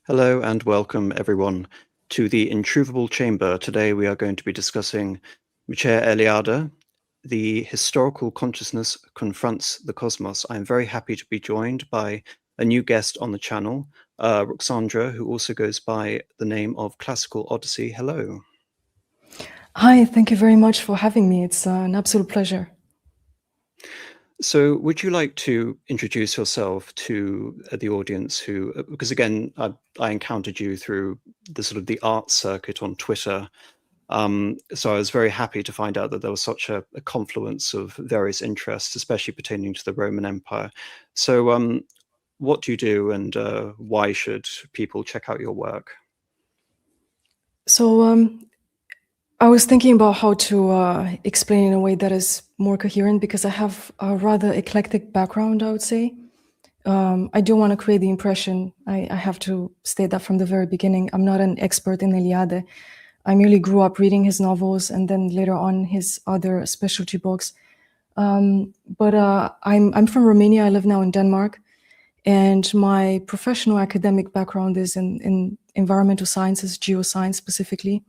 Hello and welcome everyone to the Intrusible Chamber. Today we are going to be discussing Mircea Eliade, The Historical Consciousness Confronts the Cosmos. I'm very happy to be joined by a new guest on the channel, Roxandra, who also goes by the name of Classical Odyssey. Hello. Hi, thank you very much for having me. It's an absolute pleasure. So would you like to introduce yourself to the audience who, because again, I encountered you through the sort of the art circuit on Twitter. So I was very happy to find out that there was such a confluence of various interests, especially pertaining to the Roman Empire. So what do you do and why should people check out your work? So I was thinking about how to explain in a way that is more coherent because I have a rather eclectic background, I would say. I don't want to create the impression, I have to state that from the very beginning, I'm not an expert in Eliade. I merely grew up reading his novels and then later on his other specialty books. But I'm from Romania, I live now in Denmark, and my professional academic background is in environmental sciences, geoscience specifically.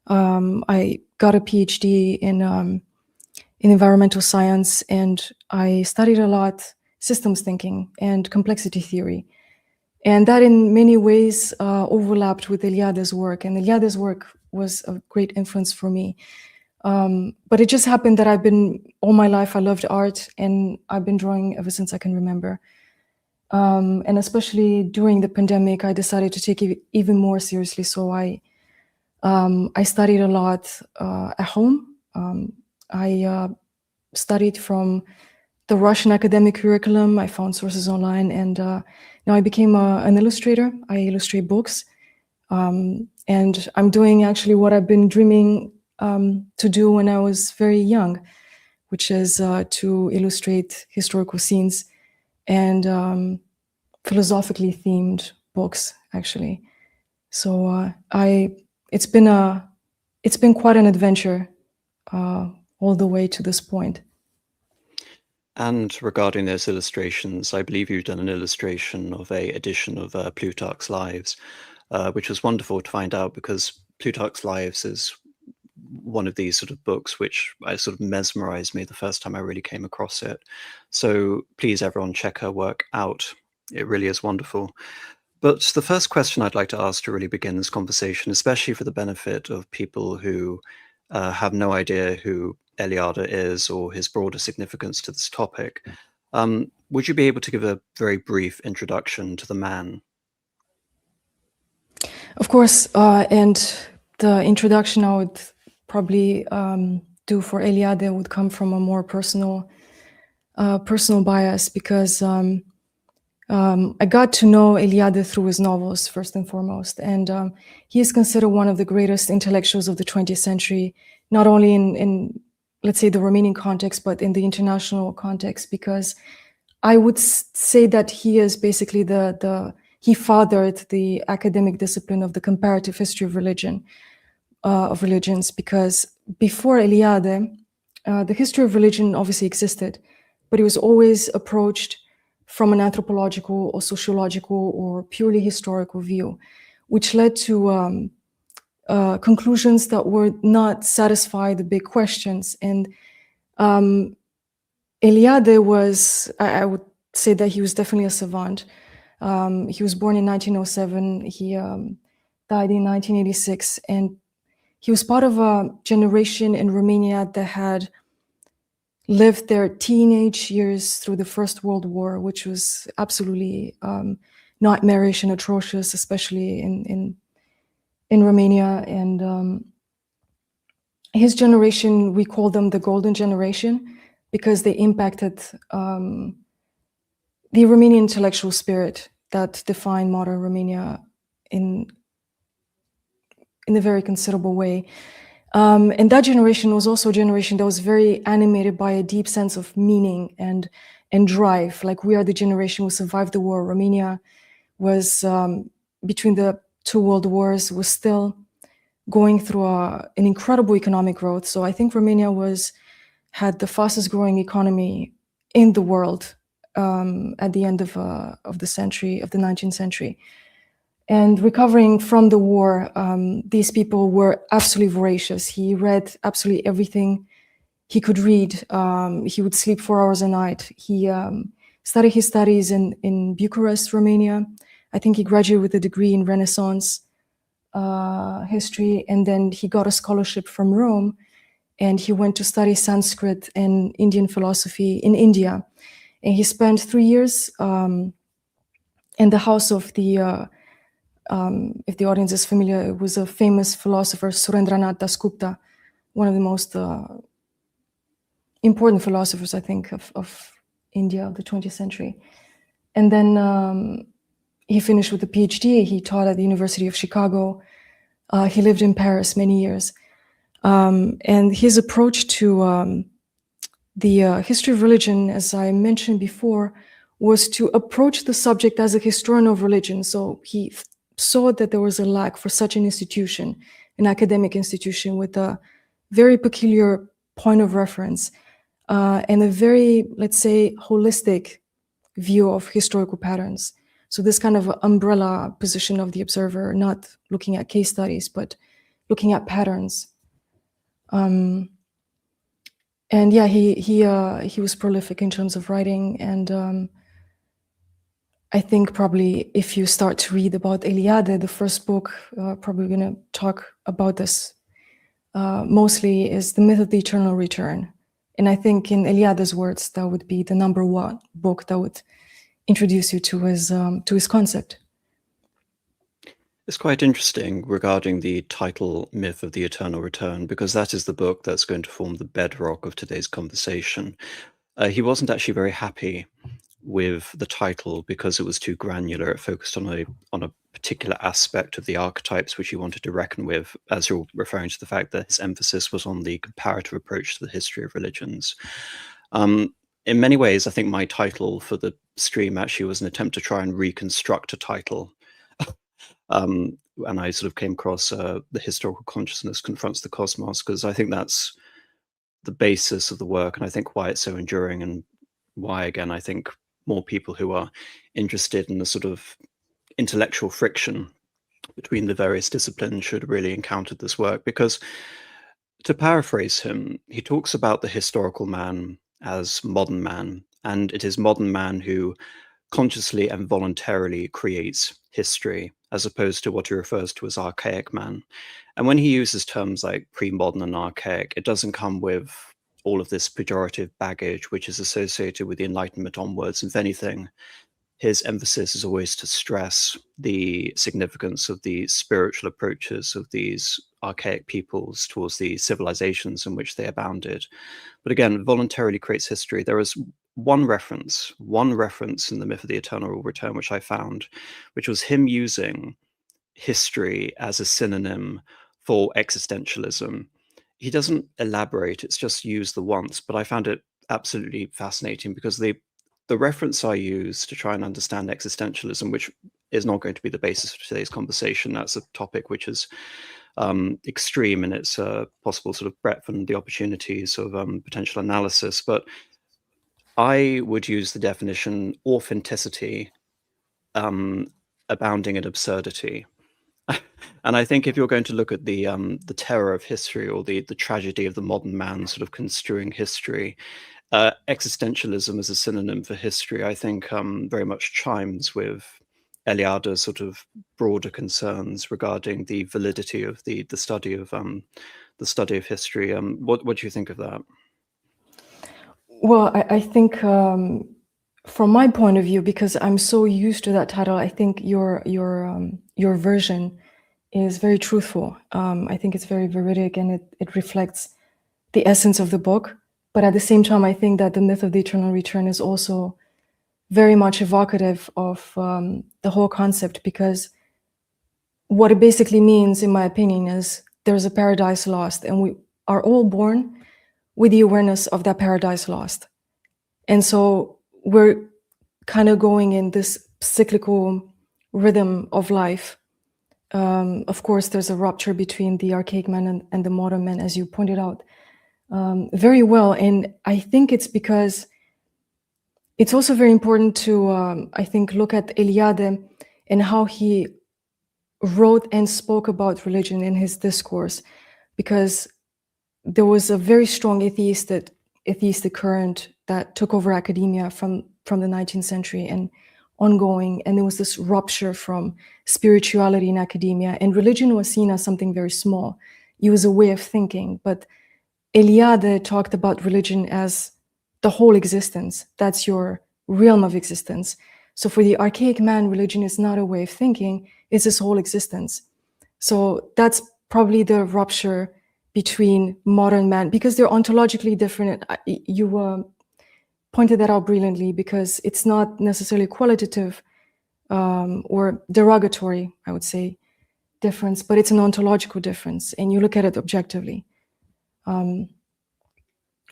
I got a PhD in environmental science, and I studied a lot systems thinking and complexity theory. And that in many ways overlapped with Eliade's work, and Eliade's work was a great influence for me. But it just happened that all my life I loved art, and I've been drawing ever since I can remember. And especially during the pandemic, I decided to take it even more seriously. So I studied a lot at home. I studied from the Russian academic curriculum. I found sources online, and now I became an illustrator. I illustrate books. And I'm doing actually what I've been dreaming to do when I was very young, which is to illustrate historical scenes and philosophically themed books, actually. So it's been quite an adventure all the way to this point. And regarding those illustrations, I believe you've done an illustration of an edition of Plutarch's Lives, which was wonderful to find out because Plutarch's Lives is one of these sort of books which sort of mesmerized me the first time I really came across it. So please, everyone, check her work out. It really is wonderful. But the first question I'd like to ask to really begin this conversation, especially for the benefit of people who have no idea who Eliade is or his broader significance to this topic, would you be able to give a very brief introduction to the man? Of course, and the introduction I would probably do for Eliade would come from a more personal bias, because I got to know Eliade through his novels, first and foremost, and he is considered one of the greatest intellectuals of the 20th century, not only in let's say the Romanian context, but in the international context, because I would say that he is basically he fathered the academic discipline of the comparative history of religions, because before Eliade, the history of religion obviously existed, but it was always approached from an anthropological or sociological or purely historical view, which led to conclusions that were not satisfy the big questions. And Eliade was, I would say that he was definitely a savant. He was born in 1907, he died in 1986, and he was part of a generation in Romania that had lived their teenage years through the First World War, which was absolutely nightmarish and atrocious, especially in Romania. And his generation, we call them the Golden Generation, because they impacted the Romanian intellectual spirit that defined modern Romania in a very considerable way. And that generation was also a generation that was very animated by a deep sense of meaning and drive. Like, we are the generation who survived the war. Romania was, between the two world wars, was still going through an incredible economic growth. So I think Romania had the fastest growing economy in the world at the end of the century, of the 19th century. And recovering from the war, these people were absolutely voracious. He read absolutely everything he could read. He would sleep 4 hours a night. He started his studies in Bucharest, Romania. I think he graduated with a degree in Renaissance history, and then he got a scholarship from Rome, and he went to study Sanskrit and Indian philosophy in India. And he spent 3 years in the house of the, if the audience is familiar, it was a famous philosopher, Surendranath Dasgupta, one of the most important philosophers, I think, of India of the 20th century. And then he finished with a PhD. He taught at the University of Chicago. He lived in Paris many years. And his approach to the history of religion, as I mentioned before, was to approach the subject as a historian of religion. So he saw that there was a lack for such an institution, an academic institution with a very peculiar point of reference and a very, let's say, holistic view of historical patterns. So this kind of umbrella position of the observer, not looking at case studies, but looking at patterns. And yeah, he was prolific in terms of writing, and I think probably if you start to read about Eliade, the first book, probably going to talk about this mostly, is The Myth of the Eternal Return. And I think in Eliade's words, that would be the #1 book that would introduce you to his concept. It's quite interesting regarding the title Myth of the Eternal Return, because that is the book that's going to form the bedrock of today's conversation. He wasn't actually very happy with the title because it was too granular. It focused on a particular aspect of the archetypes which he wanted to reckon with, as you're referring to the fact that his emphasis was on the comparative approach to the history of religions. In many ways, I think my title for the stream actually was an attempt to try and reconstruct a title. And I sort of came across The Historical Consciousness Confronts the Cosmos, because I think that's the basis of the work, and I think why it's so enduring, and why, again, I think more people who are interested in the sort of intellectual friction between the various disciplines should really encounter this work. Because, to paraphrase him, he talks about the historical man as modern man, and it is modern man who consciously and voluntarily creates history, as opposed to what he refers to as archaic man. And when he uses terms like pre-modern and archaic, it doesn't come with all of this pejorative baggage which is associated with the Enlightenment onwards. If anything, his emphasis is always to stress the significance of the spiritual approaches of these archaic peoples towards the civilizations in which they abounded. But again, voluntarily creates history. There is one reference in the Myth of the Eternal Return which I found, which was him using history as a synonym for existentialism. He doesn't elaborate, it's just used the once, but I found it absolutely fascinating, because the reference I use to try and understand existentialism, which is not going to be the basis for today's conversation, that's a topic which is extreme in its possible sort of breadth and the opportunities of potential analysis, but I would use the definition authenticity abounding in absurdity. And I think if you're going to look at the terror of history, or the tragedy of the modern man sort of construing history, existentialism as a synonym for history, I think very much chimes with Eliade's sort of broader concerns regarding the validity of the study of history. What do you think of that? Well, I think from my point of view, because I'm so used to that title, I think your version is very truthful. I think it's very veridic, and it reflects the essence of the book. But at the same time, I think that the Myth of the Eternal Return is also very much evocative of the whole concept, because what it basically means, in my opinion, is there's a paradise lost, and we are all born with the awareness of that paradise lost. And so we're kind of going in this cyclical rhythm of life. Of course, there's a rupture between the archaic man and the modern man, as you pointed out very well. And I think it's because it's also very important to, I think, look at Eliade and how he wrote and spoke about religion in his discourse, because there was a very strong atheistic current that took over academia from the 19th century and ongoing, and there was this rupture from spirituality in academia, and religion was seen as something very small. It was a way of thinking, but Eliade talked about religion as the whole existence. That's your realm of existence. So for the archaic man, religion is not a way of thinking, it's his whole existence. So that's probably the rupture between modern man, because they're ontologically different. You pointed that out brilliantly, because it's not necessarily qualitative or derogatory, I would say, difference, but it's an ontological difference, and you look at it objectively.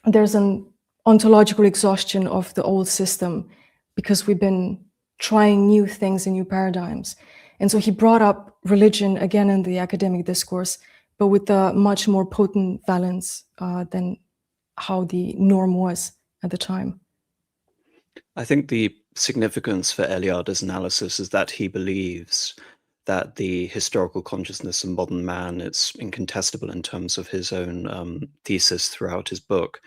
There's an ontological exhaustion of the old system because we've been trying new things and new paradigms. And so he brought up religion again in the academic discourse, but with a much more potent valence than how the norm was at the time. I think the significance for Eliade's analysis is that he believes that the historical consciousness of modern man, it's incontestable in terms of his own thesis throughout his book,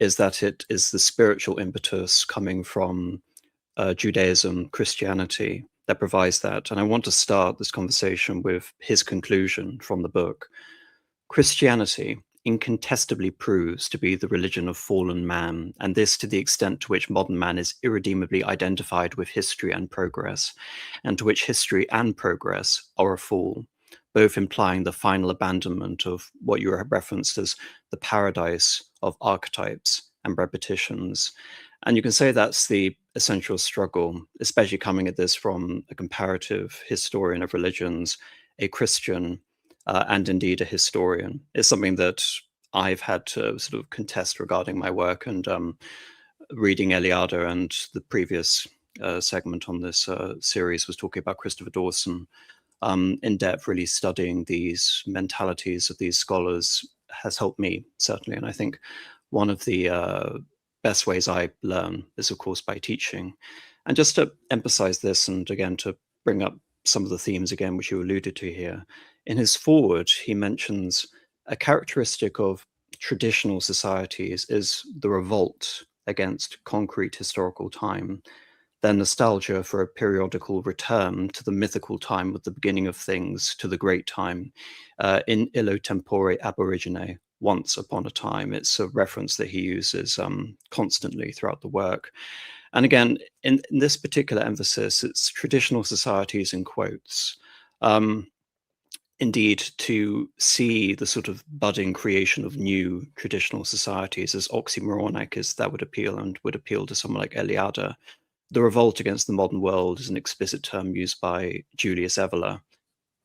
is that it is the spiritual impetus coming from Judaism, Christianity, that provides that. And I want to start this conversation with his conclusion from the book. Christianity incontestably proves to be the religion of fallen man, and this to the extent to which modern man is irredeemably identified with history and progress, and to which history and progress are a fall, both implying the final abandonment of what you referenced as the paradise of archetypes and repetitions. And you can say that's the essential struggle, especially coming at this from a comparative historian of religions, a Christian, and indeed a historian. It's something that I've had to sort of contest regarding my work, and reading Eliade, and the previous segment on this series was talking about Christopher Dawson in depth, really studying these mentalities of these scholars has helped me, certainly. And I think one of the best ways I learn is, of course, by teaching. And just to emphasize this, and again, to bring up some of the themes again, which you alluded to here, in his foreword, he mentions a characteristic of traditional societies is the revolt against concrete historical time, their nostalgia for a periodical return to the mythical time of the beginning of things, to the great time, in illo tempore ab origine, once upon a time. It's a reference that he uses constantly throughout the work. And again, in this particular emphasis, it's traditional societies in quotes. Indeed, to see the sort of budding creation of new traditional societies as oxymoronic as that would appeal, and would appeal to someone like Eliade. The revolt against the modern world is an explicit term used by Julius Evola.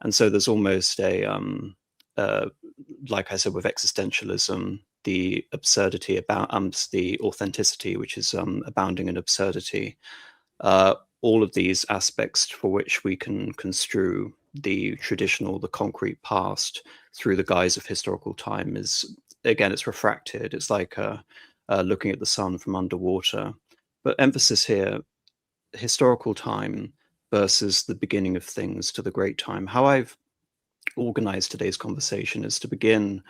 And so there's almost a, like I said, with existentialism, the absurdity about the authenticity, which is abounding in absurdity. All of these aspects for which we can construe the traditional, the concrete past through the guise of historical time is, again, it's refracted. It's like looking at the sun from underwater. But emphasis here, historical time versus the beginning of things to the great time. How I've organized today's conversation is to begin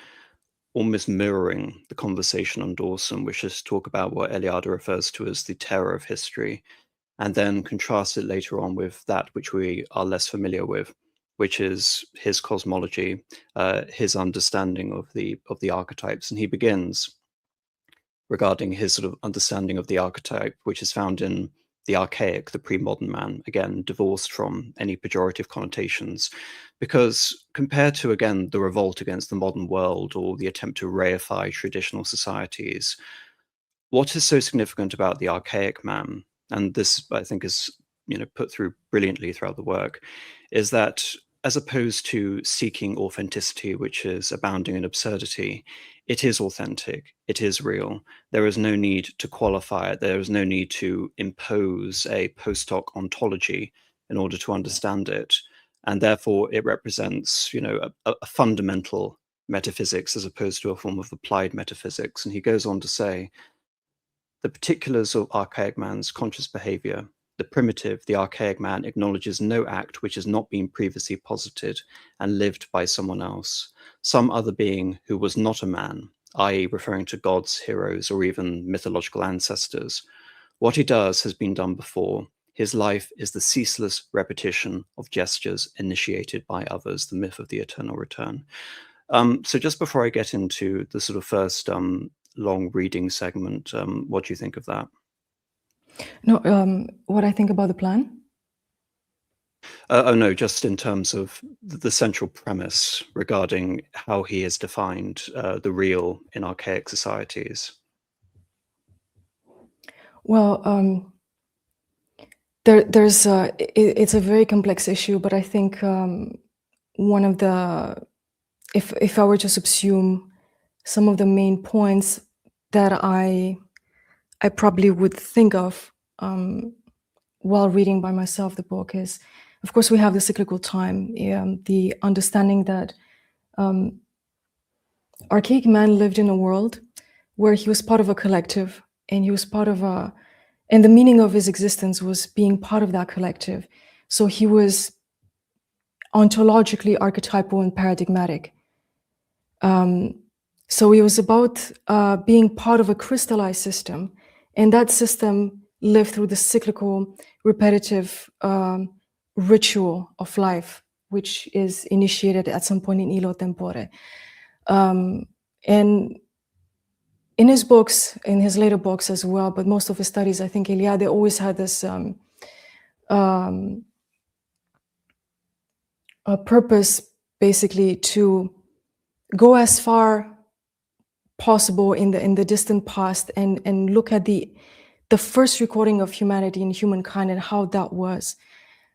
almost mirroring the conversation on Dawson, which is to talk about what Eliade refers to as the terror of history, and then contrast it later on with that which we are less familiar with, which is his cosmology, his understanding of the archetypes. And he begins regarding his sort of understanding of the archetype, which is found in the archaic, the pre-modern man, again, divorced from any pejorative connotations. Because compared to, again, the revolt against the modern world or the attempt to reify traditional societies, what is so significant about the archaic man, and this I think is put through brilliantly throughout the work, is that as opposed to seeking authenticity, which is abounding in absurdity, it is authentic, it is real. There is no need to qualify it. There is no need to impose a post hoc ontology in order to understand it. And therefore it represents, a fundamental metaphysics as opposed to a form of applied metaphysics. And he goes on to say, the particulars of archaic man's conscious behavior The primitive, the archaic man acknowledges no act which has not been previously posited and lived by someone else, some other being who was not a man, i.e. referring to gods, heroes, or even mythological ancestors. What he does has been done before. His life is the ceaseless repetition of gestures initiated by others, the myth of the eternal return. So just before I get into the sort of first long reading segment, what do you think of that? No, what I think about the plan? Oh no, just in terms of the central premise regarding how he has defined the real in archaic societies. Well, it's a very complex issue, but I think one of the, if I were to subsume some of the main points that I probably would think of while reading by myself the book is, of course, we have the cyclical time, the understanding that archaic man lived in a world where he was part of a collective, and he was part of a, and the meaning of his existence was being part of that collective. So he was ontologically archetypal and paradigmatic. So it was about being part of a crystallized system, and that system lived through the cyclical, repetitive ritual of life, which is initiated at some point in illo tempore. And in his books, in his later books as well, but most of his studies, I think Eliade always had this a purpose, basically, to go as far possible in the distant past and look at the first recording of humanity and humankind and how that was.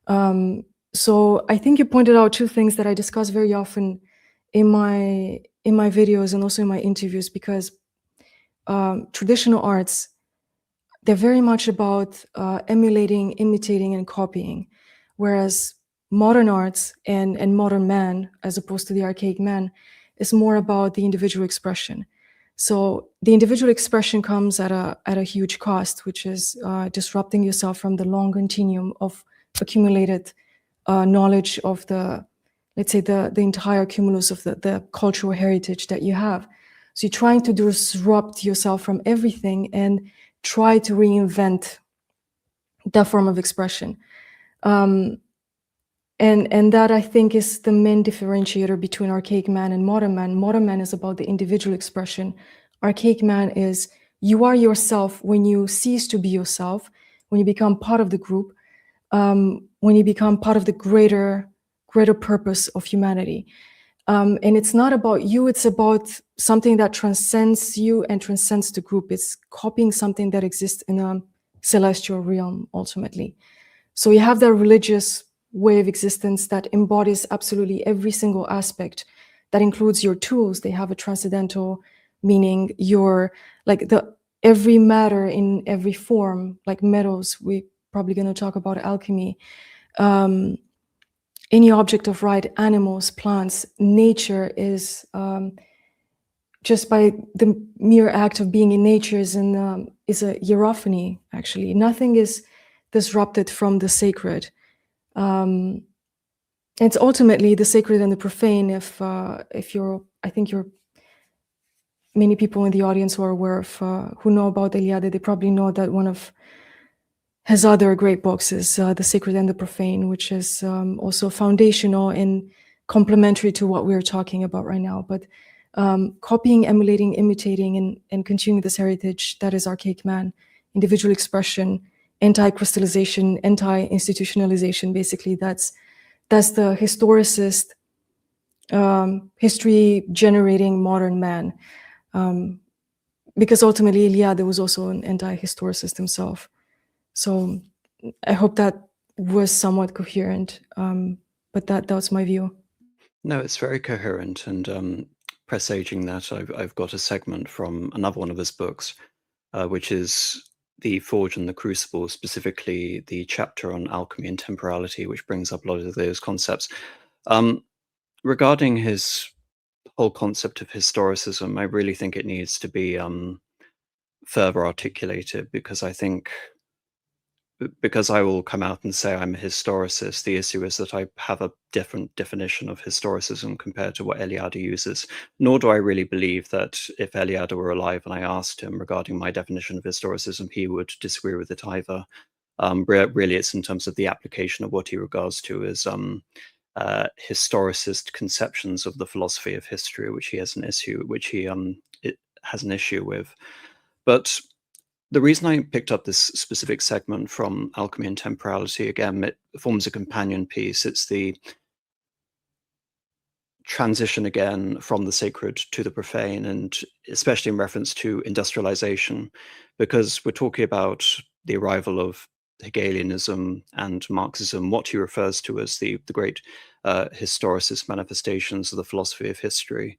So I think you pointed out two things that I discuss very often in my videos and also in my interviews, because traditional arts, they're very much about emulating, imitating, and copying, whereas modern arts and modern man, as opposed to the archaic man, is more about the individual expression. So the individual expression comes at a huge cost, which is disrupting yourself from the long continuum of accumulated knowledge of the, let's say, the entire cumulus of the cultural heritage that you have. So you're trying to disrupt yourself from everything and try to reinvent that form of expression. And that, I think, is the main differentiator between archaic man and modern man. Modern man is about the individual expression. Archaic man is, you are yourself when you cease to be yourself, when you become part of the group, when you become part of the greater purpose of humanity. And it's not about you, it's about something that transcends you and transcends the group. It's copying something that exists in a celestial realm, ultimately. So you have that religious way of existence that embodies absolutely every single aspect. That includes your tools. They have a transcendental meaning. Your, like, every matter in every form, like metals, we're probably going to talk about alchemy. Any object of right, animals, plants, nature is, just by the mere act of being in nature is a hierophany, actually. Nothing is disrupted from the sacred. It's ultimately the sacred and the profane. If you're, I think many people in the audience who are aware of, who know about Eliade, they probably know that one of his other great books is The Sacred and the Profane, which is also foundational and complementary to what we're talking about right now. But copying, emulating, imitating, and continuing this heritage that is archaic man, individual expression, anti-crystallization, anti-institutionalization, basically, that's the historicist, history-generating modern man. Because ultimately, Eliade was also an anti-historicist himself. So I hope that was somewhat coherent, but that was my view. No, it's very coherent, and presaging that, I've got a segment from another one of his books, which is The Forge and the Crucible, specifically the chapter on alchemy and temporality, which brings up a lot of those concepts. Regarding his whole concept of historicism, I really think it needs to be further articulated, because I think because I will come out and say I'm a historicist, the issue is that I have a different definition of historicism compared to what Eliade uses. Nor do I really believe that if Eliade were alive and I asked him regarding my definition of historicism, he would disagree with it either. Really, it's in terms of the application of what he regards to as historicist conceptions of the philosophy of history, which he has an issue with. But the reason I picked up this specific segment from Alchemy and Temporality, again, it forms a companion piece. It's the transition again from the sacred to the profane, and especially in reference to industrialization, because we're talking about the arrival of Hegelianism and Marxism, what he refers to as the great historicist manifestations of the philosophy of history.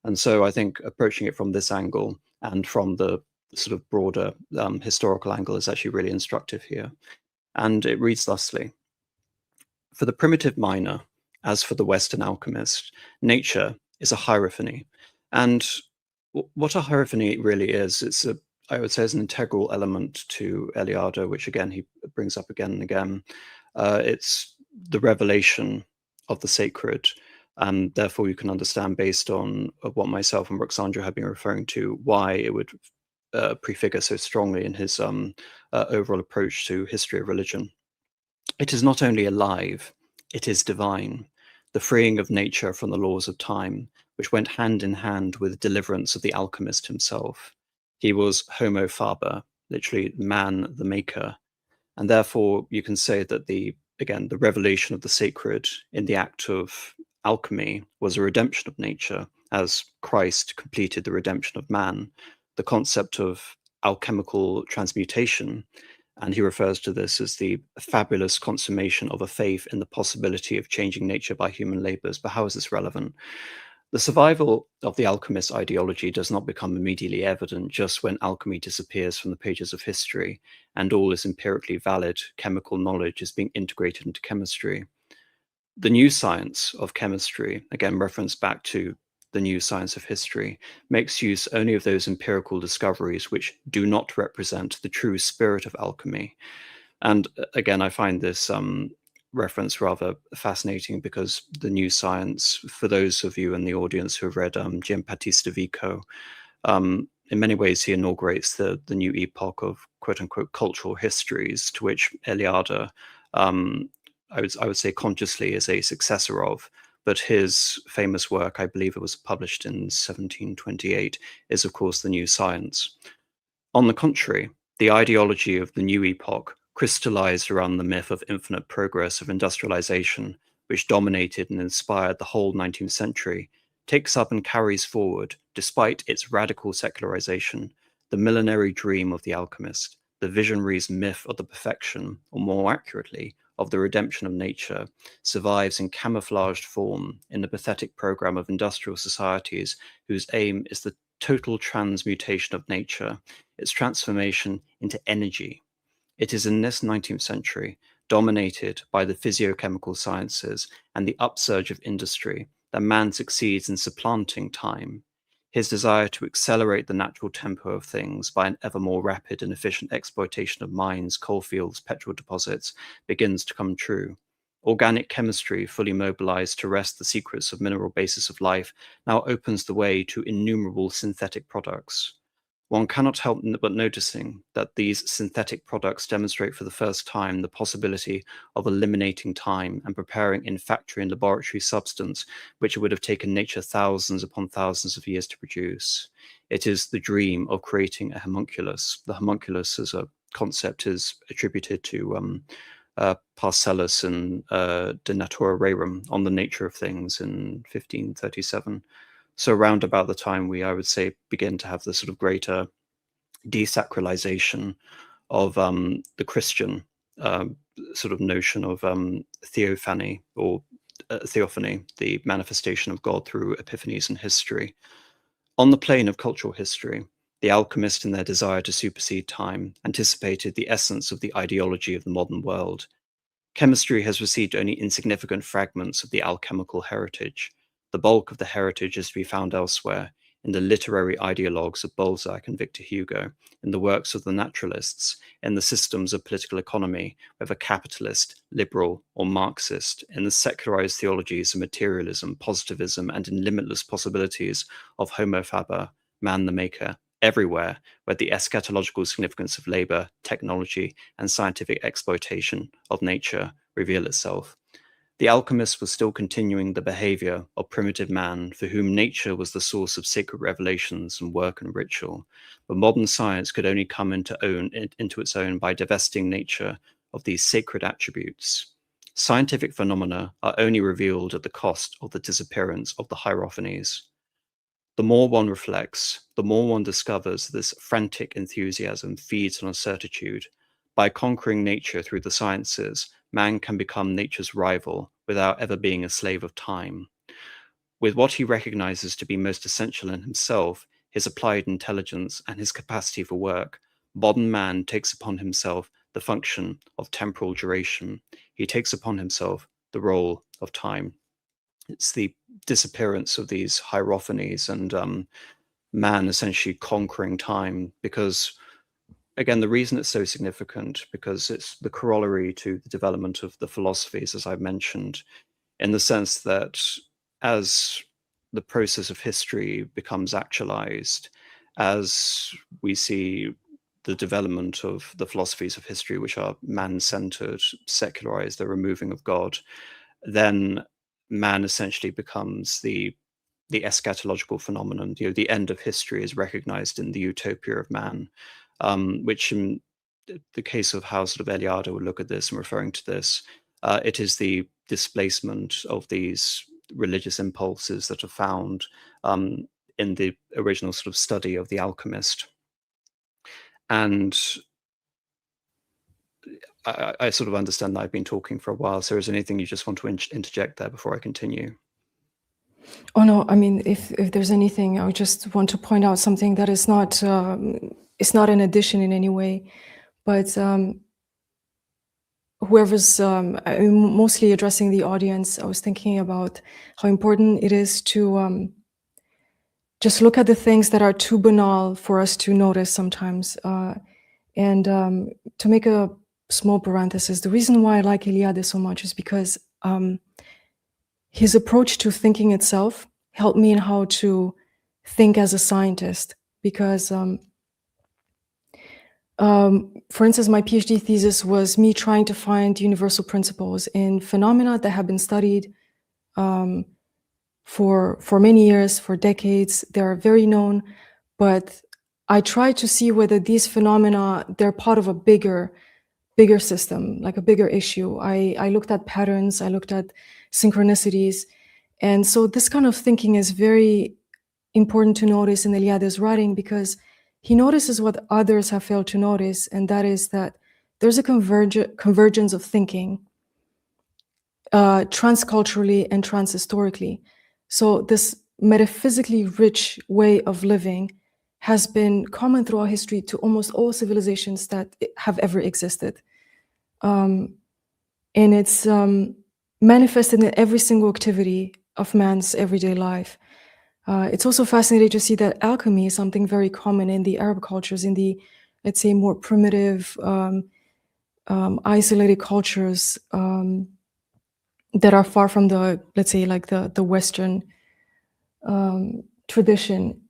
And so I think approaching it from this angle and from the sort of broader historical angle is actually really instructive here. And it reads thusly: for the primitive miner, as for the Western alchemist, nature is a hierophany. And what a hierophany really is, I would say, is an integral element to Eliade, which again he brings up again and again. It's the revelation of the sacred, and therefore you can understand, based on what myself and Roxandra have been referring to, why it would prefigure so strongly in his overall approach to history of religion. It is not only alive, it is divine, the freeing of nature from the laws of time, which went hand in hand with deliverance of the alchemist himself. He was homo faber, literally man the maker, and therefore you can say that the revelation of the sacred in the act of alchemy was a redemption of nature, as Christ completed the redemption of man. The concept of alchemical transmutation, and he refers to this as the fabulous consummation of a faith in the possibility of changing nature by human labors. But how is this relevant? The survival of the alchemist ideology does not become immediately evident just when alchemy disappears from the pages of history and all is empirically valid chemical knowledge is being integrated into chemistry. The new science of chemistry, again reference back to the new science of history, makes use only of those empirical discoveries which do not represent the true spirit of alchemy. And again, I find this reference rather fascinating, because the new science, for those of you in the audience who have read Giambattista Vico, in many ways he inaugurates the new epoch of quote-unquote cultural histories, to which Eliade, I would say consciously, is a successor of. But his famous work, I believe it was published in 1728, is of course the new science. On the contrary, the ideology of the new epoch, crystallized around the myth of infinite progress of industrialization, which dominated and inspired the whole 19th century, takes up and carries forward, despite its radical secularization, the millenary dream of the alchemist, the visionary's myth of the perfection, or more accurately, of the redemption of nature, survives in camouflaged form in the pathetic program of industrial societies whose aim is the total transmutation of nature, its transformation into energy. It is in this 19th century, dominated by the physiochemical sciences and the upsurge of industry, that man succeeds in supplanting time. His desire to accelerate the natural tempo of things by an ever more rapid and efficient exploitation of mines, coalfields, petrol deposits begins to come true. Organic chemistry, fully mobilized to wrest the secrets of mineral basis of life, now opens the way to innumerable synthetic products. One cannot help but noticing that these synthetic products demonstrate for the first time the possibility of eliminating time and preparing in factory and laboratory substance which it would have taken nature thousands upon thousands of years to produce. It is the dream of creating a homunculus. The homunculus as a concept is attributed to Paracelsus and De Natura Rerum on the nature of things in 1537. So around about the time we, I would say, begin to have the sort of greater desacralization of the Christian sort of notion of theophany, or theophany, the manifestation of God through epiphanies in history. On the plane of cultural history, the alchemists, in their desire to supersede time, anticipated the essence of the ideology of the modern world. Chemistry has received only insignificant fragments of the alchemical heritage. The bulk of the heritage is to be found elsewhere, in the literary ideologues of Balzac and Victor Hugo, in the works of the naturalists, in the systems of political economy, whether capitalist, liberal, or Marxist, in the secularized theologies of materialism, positivism, and in limitless possibilities of Homo faber, man the maker, everywhere where the eschatological significance of labor, technology, and scientific exploitation of nature reveal itself. The alchemist was still continuing the behavior of primitive man, for whom nature was the source of sacred revelations and work and ritual. But modern science could only come into its own by divesting nature of these sacred attributes. Scientific phenomena are only revealed at the cost of the disappearance of the hierophanies. The more one reflects, the more one discovers this frantic enthusiasm feeds on a certitude. By conquering nature through the sciences, man can become nature's rival without ever being a slave of time. With what he recognizes to be most essential in himself, his applied intelligence and his capacity for work, modern man takes upon himself the function of temporal duration. He takes upon himself the role of time. It's the disappearance of these hierophanies and man essentially conquering time, because again, the reason it's so significant, because it's the corollary to the development of the philosophies, as I've mentioned, in the sense that as the process of history becomes actualized, as we see the development of the philosophies of history, which are man-centered, secularized, the removing of God, then man essentially becomes the eschatological phenomenon. The end of history is recognized in the utopia of man, which in the case of how sort of Eliade would look at this and referring to this, it is the displacement of these religious impulses that are found in the original sort of study of the alchemist. And I sort of understand that I've been talking for a while, so is there anything you just want to interject there before I continue? Oh no, I mean, if there's anything, I would just want to point out something that is not it's not an addition in any way, but whoever's I'm mostly addressing the audience, I was thinking about how important it is to just look at the things that are too banal for us to notice sometimes. And to make a small parenthesis, the reason why I like Eliade so much is because his approach to thinking itself helped me in how to think as a scientist. Because, for instance, my PhD thesis was me trying to find universal principles in phenomena that have been studied for many years, for decades. They're very known, but I tried to see whether these phenomena, they're part of a bigger system, like a bigger issue. I looked at patterns, I looked at synchronicities. And so this kind of thinking is very important to notice in Eliade's writing, because he notices what others have failed to notice, and that is that there's a convergence of thinking transculturally and transhistorically. So this metaphysically rich way of living has been common throughout history to almost all civilizations that have ever existed. And it's manifested in every single activity of man's everyday life. It's also fascinating to see that alchemy is something very common in the Arab cultures, in the, let's say, more primitive, isolated cultures that are far from the, let's say, like the Western tradition.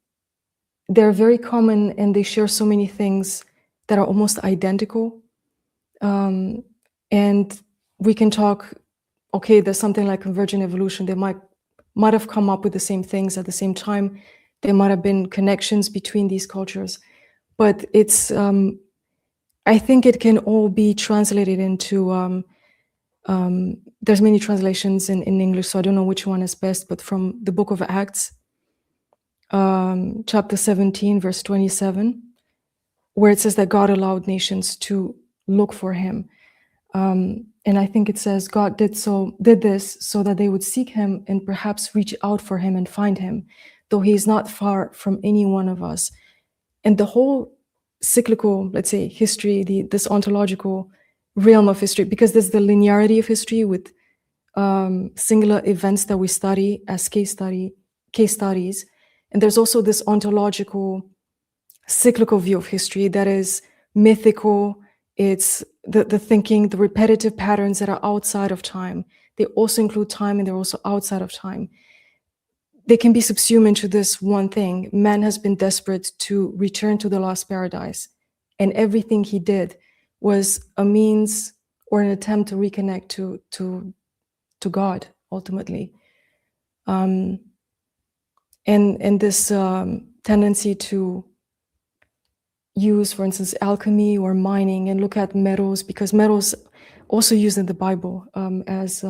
They're very common, and they share so many things that are almost identical. And we can talk, okay, there's something like convergent evolution. They might have come up with the same things at the same time. There might have been connections between these cultures, but it's, I think it can all be translated into, there's many translations in English, so I don't know which one is best, but from the book of Acts, chapter 17, verse 27, where it says that God allowed nations to look for him. And I think it says God did this so that they would seek him and perhaps reach out for him and find him, though he is not far from any one of us. And the whole cyclical, let's say, history, this ontological realm of history, because there's the linearity of history with singular events that we study as case studies, And there's also this ontological, cyclical view of history that is mythical. It's the thinking, the repetitive patterns that are outside of time. They also include time, and they're also outside of time. They can be subsumed into this one thing. Man has been desperate to return to the lost paradise, and everything he did was a means or an attempt to reconnect to God ultimately. And this tendency to use, for instance, alchemy or mining and look at metals, because metals also used in the Bible as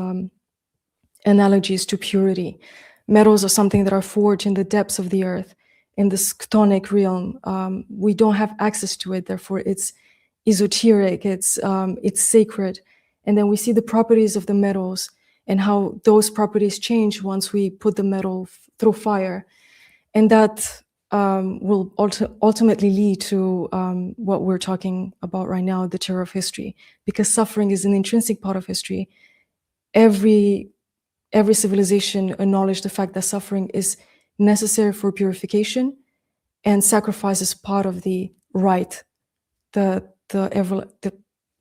analogies to purity. Metals are something that are forged in the depths of the earth, in this chthonic realm. We don't have access to it, therefore it's esoteric, it's sacred. And then we see the properties of the metals and how those properties change once we put the metal through fire. And that will ultimately lead to what we're talking about right now, the terror of history, because suffering is an intrinsic part of history. Every civilization acknowledged the fact that suffering is necessary for purification, and sacrifice is part of the rite, the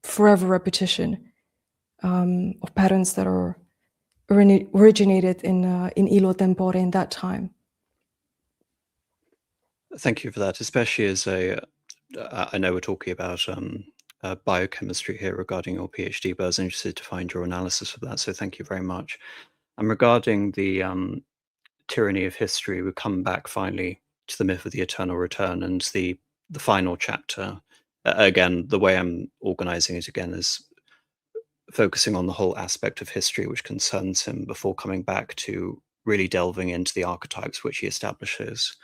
forever repetition of patterns that are originated in illo tempore in that time. Thank you for that, especially as I know we're talking about biochemistry here regarding your PhD, but I was interested to find your analysis of that, so thank you very much. And regarding the tyranny of history, we come back finally to the myth of the eternal return, and the final chapter. Again, the way I'm organizing it again is focusing on the whole aspect of history which concerns him before coming back to really delving into the archetypes which he establishes.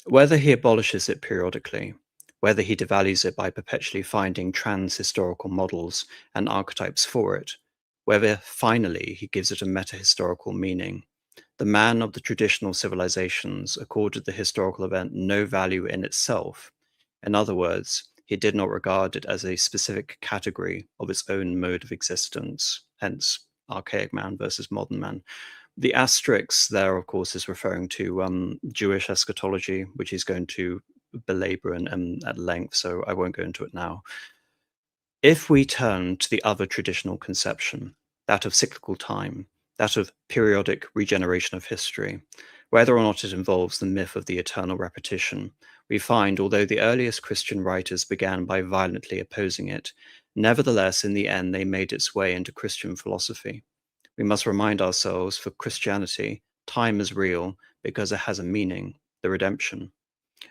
Whether he abolishes it periodically, whether he devalues it by perpetually finding trans-historical models and archetypes for it, whether finally he gives it a meta-historical meaning, the man of the traditional civilizations accorded the historical event no value in itself. In other words, he did not regard it as a specific category of its own mode of existence, hence archaic man versus modern man. The asterisk there, of course, is referring to Jewish eschatology, which he's going to belabor at length, so I won't go into it now. If we turn to the other traditional conception, that of cyclical time, that of periodic regeneration of history, whether or not it involves the myth of the eternal repetition, we find, although the earliest Christian writers began by violently opposing it, nevertheless, in the end, they made its way into Christian philosophy. We must remind ourselves, for Christianity, time is real because it has a meaning, the redemption.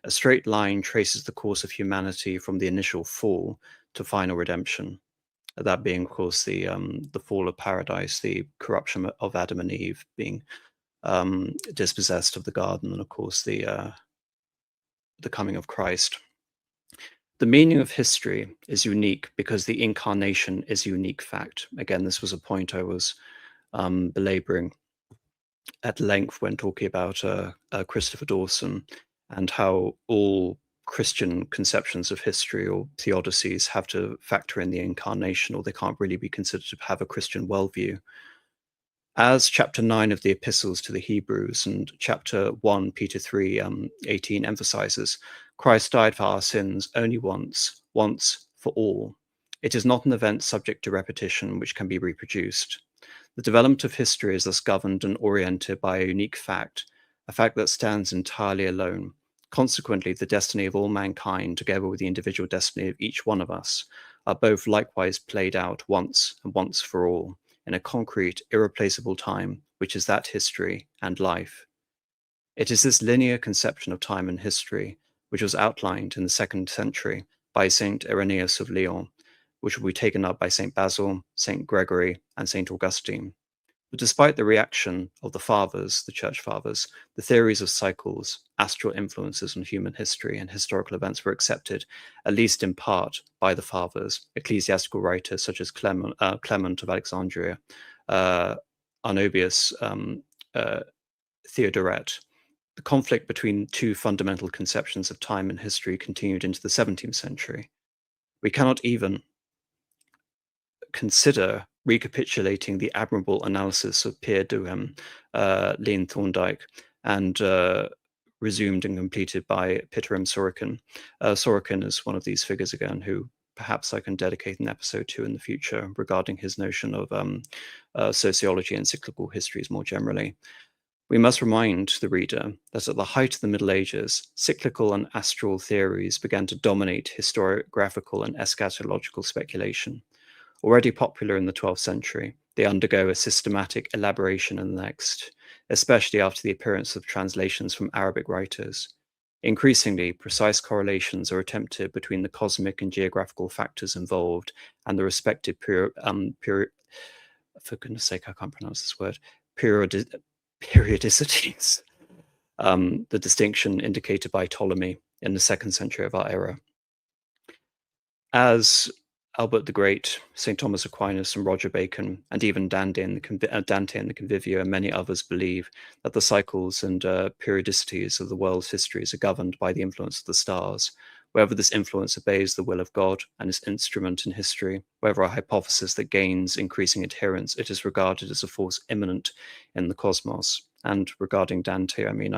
A straight line traces the course of humanity from the initial fall to final redemption. That being, of course, the fall of paradise, the corruption of Adam and Eve being dispossessed of the garden, and of course the coming of Christ. The meaning of history is unique because the incarnation is a unique fact. Again, this was a point I was belaboring at length when talking about Christopher Dawson and how all Christian conceptions of history or theodicies have to factor in the incarnation, or they can't really be considered to have a Christian worldview. As chapter 9 of the epistles to the Hebrews and chapter 1, Peter 3:18 emphasizes, Christ died for our sins only once for all. It is not an event subject to repetition which can be reproduced. The development of history is thus governed and oriented by a unique fact, a fact that stands entirely alone. Consequently, the destiny of all mankind, together with the individual destiny of each one of us, are both likewise played out once and once for all, in a concrete, irreplaceable time, which is that history and life. It is this linear conception of time and history, which was outlined in the 2nd century by Saint Irenaeus of Lyon, which will be taken up by Saint Basil, Saint Gregory, and Saint Augustine. But despite the reaction of the fathers, the church fathers, the theories of cycles, astral influences on human history and historical events were accepted, at least in part, by the fathers, ecclesiastical writers such as Clement of Alexandria, Arnobius, Theodoret. The conflict between two fundamental conceptions of time and history continued into the 17th century. We cannot even consider recapitulating the admirable analysis of Pierre Duhem, Leon Thorndike, and resumed and completed by Piterim Sorokin. Sorokin is one of these figures again who perhaps I can dedicate an episode to in the future regarding his notion of sociology and cyclical histories more generally. We must remind the reader that at the height of the Middle Ages, cyclical and astral theories began to dominate historiographical and eschatological speculation. Already popular in the 12th century, they undergo a systematic elaboration in the next, especially after the appearance of translations from Arabic writers. Increasingly, precise correlations are attempted between the cosmic and geographical factors involved and the respective for goodness sake, I can't pronounce this word, periodicities, the distinction indicated by Ptolemy in the 2nd century of our era. As Albert the Great, St. Thomas Aquinas, and Roger Bacon, and even Dante and the Convivio, and many others believe that the cycles and periodicities of the world's histories are governed by the influence of the stars. Whether this influence obeys the will of God and is instrument in history, whether a hypothesis that gains increasing adherence, it is regarded as a force immanent in the cosmos. And regarding Dante, I mean,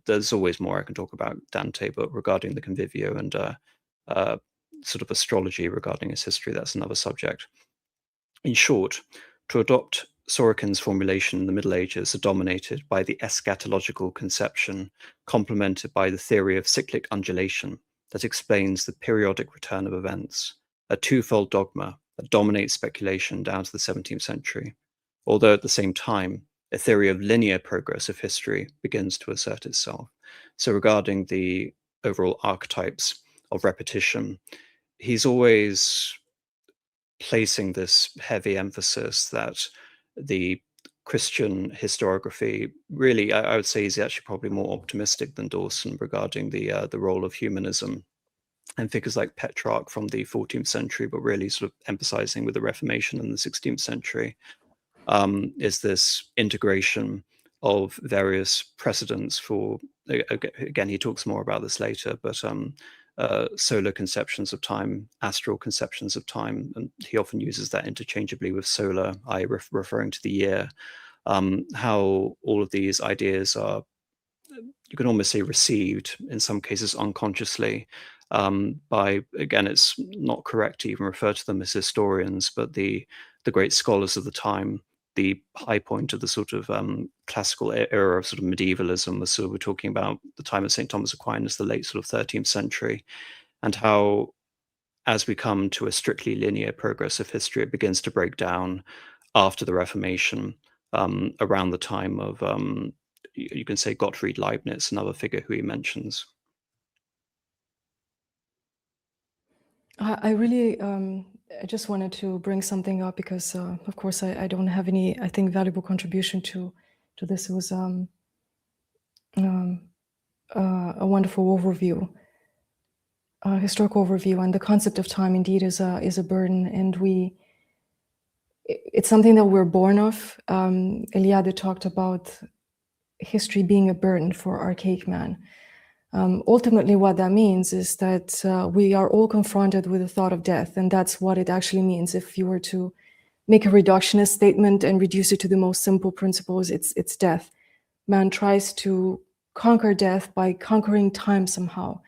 there's always more I can talk about Dante, but regarding the Convivio and sort of astrology regarding his history, that's another subject. In short, to adopt Sorokin's formulation, the Middle Ages are dominated by the eschatological conception, complemented by the theory of cyclic undulation that explains the periodic return of events, a twofold dogma that dominates speculation down to the 17th century, although at the same time, a theory of linear progress of history begins to assert itself. So regarding the overall archetypes of repetition, he's always placing this heavy emphasis that the Christian historiography, really, I would say he's actually probably more optimistic than Dawson regarding the role of humanism and figures like Petrarch from the 14th century, but really sort of emphasizing with the Reformation in the 16th century, is this integration of various precedents for, again, he talks more about this later, but solar conceptions of time, astral conceptions of time, and he often uses that interchangeably with solar, referring to the year, how all of these ideas are, you can almost say, received, in some cases unconsciously, by, again, it's not correct to even refer to them as historians, but the great scholars of the time. The high point of the sort of classical era of sort of medievalism was sort of, we're talking about the time of St. Thomas Aquinas, the late sort of 13th century, and how, as we come to a strictly linear progress of history, it begins to break down after the Reformation, around the time of, you can say, Gottfried Leibniz, another figure who he mentions. I really, I just wanted to bring something up because, of course, I don't have any, I think, valuable contribution to this. It was a wonderful overview, historical overview, and the concept of time indeed is a burden, and it's something that we're born of. Eliade talked about history being a burden for archaic man. Ultimately, what that means is that we are all confronted with the thought of death, and that's what it actually means. If you were to make a reductionist statement and reduce it to the most simple principles, it's death. Man tries to conquer death by conquering time somehow,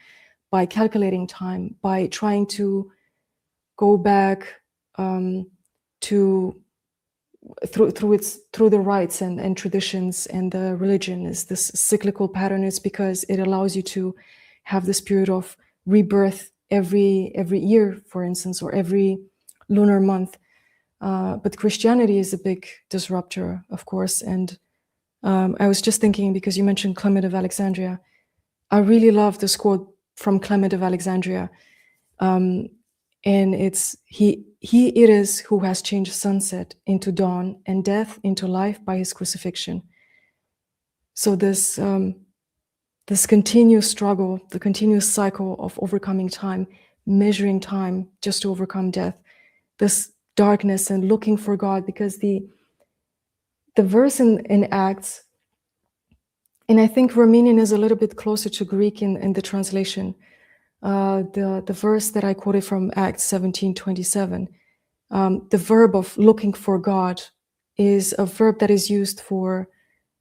by calculating time, by trying to go back through the rites and traditions and the religion is this cyclical pattern. It's because it allows you to have this period of rebirth every year, for instance, or every lunar month. But Christianity is a big disruptor, of course. And I was just thinking, because you mentioned Clement of Alexandria, I really love this quote from Clement of Alexandria. And it's he it is who has changed sunset into dawn and death into life by his crucifixion. So this continuous struggle, the continuous cycle of overcoming time, measuring time just to overcome death, this darkness and looking for God, because the verse in Acts, and I think Romanian is a little bit closer to Greek in the translation. The verse that I quoted from Acts 17:27, the verb of looking for God is a verb that is used for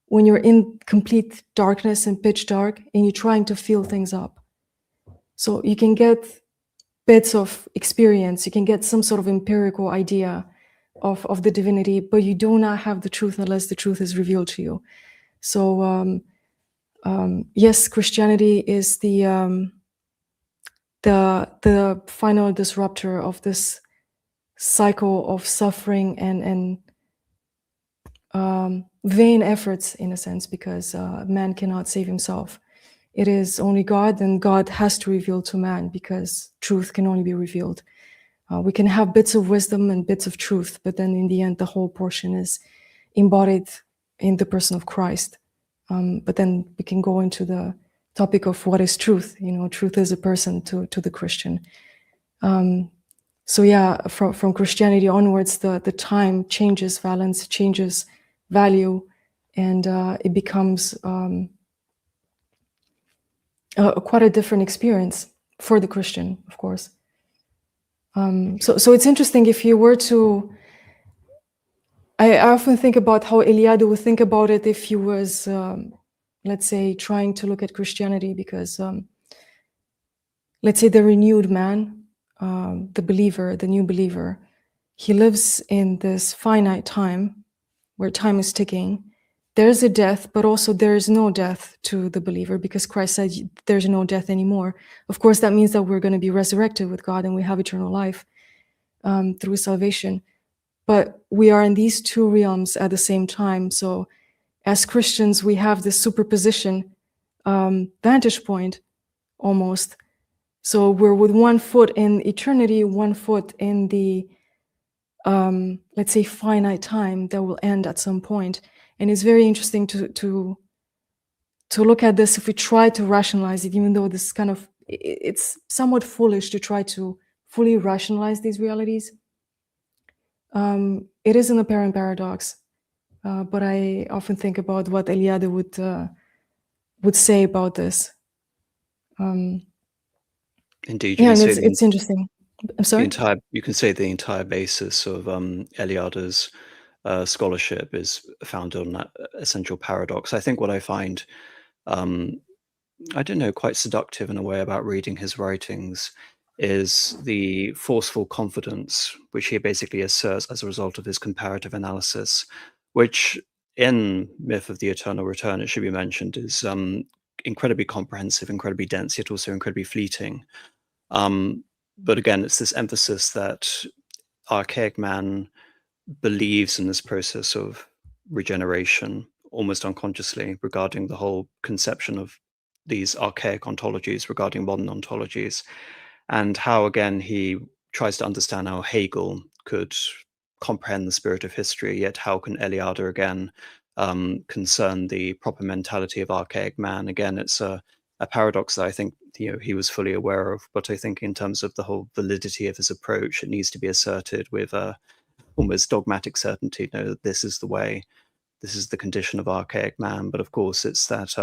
when you're in complete darkness and pitch dark and you're trying to fill things up. So you can get bits of experience, you can get some sort of empirical idea of the divinity, but you do not have the truth unless the truth is revealed to you. So yes, Christianity is the final disruptor of this cycle of suffering and vain efforts, in a sense, because man cannot save himself. It is only God, and God has to reveal to man, because truth can only be revealed. We can have bits of wisdom and bits of truth, but then in the end, the whole portion is embodied in the person of Christ. But then we can go into the topic of what is truth. You know, truth is a person to the Christian. So yeah, from Christianity onwards, the time changes valence, changes value, and it becomes quite a different experience for the Christian, of course. So it's interesting if you were to. I often think about how Eliade would think about it if he was, let's say, trying to look at Christianity, because let's say the renewed man, the believer, the new believer, he lives in this finite time where time is ticking. There's a death, but also there is no death to the believer, because Christ said there's no death anymore. Of course, that means that we're going to be resurrected with God and we have eternal life through salvation. But we are in these two realms at the same time. So as Christians, we have this superposition vantage point almost. So we're with one foot in eternity, one foot in the, let's say, finite time that will end at some point. And it's very interesting to look at this if we try to rationalize it, even though this kind of, it's somewhat foolish to try to fully rationalize these realities. It is an apparent paradox, but I often think about what Eliade would say about this. Indeed, yeah, and it's interesting. I'm sorry? You can say the entire basis of Eliade's scholarship is founded on that essential paradox. I think what I find, I don't know, quite seductive in a way about reading his writings is the forceful confidence which he basically asserts as a result of his comparative analysis, which in Myth of the Eternal Return, it should be mentioned, is incredibly comprehensive, incredibly dense, yet also incredibly fleeting. But again, it's this emphasis that archaic man believes in this process of regeneration almost unconsciously regarding the whole conception of these archaic ontologies regarding modern ontologies, and how, again, he tries to understand how Hegel could comprehend the spirit of history, yet how can Eliade, again, concern the proper mentality of archaic man. Again, it's a paradox that I think he was fully aware of, but I think in terms of the whole validity of his approach, it needs to be asserted with almost dogmatic certainty. No, this is the way, this is the condition of archaic man. But of course, it's that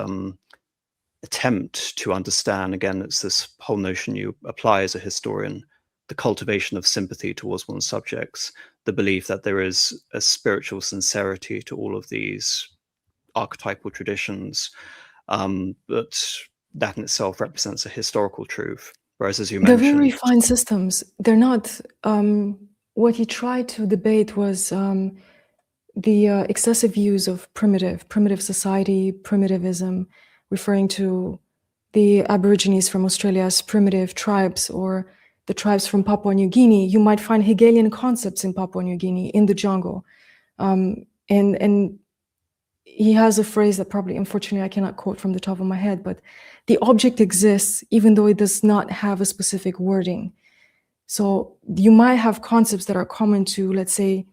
attempt to understand, again, it's this whole notion you apply as a historian, the cultivation of sympathy towards one's subjects, the belief that there is a spiritual sincerity to all of these archetypal traditions, but that in itself represents a historical truth. Whereas, as you mentioned, they're very refined systems. They're not. What he tried to debate was the excessive use of primitive society, primitivism, referring to the Aborigines from Australia as primitive tribes, or the tribes from Papua New Guinea. You might find Hegelian concepts in Papua New Guinea, in the jungle. And he has a phrase that probably, unfortunately, I cannot quote from the top of my head, but the object exists even though it does not have a specific wording. So you might have concepts that are common to, let's say,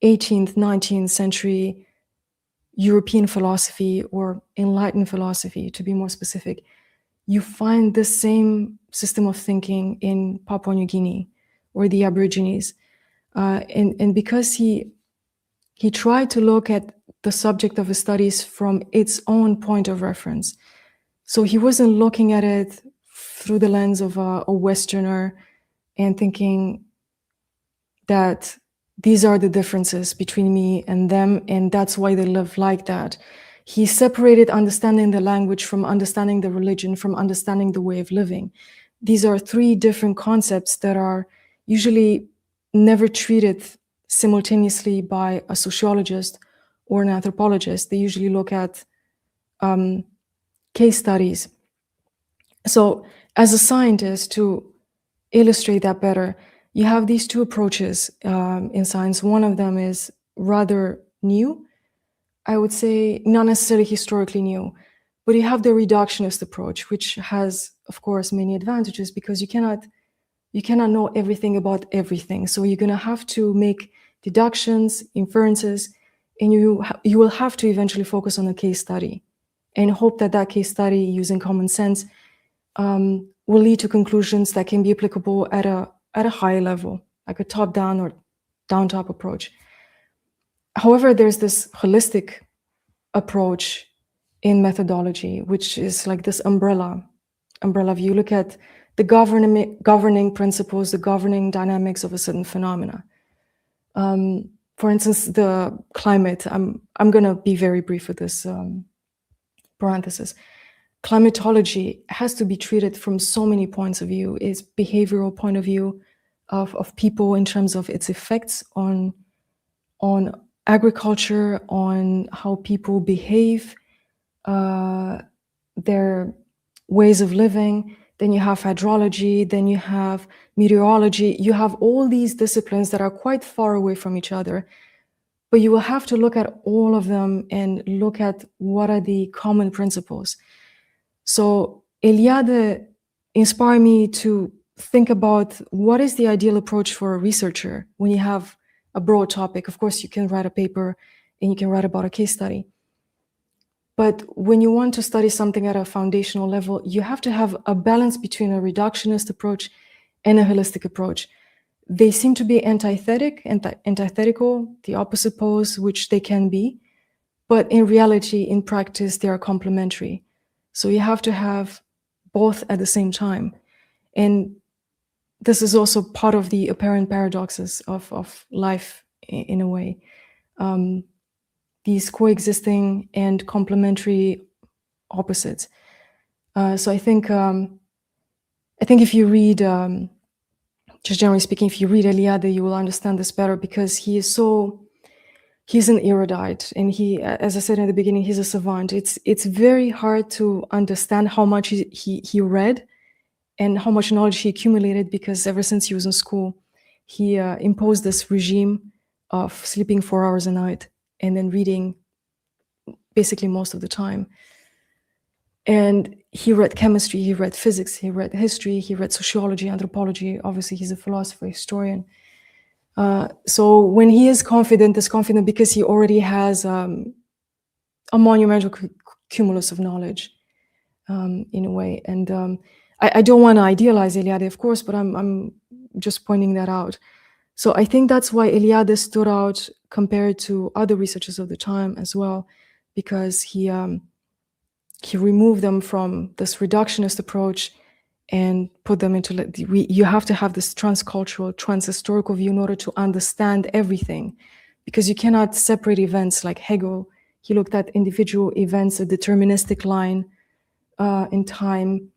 18th, 19th century European philosophy or enlightened philosophy, to be more specific. You find the same system of thinking in Papua New Guinea or the Aborigines. And because he tried to look at the subject of his studies from its own point of reference. So he wasn't looking at it through the lens of a Westerner and thinking that these are the differences between me and them, and that's why they live like that. He separated understanding the language from understanding the religion, from understanding the way of living. These are three different concepts that are usually never treated simultaneously by a sociologist or an anthropologist. They usually look at case studies. So as a scientist, to illustrate that better, you have these two approaches in science. One of them is rather new, I would say not necessarily historically new, but you have the reductionist approach, which has, of course, many advantages because you cannot know everything about everything. So you're going to have to make deductions, inferences, and you will have to eventually focus on a case study and hope that that case study, using common sense, will lead to conclusions that can be applicable at a high level, like a top-down or down-top approach. However, there's this holistic approach in methodology, which is like this umbrella view. Look at the governing principles, the governing dynamics of a certain phenomena. For instance, the climate. I'm going to be very brief with this parenthesis. Climatology has to be treated from so many points of view. Its behavioral point of view of people in terms of its effects on agriculture, on how people behave, their ways of living. Then you have hydrology, then you have meteorology. You have all these disciplines that are quite far away from each other, but you will have to look at all of them and look at what are the common principles. So Eliade inspired me to think about what is the ideal approach for a researcher when you have a broad topic. Of course, you can write a paper and you can write about a case study. But when you want to study something at a foundational level, you have to have a balance between a reductionist approach and a holistic approach. They seem to be antithetical, the opposite poles, which they can be. But in reality, in practice, they are complementary. So you have to have both at the same time. And this is also part of the apparent paradoxes of life in a way. These coexisting and complementary opposites. So I think if you read, just generally speaking, if you read Eliade, you will understand this better because he's an erudite, and he, as I said in the beginning, he's a savant. It's very hard to understand how much he read and how much knowledge he accumulated, because ever since he was in school, he imposed this regime of sleeping 4 hours a night and then reading basically most of the time. And he read chemistry, he read physics, he read history, he read sociology, anthropology. Obviously, he's a philosopher, historian. So when he is confident because he already has a monumental cumulus of knowledge, in a way. And I don't want to idealize Eliade, of course, but I'm just pointing that out. So I think that's why Eliade stood out compared to other researchers of the time as well, because he removed them from this reductionist approach and put them into, you have to have this transcultural, transhistorical view in order to understand everything, because you cannot separate events. Like Hegel, he looked at individual events, a deterministic line in time,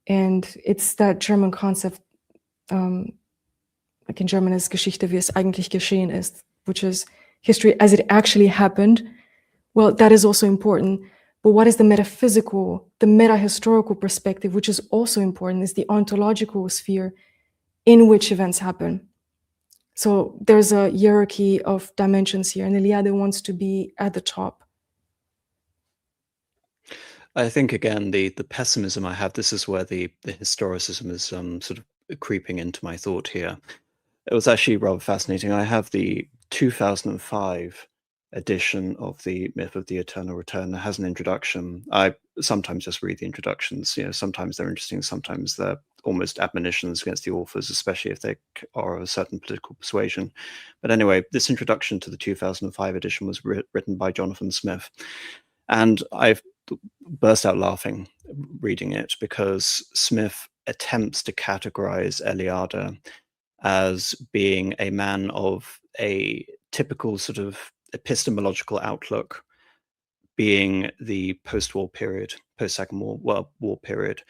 and it's that German concept, like in German is Geschichte, wie es eigentlich geschehen ist, which is history as it actually happened. Well, that is also important. But what is the metaphysical, the meta-historical perspective, which is also important, is the ontological sphere in which events happen. So there's a hierarchy of dimensions here, and Eliade wants to be at the top. I think, again, the pessimism I have, this is where the historicism is sort of creeping into my thought here. It was actually rather fascinating. I have the 2005 edition of the Myth of the Eternal Return. It has an introduction. I sometimes just read the introductions. Sometimes they're interesting, sometimes they're almost admonitions against the authors, especially if they are of a certain political persuasion. But anyway, this introduction to the 2005 edition was written by Jonathan Smith. And I've burst out laughing reading it, because Smith attempts to categorize Eliade as being a man of a typical sort of epistemological outlook, being the post-war period, post-Second War period,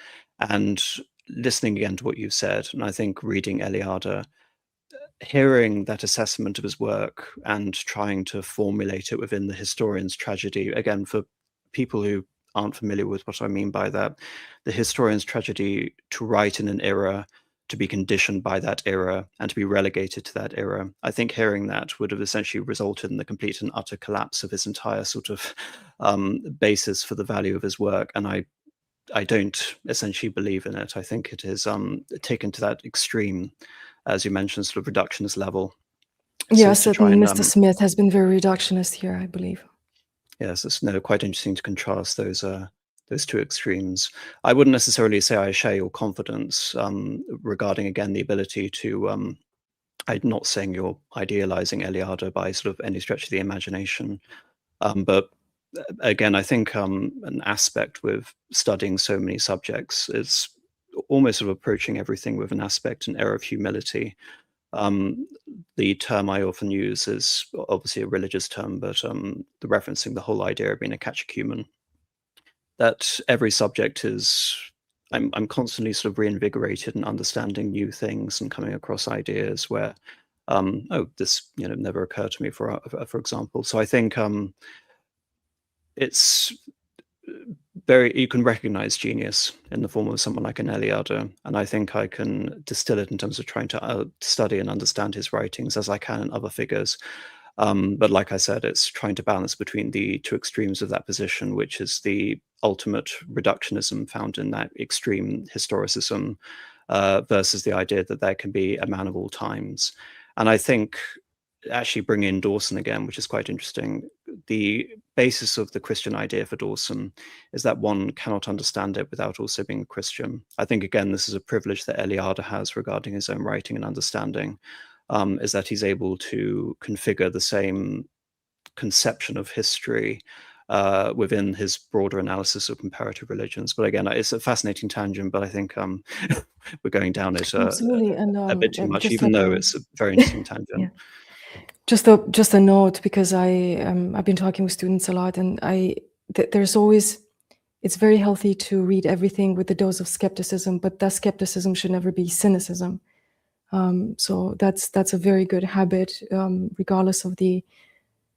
and listening again to what you've said, and I think reading Eliade, hearing that assessment of his work and trying to formulate it within the historian's tragedy, again, for people who aren't familiar with what I mean by that, the historian's tragedy to write in an era, to be conditioned by that era, and to be relegated to that era. I think hearing that would have essentially resulted in the complete and utter collapse of his entire sort of basis for the value of his work. And I don't essentially believe in it. I think it is taken to that extreme, as you mentioned, sort of reductionist level. Yes, certainly Mr. Smith has been very reductionist here, I believe. Yes, it's quite interesting to contrast those two extremes. I wouldn't necessarily say I share your confidence regarding, again, the ability to, I'm not saying you're idealizing Eliade by sort of any stretch of the imagination, but again, I think an aspect with studying so many subjects is almost sort of approaching everything with an aspect, an air of humility. The term I often use is obviously a religious term, but the referencing the whole idea of being a catechumen. That every subject is, I'm constantly sort of reinvigorated and understanding new things and coming across ideas where, oh, this never occurred to me, for example. So I think it's you can recognize genius in the form of someone like an Eliade, and I think I can distill it in terms of trying to study and understand his writings as I can in other figures. But like I said, it's trying to balance between the two extremes of that position, which is the ultimate reductionism found in that extreme historicism versus the idea that there can be a man of all times. And I think actually bring in Dawson again, which is quite interesting. The basis of the Christian idea for Dawson is that one cannot understand it without also being a Christian. I think, again, this is a privilege that Eliade has regarding his own writing and understanding, is that he's able to configure the same conception of history within his broader analysis of comparative religions. But again, it's a fascinating tangent, but I think we're going down it absolutely, and a bit too much, even though it's a very interesting tangent. Yeah. Just a note, because I've been talking with students a lot, and there's always, it's very healthy to read everything with a dose of skepticism, but that skepticism should never be cynicism. So that's a very good habit, regardless of the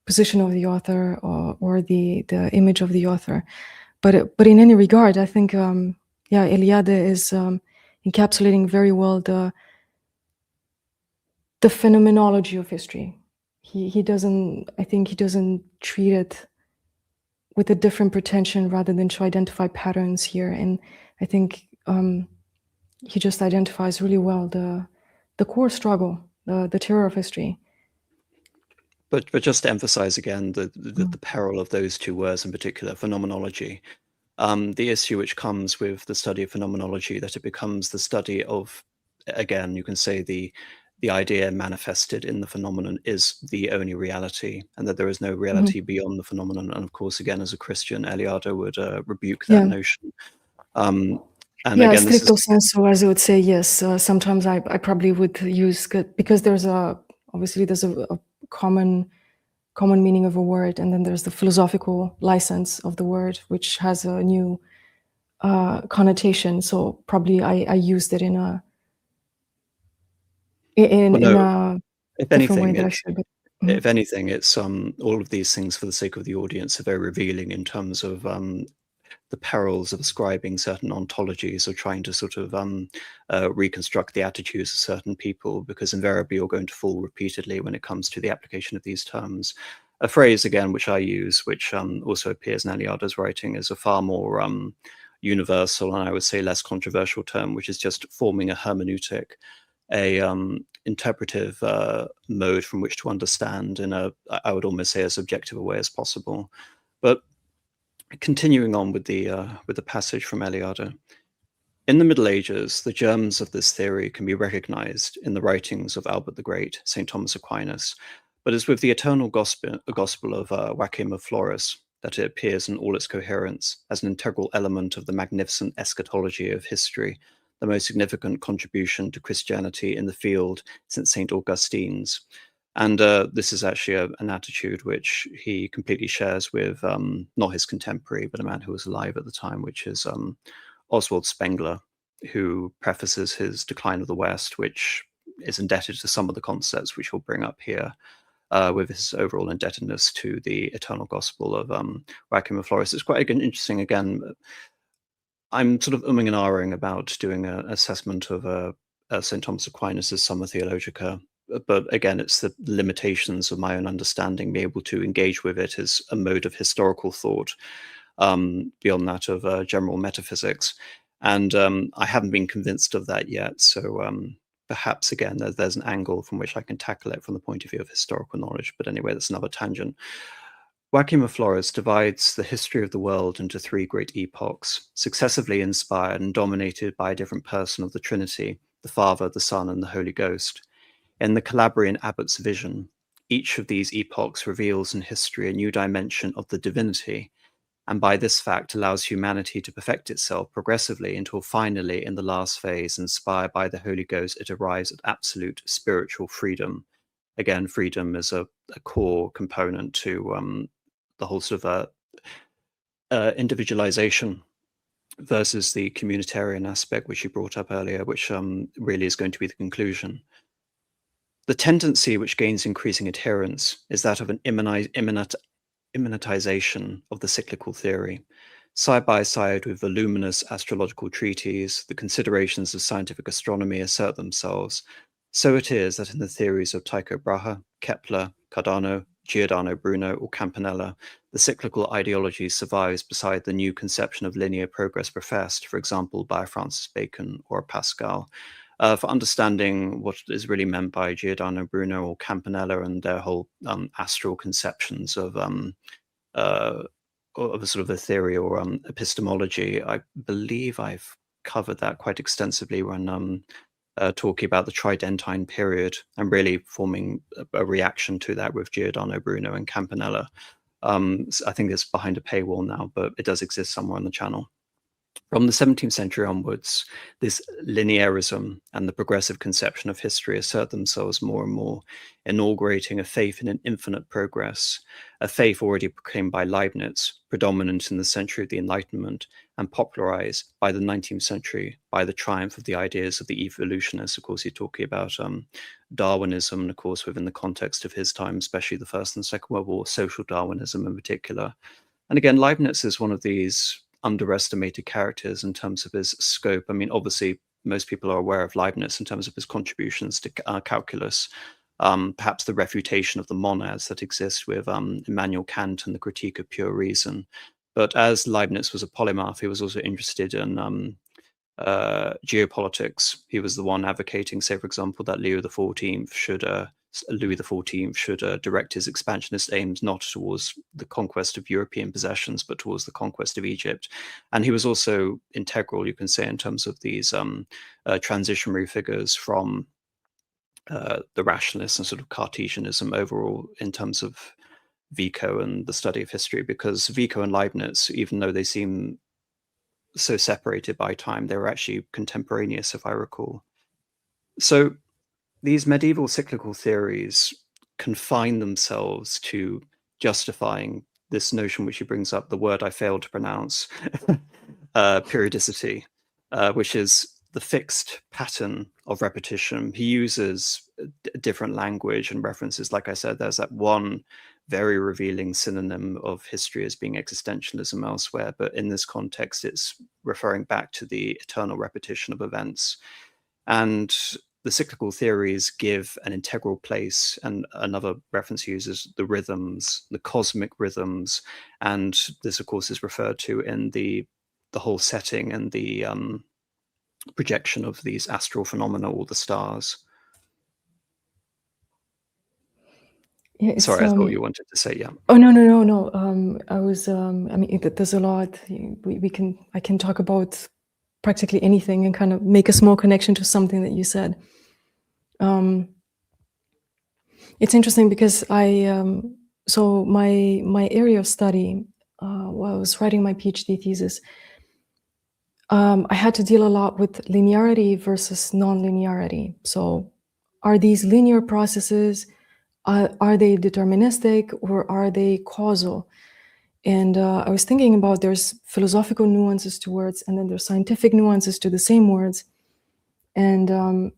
position of the author or the image of the author. But in any regard, I think Eliade is encapsulating very well the phenomenology of history. He doesn't, I think he doesn't treat it with a different pretension rather than to identify patterns here. And I think he just identifies really well the core struggle, the terror of history. But just to emphasize again the peril of those two words in particular, phenomenology. The issue which comes with the study of phenomenology, that it becomes the study of, again, you can say the idea manifested in the phenomenon is the only reality, and that there is no reality beyond the phenomenon. And of course, again, as a Christian, Eliade would rebuke that notion. And yeah, again, stricto sensu, as I would say, yes. Sometimes I probably would use, because there's obviously there's a common meaning of a word, and then there's the philosophical license of the word, which has a new connotation. So probably I used it in a different way that I should. If anything, it's all of these things, for the sake of the audience, are very revealing in terms of the perils of ascribing certain ontologies or trying to sort of reconstruct the attitudes of certain people, because invariably you're going to fall repeatedly when it comes to the application of these terms. A phrase, again, which I use, which also appears in Eliade's writing, is a far more universal and I would say less controversial term, which is just forming a hermeneutic, a interpretive mode from which to understand in a, I would almost say, as subjective a way as possible. But continuing on with the passage from Eliade. In the Middle Ages, the germs of this theory can be recognized in the writings of Albert the Great, St. Thomas Aquinas, but it's with the eternal gospel of Joachim of Fiore that it appears in all its coherence as an integral element of the magnificent eschatology of history, the most significant contribution to Christianity in the field since St. Augustine's. And this is actually an attitude which he completely shares with not his contemporary, but a man who was alive at the time, which is Oswald Spengler, who prefaces his Decline of the West, which is indebted to some of the concepts which we'll bring up here, with his overall indebtedness to the Eternal Gospel of Joachim of Fiore. It's quite interesting. Again, I'm sort of umming and ahhing about doing an assessment of St. Thomas Aquinas' Summa Theologica, but again, it's the limitations of my own understanding, be able to engage with it as a mode of historical thought beyond that of general metaphysics. And I haven't been convinced of that yet. So perhaps, again, there's an angle from which I can tackle it from the point of view of historical knowledge. But anyway, that's another tangent. Joachim of Fiore divides the history of the world into three great epochs, successively inspired and dominated by a different person of the Trinity, the Father, the Son, and the Holy Ghost. In the Calabrian abbot's vision, each of these epochs reveals in history a new dimension of the divinity, and by this fact allows humanity to perfect itself progressively until finally, in the last phase, inspired by the Holy Ghost, it arrives at absolute spiritual freedom. Again, freedom is a core component to the whole sort of individualization versus the communitarian aspect, which you brought up earlier, which really is going to be the conclusion. The tendency which gains increasing adherence is that of an immanentization of the cyclical theory. Side by side with voluminous astrological treatises, the considerations of scientific astronomy assert themselves. So it is that in the theories of Tycho Brahe, Kepler, Cardano, Giordano Bruno, or Campanella, the cyclical ideology survives beside the new conception of linear progress professed, for example, by Francis Bacon or Pascal. For understanding what is really meant by Giordano Bruno or Campanella and their whole astral conceptions of a sort of a theory or epistemology, I believe I've covered that quite extensively when talking about the Tridentine period and really forming a reaction to that with Giordano Bruno and Campanella. So I think it's behind a paywall now, but it does exist somewhere on the channel. From the 17th century onwards, this linearism and the progressive conception of history assert themselves more and more, inaugurating a faith in an infinite progress, a faith already proclaimed by Leibniz, predominant in the century of the Enlightenment, and popularized by the 19th century by the triumph of the ideas of the evolutionists. Of course, he's talking about Darwinism, and of course, within the context of his time, especially the First and Second World War, social Darwinism in particular. And again, Leibniz is one of these underestimated characters in terms of his scope. I mean, obviously, most people are aware of Leibniz in terms of his contributions to calculus, perhaps the refutation of the monads that exist with Immanuel Kant and the critique of pure reason. But as Leibniz was a polymath, he was also interested in geopolitics. He was the one advocating, say, for example, that Louis XIV should direct his expansionist aims not towards the conquest of European possessions, but towards the conquest of Egypt. And he was also integral, you can say, in terms of these transitionary figures from the rationalists and sort of Cartesianism overall in terms of Vico and the study of history, because Vico and Leibniz, even though they seem so separated by time, they were actually contemporaneous, if I recall. So these medieval cyclical theories confine themselves to justifying this notion which he brings up, the word I failed to pronounce, periodicity, which is the fixed pattern of repetition. He uses different language and references. Like I said, there's that one very revealing synonym of history as being existentialism elsewhere, but in this context, it's referring back to the eternal repetition of events. And the cyclical theories give an integral place, and another reference uses the rhythms, the cosmic rhythms, and this, of course, is referred to in the whole setting and the projection of these astral phenomena, or the stars. Yeah, sorry, I thought you wanted to say, yeah. Oh, no. I was, I mean, there's a lot. I can talk about practically anything and kind of make a small connection to something that you said. It's interesting because so my area of study, while I was writing my PhD thesis, I had to deal a lot with linearity versus non-linearity. So are these linear processes? Are they deterministic or are they causal? And I was thinking about there's philosophical nuances to words, and then there's scientific nuances to the same words. And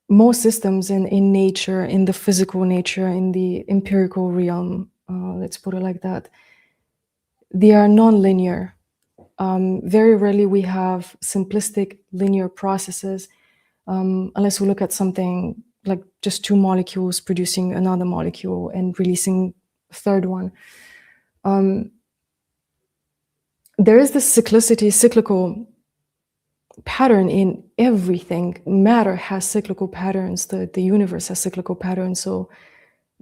most systems in nature, in the physical nature, in the empirical realm, let's put it like that, they are non-linear. Very rarely we have simplistic linear processes, unless we look at something like just two molecules producing another molecule and releasing a third one. There is this cyclical pattern in everything. Matter has cyclical patterns. The universe has cyclical patterns. So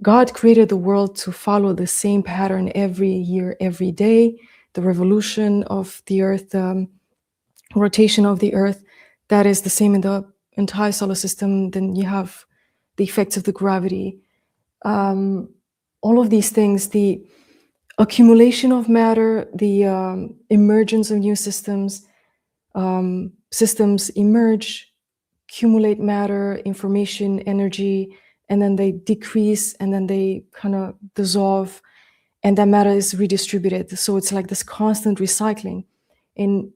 God created the world to follow the same pattern every year, every day. The revolution of the Earth, the rotation of the Earth, that is the same in the entire solar system. Then you have the effects of the gravity. All of these things, the accumulation of matter, the emergence of new systems, systems emerge, accumulate matter, information, energy, and then they decrease, and then they kind of dissolve, and that matter is redistributed. So it's like this constant recycling. And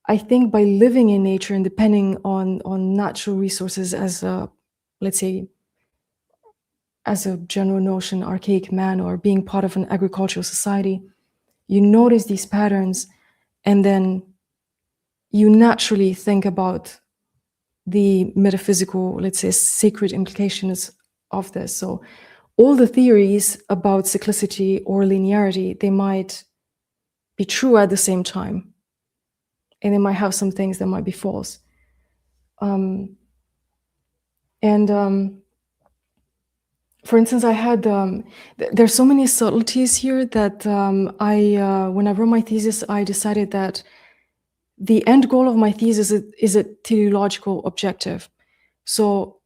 I think by living in nature and depending on natural resources as a, let's say, as a general notion, archaic man, or being part of an agricultural society, you notice these patterns, and then you naturally think about the metaphysical, let's say, sacred implications of this. So all the theories about cyclicity or linearity, they might be true at the same time, and they might have some things that might be false. For instance, I had, there's so many subtleties here that when I wrote my thesis, I decided that the end goal of my thesis is a teleological objective. So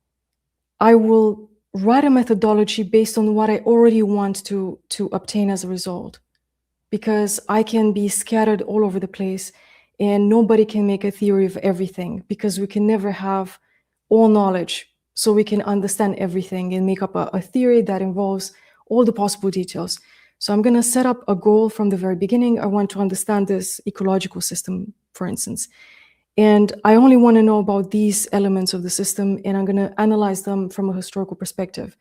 I will write a methodology based on what I already want to obtain as a result, because I can be scattered all over the place and nobody can make a theory of everything, because we can never have all knowledge. So we can understand everything and make up a theory that involves all the possible details. So I'm going to set up a goal from the very beginning. I want to understand this ecological system, for instance. And I only want to know about these elements of the system, and I'm going to analyze them from a historical perspective.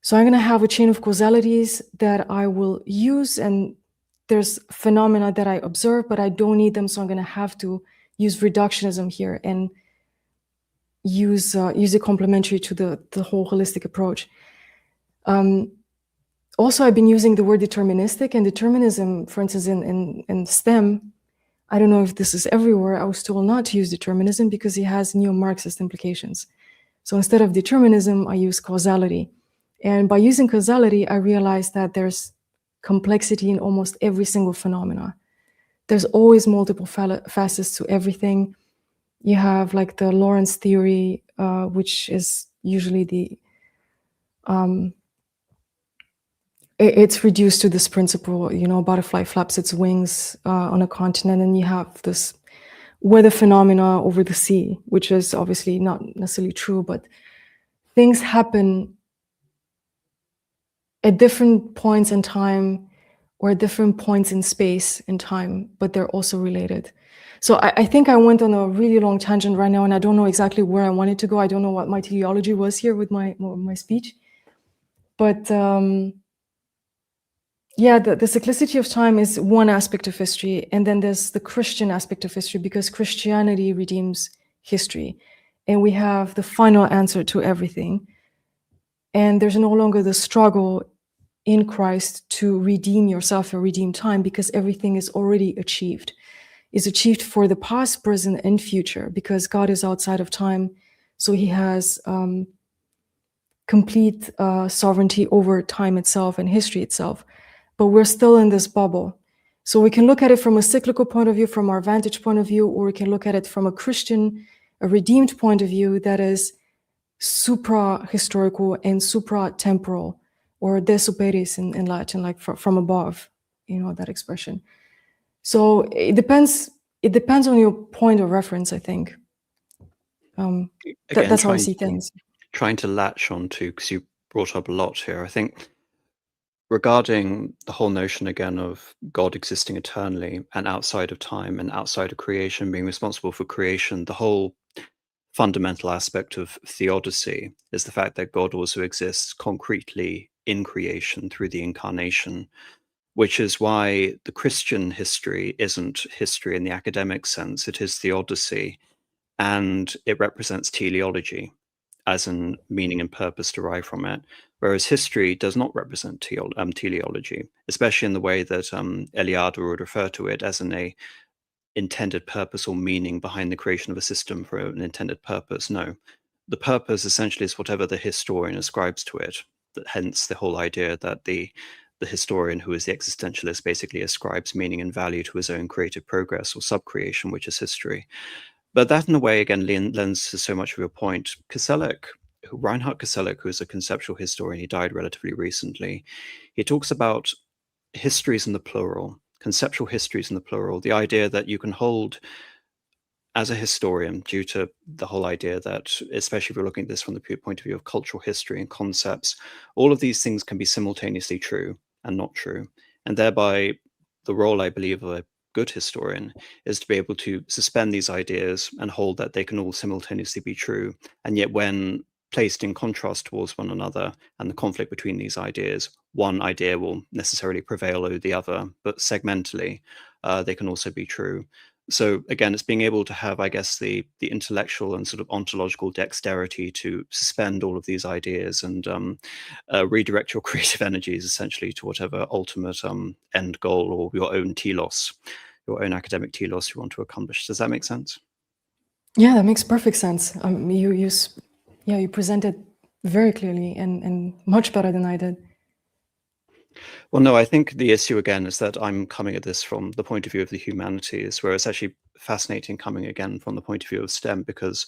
So I'm going to have a chain of causalities that I will use, and there's phenomena that I observe, but I don't need them. So I'm going to have to use reductionism here and use it complementary to the whole holistic approach. Also, I've been using the word deterministic, and determinism, for instance, in STEM, I don't know if this is everywhere. I was told not to use determinism because it has neo-Marxist implications. So instead of determinism, I use causality. And by using causality, I realized that there's complexity in almost every single phenomena. There's always multiple facets to everything. You have like the Lorentz theory, which is usually it's reduced to this principle, a butterfly flaps its wings on a continent, and you have this weather phenomena over the sea, which is obviously not necessarily true, but things happen at different points in time or at different points in space and time, but they're also related. So I think I went on a really long tangent right now, and I don't know exactly where I wanted to go. I don't know what my teleology was here with my speech. But yeah, the cyclicity of time is one aspect of history. And then there's the Christian aspect of history, because Christianity redeems history. And we have the final answer to everything. And there's no longer the struggle in Christ to redeem yourself or redeem time, because everything is already achieved. Is achieved for the past, present, and future, because God is outside of time. So he has complete sovereignty over time itself and history itself. But we're still in this bubble. So we can look at it from a cyclical point of view, from our vantage point of view, or we can look at it from a Christian, a redeemed point of view that is supra-historical and supra-temporal, or de superis in Latin, like from above, that expression. So it depends on your point of reference, I think. Again, that's how I see things. Trying to latch onto, because you brought up a lot here. I think regarding the whole notion again of God existing eternally and outside of time and outside of creation, being responsible for creation, the whole fundamental aspect of theodicy is the fact that God also exists concretely in creation through the incarnation, which is why the Christian history isn't history in the academic sense, it is theodicy, and it represents teleology as in meaning and purpose derived from it, whereas history does not represent teleology, especially in the way that Eliade would refer to it as an intended purpose or meaning behind the creation of a system for an intended purpose. No, the purpose essentially is whatever the historian ascribes to it. Hence the whole idea that the historian, who is the existentialist, basically ascribes meaning and value to his own creative progress or subcreation, which is history. But that, in a way, again, lends to so much of your point. Reinhard Koselleck, who is a conceptual historian, he died relatively recently. He talks about histories in the plural, conceptual histories in the plural, the idea that you can hold as a historian, due to the whole idea that, especially if you're looking at this from the point of view of cultural history and concepts, all of these things can be simultaneously true and not true. And thereby, the role, I believe, of a good historian is to be able to suspend these ideas and hold that they can all simultaneously be true. And yet, when placed in contrast towards one another and the conflict between these ideas, one idea will necessarily prevail over the other, but segmentally, they can also be true. So again, it's being able to have, I guess, the intellectual and sort of ontological dexterity to suspend all of these ideas and redirect your creative energies essentially to whatever ultimate end goal or your own telos, your own academic telos you want to accomplish. Does that make sense? Yeah, that makes perfect sense. You presented very clearly and much better than I did. Well, no, I think the issue again is that I'm coming at this from the point of view of the humanities, where it's actually fascinating coming again from the point of view of STEM, because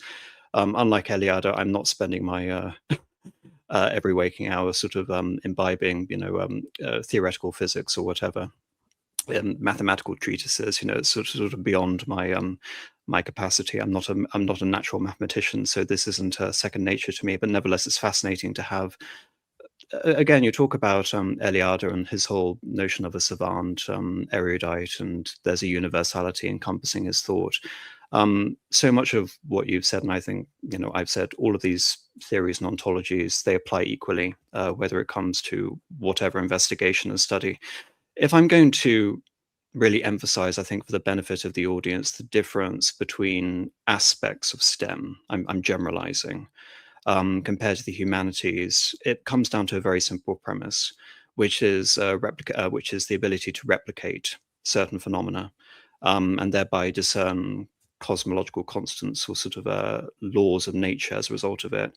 unlike Eliade, I'm not spending my every waking hour sort of imbibing, theoretical physics or whatever, mathematical treatises. It's sort of beyond my capacity. I'm not a natural mathematician, so this isn't second nature to me. But nevertheless, it's fascinating to have. Again, you talk about Eliade and his whole notion of a savant, erudite, and there's a universality encompassing his thought. So much of what you've said, and I think I've said, all of these theories and ontologies, they apply equally, whether it comes to whatever investigation and study. If I'm going to really emphasize, I think, for the benefit of the audience, the difference between aspects of STEM, I'm generalizing, compared to the humanities, it comes down to a very simple premise, which is which is the ability to replicate certain phenomena, and thereby discern cosmological constants or sort of laws of nature as a result of it.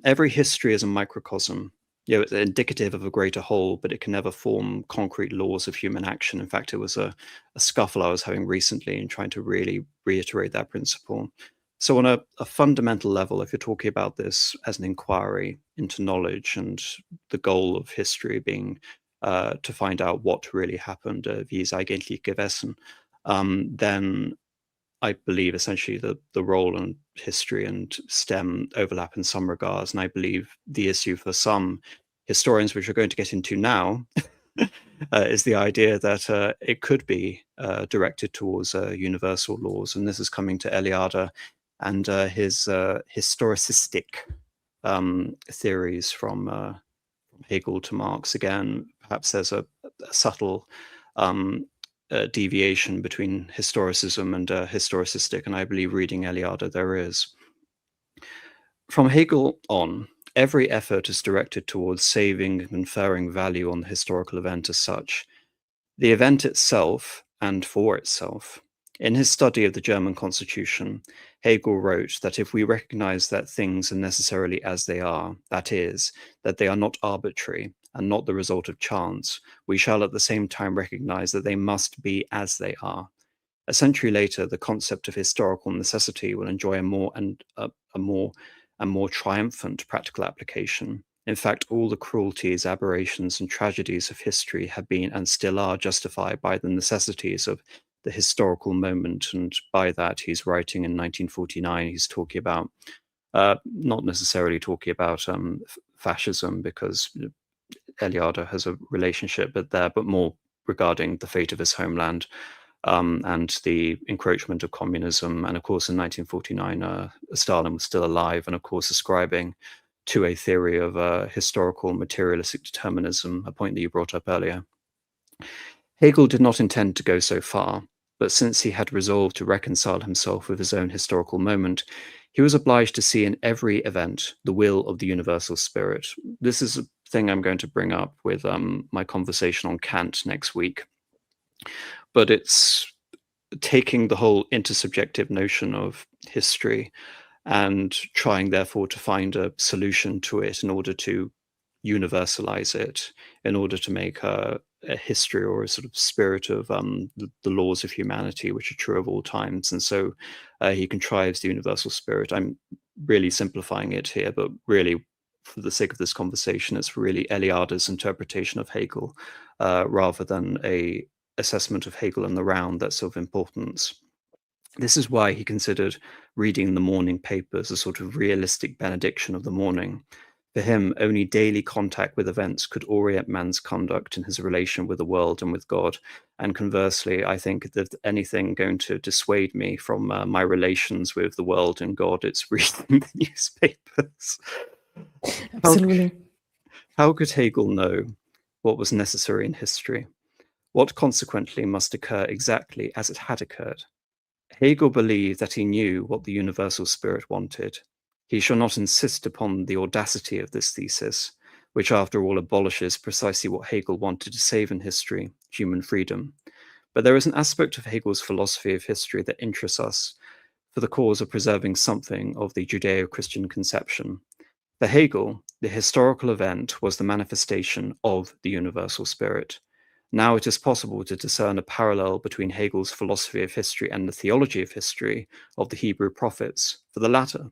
Every history is a microcosm. It's indicative of a greater whole, but it can never form concrete laws of human action. In fact, it was a scuffle I was having recently in trying to really reiterate that principle. So on a fundamental level, if you're talking about this as an inquiry into knowledge and the goal of history being to find out what really happened, wie es eigentlich gewesen, then I believe essentially the role in history and STEM overlap in some regards. And I believe the issue for some historians, which we're going to get into now, is the idea that it could be directed towards universal laws. And this is coming to Eliade and his historicistic theories from Hegel to Marx. Again, perhaps there's a subtle deviation between historicism and historicistic, and I believe reading Eliade there is. From Hegel on, every effort is directed towards saving and conferring value on the historical event as such. The event itself and for itself. In his study of the German Constitution, Hegel wrote that if we recognize that things are necessarily as they are, that is, that they are not arbitrary and not the result of chance, we shall at the same time recognize that they must be as they are. A century later, the concept of historical necessity will enjoy a more triumphant practical application. In fact, all the cruelties, aberrations, and tragedies of history have been and still are justified by the necessities of the historical moment. And by that, he's writing in 1949, he's talking about not necessarily talking about fascism, because Eliade has a relationship there, but more regarding the fate of his homeland and the encroachment of communism. And of course, in 1949, Stalin was still alive, and of course, ascribing to a theory of historical materialistic determinism, a point that you brought up earlier. Hegel did not intend to go so far, but since he had resolved to reconcile himself with his own historical moment, he was obliged to see in every event the will of the universal spirit. This is a thing I'm going to bring up with my conversation on Kant next week. But it's taking the whole intersubjective notion of history and trying, therefore, to find a solution to it in order to universalize it, in order to make a history or a sort of spirit of the laws of humanity, which are true of all times. And so he contrives the universal spirit. I'm really simplifying it here, but really, for the sake of this conversation, it's really Eliade's interpretation of Hegel rather than a assessment of Hegel in the round that's of importance. This is why he considered reading the morning papers a sort of realistic benediction of the morning. For him, only daily contact with events could orient man's conduct in his relation with the world and with God. And conversely, I think that anything going to dissuade me from my relations with the world and God, it's reading the newspapers. Absolutely. How could Hegel know what was necessary in history? What consequently must occur exactly as it had occurred? Hegel believed that he knew what the universal spirit wanted. He shall not insist upon the audacity of this thesis, which after all abolishes precisely what Hegel wanted to save in history, human freedom. But there is an aspect of Hegel's philosophy of history that interests us for the cause of preserving something of the Judeo-Christian conception. For Hegel, the historical event was the manifestation of the universal spirit. Now it is possible to discern a parallel between Hegel's philosophy of history and the theology of history of the Hebrew prophets. For the latter,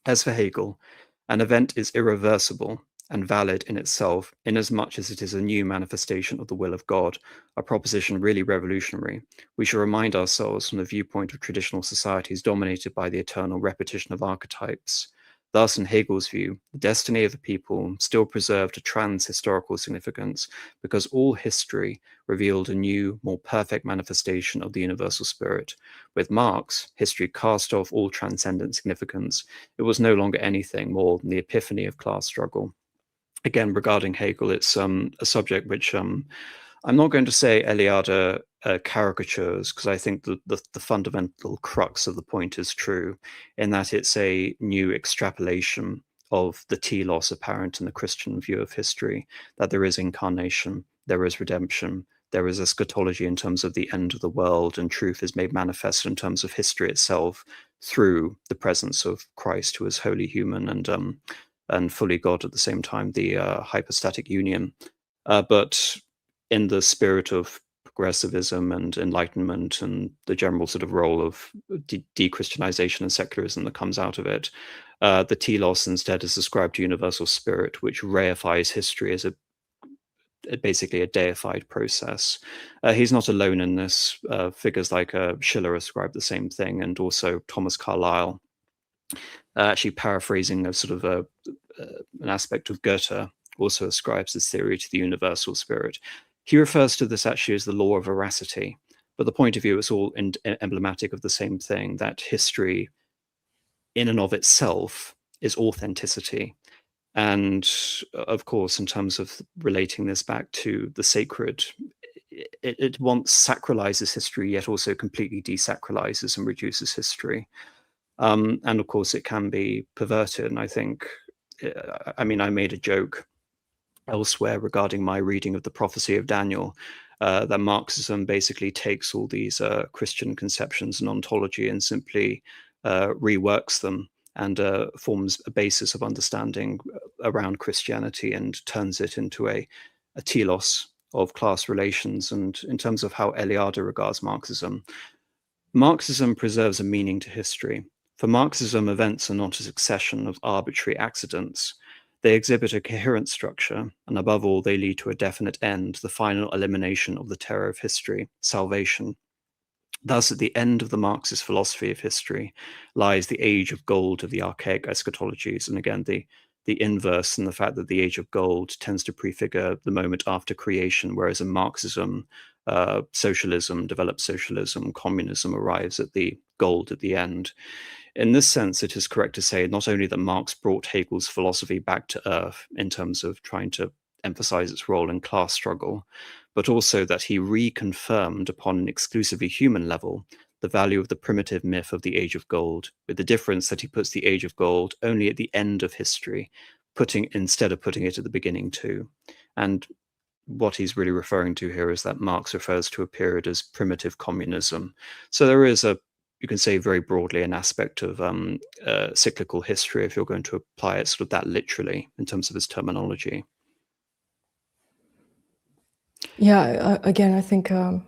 as for Hegel, an event is irreversible and valid in itself, inasmuch as it is a new manifestation of the will of God, a proposition really revolutionary. We should remind ourselves from the viewpoint of traditional societies dominated by the eternal repetition of archetypes. Thus, in Hegel's view, the destiny of the people still preserved a trans-historical significance because all history revealed a new, more perfect manifestation of the universal spirit. With Marx, history cast off all transcendent significance. It was no longer anything more than the epiphany of class struggle. Again, regarding Hegel, it's a subject which I'm not going to say Eliade caricatures, because I think the fundamental crux of the point is true, in that it's a new extrapolation of the telos apparent in the Christian view of history, that there is incarnation, there is redemption, there is eschatology in terms of the end of the world, and truth is made manifest in terms of history itself through the presence of Christ, who is wholly human and fully God at the same time, the hypostatic union. But in the spirit of progressivism and enlightenment and the general sort of role of de-Christianization and secularism that comes out of it, the telos instead is ascribed to universal spirit, which reifies history as basically a deified process. He's not alone in this. Figures like Schiller ascribe the same thing, and also Thomas Carlyle, actually paraphrasing a sort of an aspect of Goethe, also ascribes this theory to the universal spirit. He refers to this actually as the law of veracity, but the point of view is all emblematic of the same thing, that history in and of itself is authenticity. And of course, in terms of relating this back to the sacred, it once sacralizes history, yet also completely desacralizes and reduces history. And of course, it can be perverted. And I think, I mean, I made a joke elsewhere regarding my reading of the prophecy of Daniel, that Marxism basically takes all these Christian conceptions and ontology and simply reworks them and forms a basis of understanding around Christianity and turns it into a telos of class relations. And in terms of how Eliade regards Marxism, Marxism preserves a meaning to history. For Marxism, events are not a succession of arbitrary accidents. They exhibit a coherent structure, and above all, they lead to a definite end, the final elimination of the terror of history, salvation. Thus, at the end of the Marxist philosophy of history lies the age of gold of the archaic eschatologies. And again, the inverse, and the fact that the age of gold tends to prefigure the moment after creation, whereas in Marxism, socialism, developed socialism, communism arrives at the gold at the end. In this sense, it is correct to say not only that Marx brought Hegel's philosophy back to earth in terms of trying to emphasize its role in class struggle, but also that he reconfirmed upon an exclusively human level the value of the primitive myth of the Age of Gold, with the difference that he puts the Age of Gold only at the end of history, instead of putting it at the beginning too. And what he's really referring to here is that Marx refers to a period as primitive communism. So there is you can say very broadly, an aspect of cyclical history, if you're going to apply it sort of that literally in terms of his terminology. Yeah, again, I think I'm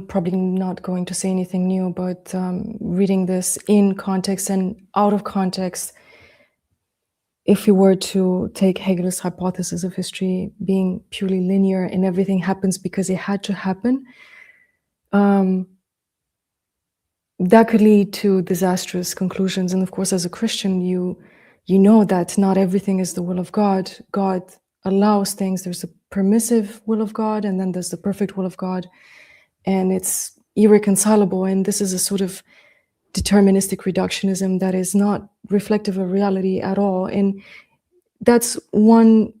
probably not going to say anything new, but reading this in context and out of context, if you were to take Hegel's hypothesis of history being purely linear and everything happens because it had to happen, that could lead to disastrous conclusions. And of course, as a Christian, you know that not everything is the will of God. God allows things. There's a permissive will of God, and then there's the perfect will of God. And it's irreconcilable. And this is a sort of deterministic reductionism that is not reflective of reality at all. And that's one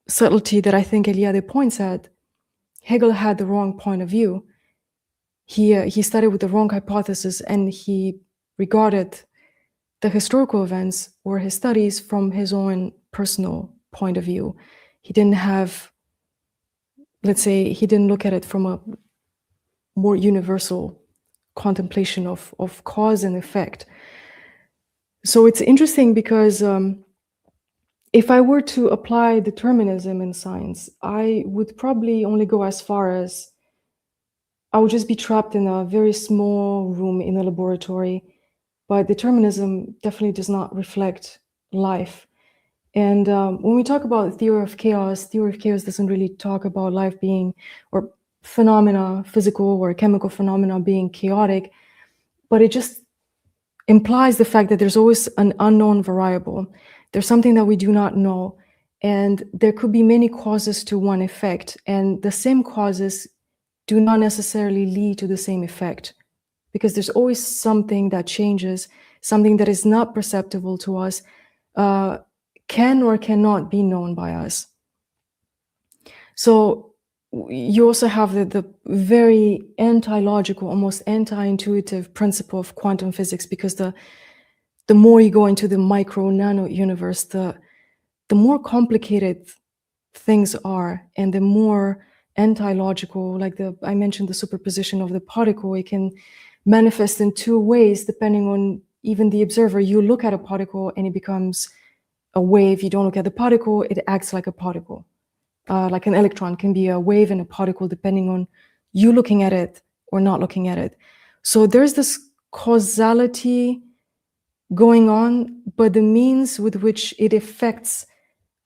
subtlety that I think Eliade points at. Hegel had the wrong point of view. He started with the wrong hypothesis, and he regarded the historical events or his studies from his own personal point of view. He didn't have, let's say, he didn't look at it from a more universal contemplation of cause and effect. So it's interesting because if I were to apply determinism in science, I would probably only go as far as I would just be trapped in a very small room in a laboratory. But determinism definitely does not reflect life. And when we talk about theory of chaos doesn't really talk about life being, or phenomena, physical or chemical phenomena being chaotic, but it just implies the fact that there's always an unknown variable. There's something that we do not know, and there could be many causes to one effect, and the same causes do not necessarily lead to the same effect, because there's always something that changes, something that is not perceptible to us, can or cannot be known by us. So you also have the very anti-logical, almost anti-intuitive principle of quantum physics, because the more you go into the micro nano universe, the more complicated things are, and the more anti-logical, like I mentioned the superposition of the particle, it can manifest in two ways depending on even the observer. You look at a particle and it becomes a wave. You don't look at the particle, it acts like a particle. Like an electron can be a wave and a particle depending on you looking at it or not looking at it. So there's this causality going on, but the means with which it affects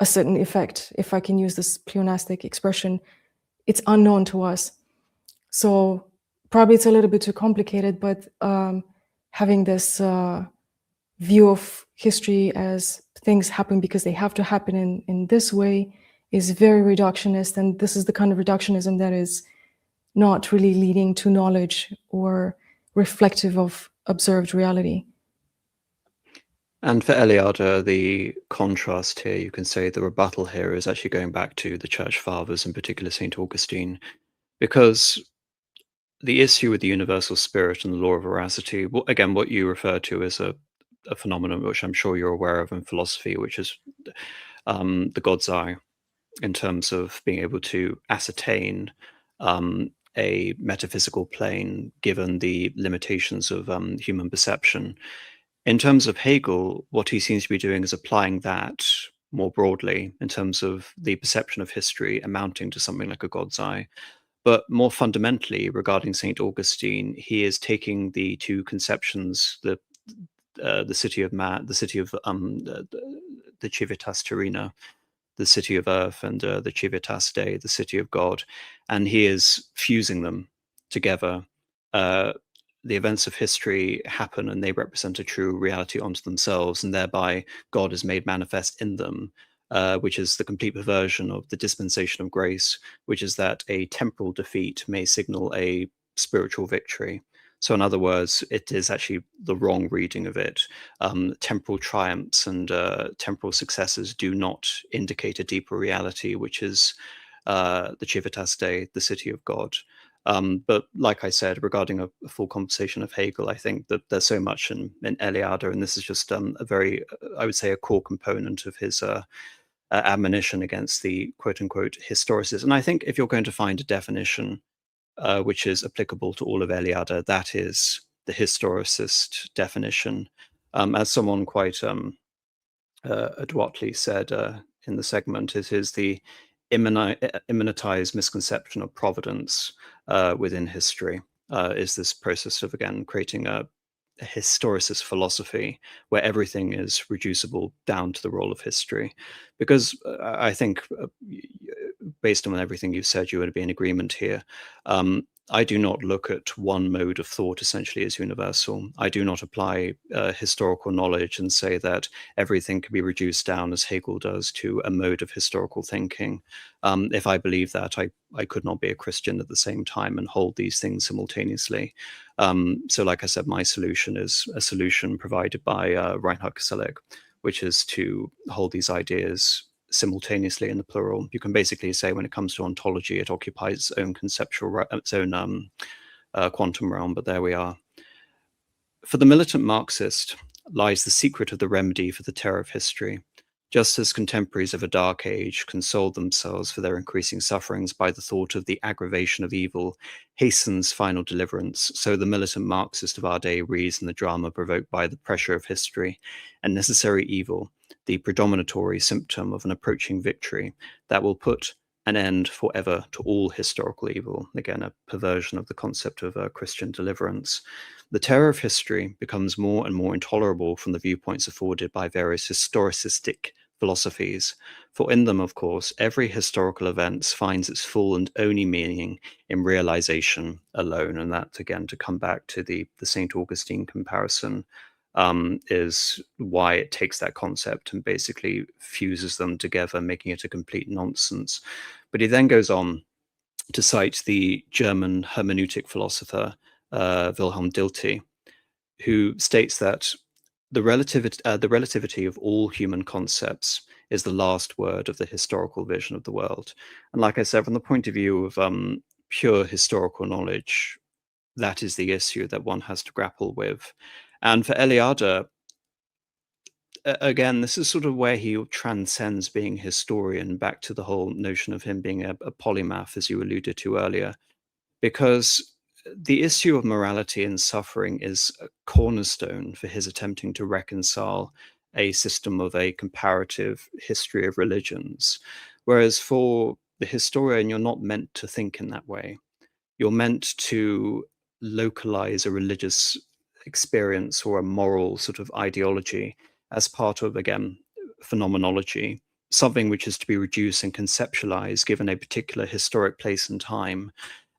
a certain effect, if I can use this pleonastic expression, it's unknown to us. So probably it's a little bit too complicated, but having this view of history as things happen because they have to happen in this way is very reductionist. And this is the kind of reductionism that is not really leading to knowledge or reflective of observed reality. And for Eliade, the contrast here, you can say the rebuttal here is actually going back to the Church Fathers, in particular St. Augustine, because the issue with the universal spirit and the law of veracity, again, what you refer to as a phenomenon which I'm sure you're aware of in philosophy, which is the God's eye, in terms of being able to ascertain a metaphysical plane given the limitations of human perception. In terms of Hegel, what he seems to be doing is applying that more broadly in terms of the perception of history amounting to something like a God's eye. But more fundamentally, regarding St. Augustine, he is taking the two conceptions, the city of man, the city of the civitas terrena, the city of earth, and the civitas Dei, the city of God, and he is fusing them together, the events of history happen and they represent a true reality unto themselves, and thereby God is made manifest in them, which is the complete perversion of the dispensation of grace, which is that a temporal defeat may signal a spiritual victory. So in other words, it is actually the wrong reading of it. Temporal triumphs and temporal successes do not indicate a deeper reality, which is the Civitas Dei, the city of God. But like I said, regarding a full conversation of Hegel, I think that there's so much in Eliade, and this is just a very, I would say, a core component of his admonition against the quote-unquote historicists. And I think if you're going to find a definition which is applicable to all of Eliade, that is the historicist definition. As someone quite adroitly said in the segment, it is the immanentized misconception of providence within history, is this process of, again, creating a historicist philosophy where everything is reducible down to the role of history. Because I think, based on everything you've said, you would be in agreement here. I do not look at one mode of thought essentially as universal. I do not apply historical knowledge and say that everything can be reduced down, as Hegel does, to a mode of historical thinking. If I believe that, I could not be a Christian at the same time and hold these things simultaneously. So like I said, my solution is a solution provided by Reinhard Koselleck, which is to hold these ideas simultaneously in the plural. You can basically say when it comes to ontology, it occupies its own conceptual, its own quantum realm, but there we are. For the militant Marxist lies the secret of the remedy for the terror of history. Just as contemporaries of a dark age console themselves for their increasing sufferings by the thought of the aggravation of evil hastens final deliverance, so the militant Marxist of our day reads in the drama provoked by the pressure of history and necessary evil, the predominatory symptom of an approaching victory that will put an end forever to all historical evil. Again, a perversion of the concept of Christian deliverance. The terror of history becomes more and more intolerable from the viewpoints afforded by various historicistic philosophies, for in them, of course, every historical event finds its full and only meaning in realization alone. And that, again, to come back to the St. Augustine comparison, is why it takes that concept and basically fuses them together, making it a complete nonsense. But he then goes on to cite the German hermeneutic philosopher Wilhelm Dilthey, who states that the relativity of all human concepts is the last word of the historical vision of the world. And like I said, from the point of view of pure historical knowledge, that is the issue that one has to grapple with. And for Eliade, again, this is sort of where he transcends being a historian back to the whole notion of him being a polymath, as you alluded to earlier, because the issue of morality and suffering is a cornerstone for his attempting to reconcile a system of a comparative history of religions. Whereas for the historian, you're not meant to think in that way. You're meant to localize a religious experience or a moral sort of ideology as part of, again, phenomenology, something which is to be reduced and conceptualized given a particular historic place and time.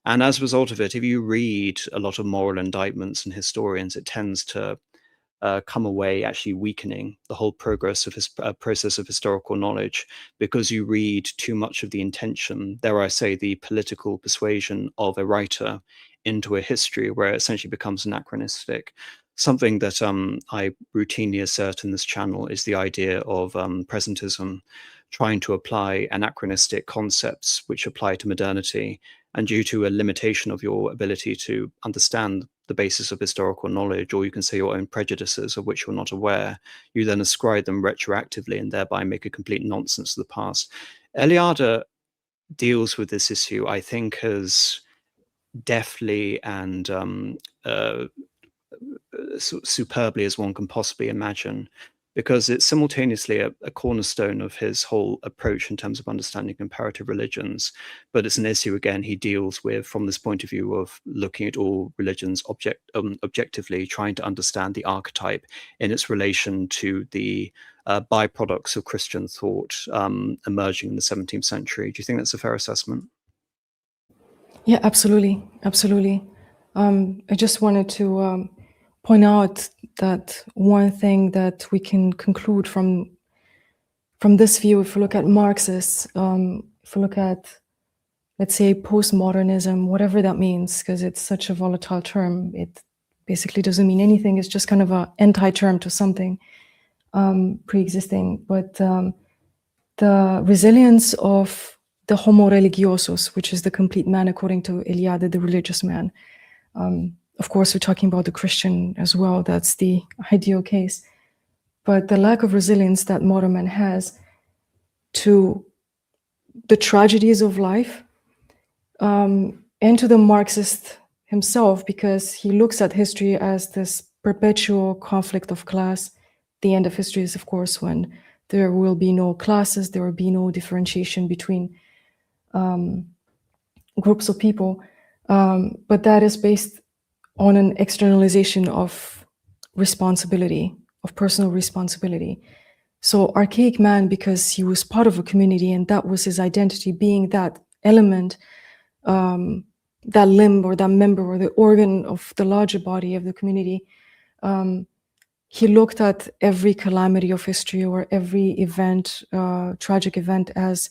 And as a result of it, if you read a lot of moral indictments and historians, it tends to come away actually weakening the whole progress of his process of historical knowledge, because you read too much of the intention, dare I say, the political persuasion of a writer into a history where it essentially becomes anachronistic. Something that I routinely assert in this channel is the idea of presentism, trying to apply anachronistic concepts which apply to modernity, and due to a limitation of your ability to understand the basis of historical knowledge, or you can say your own prejudices of which you're not aware, you then ascribe them retroactively and thereby make a complete nonsense of the past. Eliade deals with this issue, I think, as deftly and superbly as one can possibly imagine, because it's simultaneously a cornerstone of his whole approach in terms of understanding comparative religions. But it's an issue, again, he deals with from this point of view of looking at all religions objectively, trying to understand the archetype in its relation to the byproducts of Christian thought emerging in the 17th century. Do you think that's a fair assessment? Yeah, absolutely, absolutely. I just wanted to point out that one thing that we can conclude from this view, if we look at Marxists, if we look at, let's say, postmodernism, whatever that means, because it's such a volatile term, it basically doesn't mean anything. It's just kind of an anti-term to something pre-existing. But the resilience of the homo religiosus, which is the complete man according to Eliade, the religious man. Of course, we're talking about the Christian as well. That's the ideal case. But the lack of resilience that modern man has to the tragedies of life, and to the Marxist himself, because he looks at history as this perpetual conflict of class. The end of history is, of course, when there will be no classes, there will be no differentiation between groups of people. But that is based on an externalization of responsibility, of personal responsibility. So archaic man, because he was part of a community and that was his identity, being that element, that limb or that member or the organ of the larger body of the community, he looked at every calamity of history or every event, tragic event, as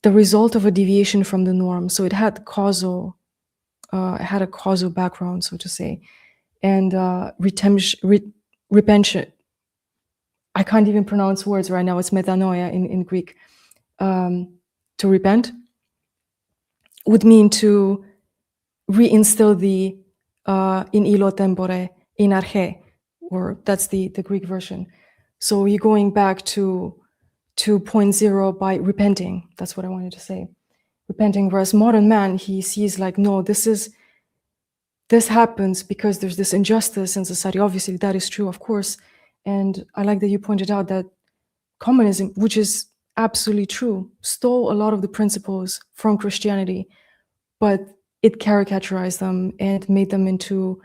the result of a deviation from the norm. So it had a causal background, so to say. And repention, I can't even pronounce words right now, it's metanoia in Greek. To repent would mean to reinstill the in illo tempore, in arche, or that's the Greek version. So you're going back to 2.0 by repenting. That's what I wanted to say. Repenting, whereas modern man, he sees like, no, this happens because there's this injustice in society. Obviously, that is true, of course. And I like that you pointed out that communism, which is absolutely true, stole a lot of the principles from Christianity, but it caricaturized them and made them into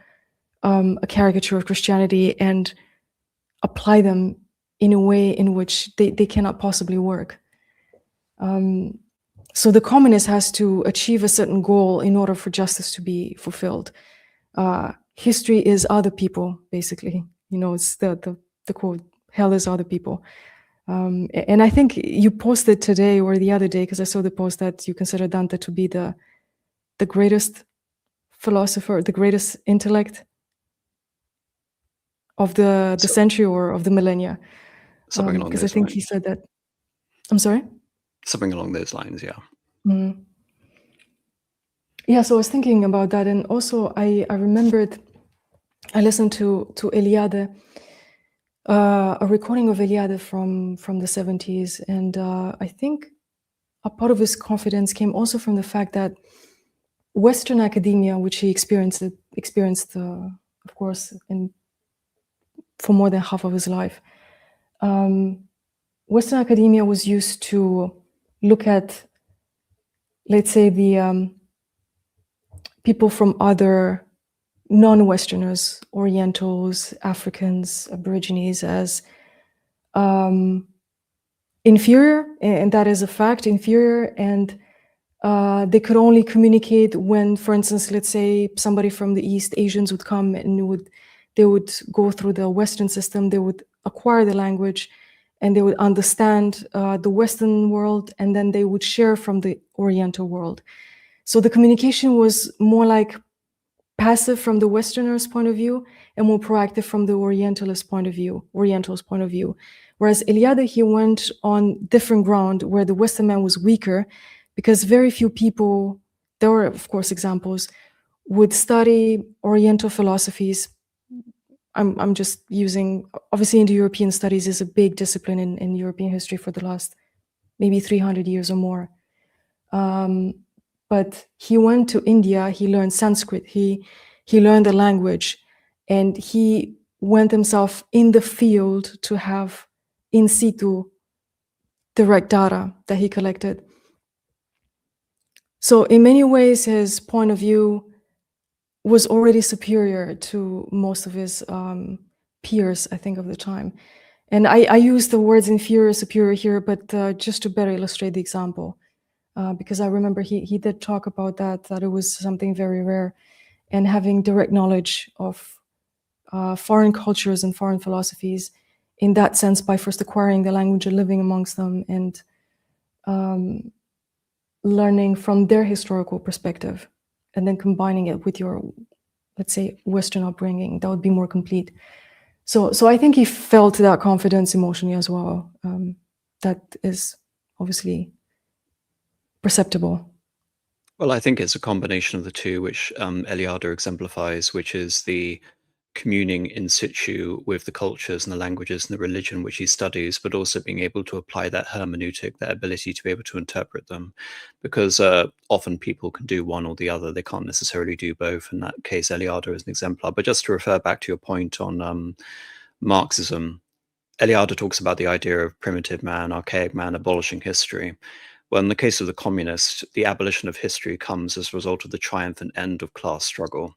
a caricature of Christianity and apply them in a way in which they cannot possibly work. So the communist has to achieve a certain goal in order for justice to be fulfilled. History is other people, basically. You know, it's the quote, hell is other people. And I think you posted today or the other day, because I saw the post, that you consider Dante to be the greatest philosopher, the greatest intellect of the century or of the millennia. Something along those because I think lines. he said that. I'm sorry? Something along those lines, yeah. Mm. Yeah, so I was thinking about that, and also I remembered, I listened to Eliade, a recording of Eliade from the 70s, and I think a part of his confidence came also from the fact that Western academia, which he experienced, of course, for more than half of his life, Western academia was used to look at, let's say, the people from other non-Westerners, Orientals, Africans, Aborigines, as inferior, and that is a fact, inferior, and they could only communicate when, for instance, let's say somebody from the East, Asians would come and they would go through the Western system, they would acquire the language, and they would understand the Western world, and then they would share from the Oriental world. So the communication was more like passive from the Westerner's point of view and more proactive from the Oriental's point of view. Whereas Eliade, he went on different ground where the Western man was weaker, because very few people, there were of course examples, would study Oriental philosophies. I'm just using, obviously Indo-European studies is a big discipline in European history for the last maybe 300 years or more. But he went to India, he learned Sanskrit, he learned the language, and he went himself in the field to have in situ direct data that he collected. So in many ways, his point of view was already superior to most of his peers, I think, of the time. And I use the words inferior, superior here, but just to better illustrate the example. because I remember he did talk about that it was something very rare, and having direct knowledge of foreign cultures and foreign philosophies in that sense by first acquiring the language and living amongst them and learning from their historical perspective and then combining it with your, let's say, Western upbringing, that would be more complete. So I think he felt that confidence emotionally as well. That is obviously perceptible. Well, I think it's a combination of the two, which Eliade exemplifies, which is the communing in situ with the cultures and the languages and the religion which he studies, but also being able to apply that hermeneutic, that ability to be able to interpret them. Because often people can do one or the other, they can't necessarily do both. In that case, Eliade is an exemplar. But just to refer back to your point on Marxism, Eliade talks about the idea of primitive man, archaic man abolishing history. Well, in the case of the communist, the abolition of history comes as a result of the triumphant end of class struggle.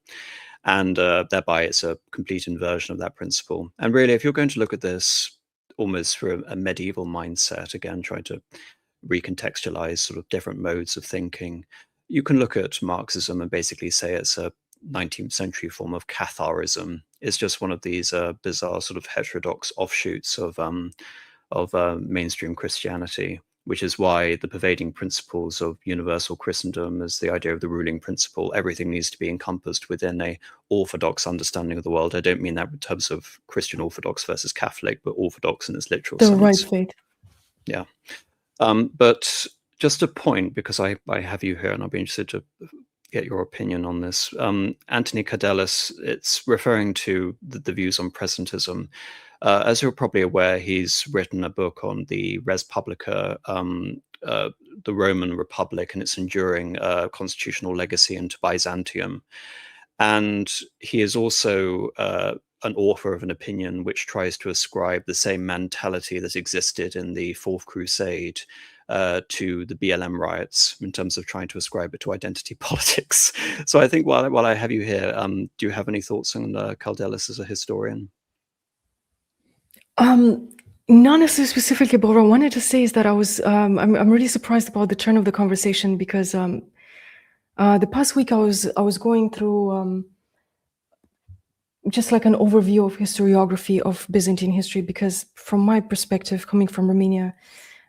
And thereby it's a complete inversion of that principle. And really, if you're going to look at this almost through a medieval mindset, again, trying to recontextualize sort of different modes of thinking, you can look at Marxism and basically say it's a 19th century form of Catharism. It's just one of these bizarre sort of heterodox offshoots of mainstream Christianity, which is why the pervading principles of universal Christendom is the idea of the ruling principle. Everything needs to be encompassed within a orthodox understanding of the world. I don't mean that in terms of Christian Orthodox versus Catholic, but Orthodox in its literal sense. The right faith. Yeah. But just a point, because I have you here and I'll be interested to get your opinion on this. Anthony Cardelis, it's referring to the views on presentism. As you're probably aware, he's written a book on the Res Publica, the Roman Republic and its enduring constitutional legacy into Byzantium. And he is also an author of an opinion which tries to ascribe the same mentality that existed in the Fourth Crusade to the BLM riots in terms of trying to ascribe it to identity politics. So I think while I have you here, do you have any thoughts on Cardelis as a historian? Not necessarily specifically, but what I wanted to say is that I'm really surprised about the turn of the conversation because the past week I was going through just like an overview of historiography of Byzantine history, because from my perspective, coming from Romania,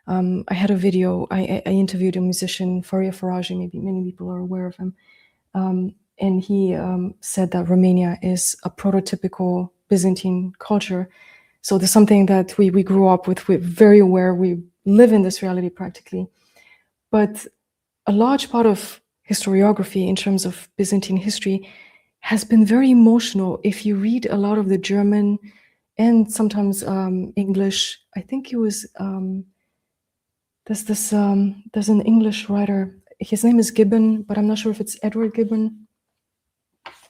I had a video, I interviewed a musician, Faria Faraji, maybe many people are aware of him, and he said that Romania is a prototypical Byzantine culture. So there's something that we grew up with, we're very aware, we live in this reality practically. But a large part of historiography in terms of Byzantine history has been very emotional. If you read a lot of the German and sometimes English, I think it was, there's an English writer, his name is Gibbon, but I'm not sure if it's Edward Gibbon.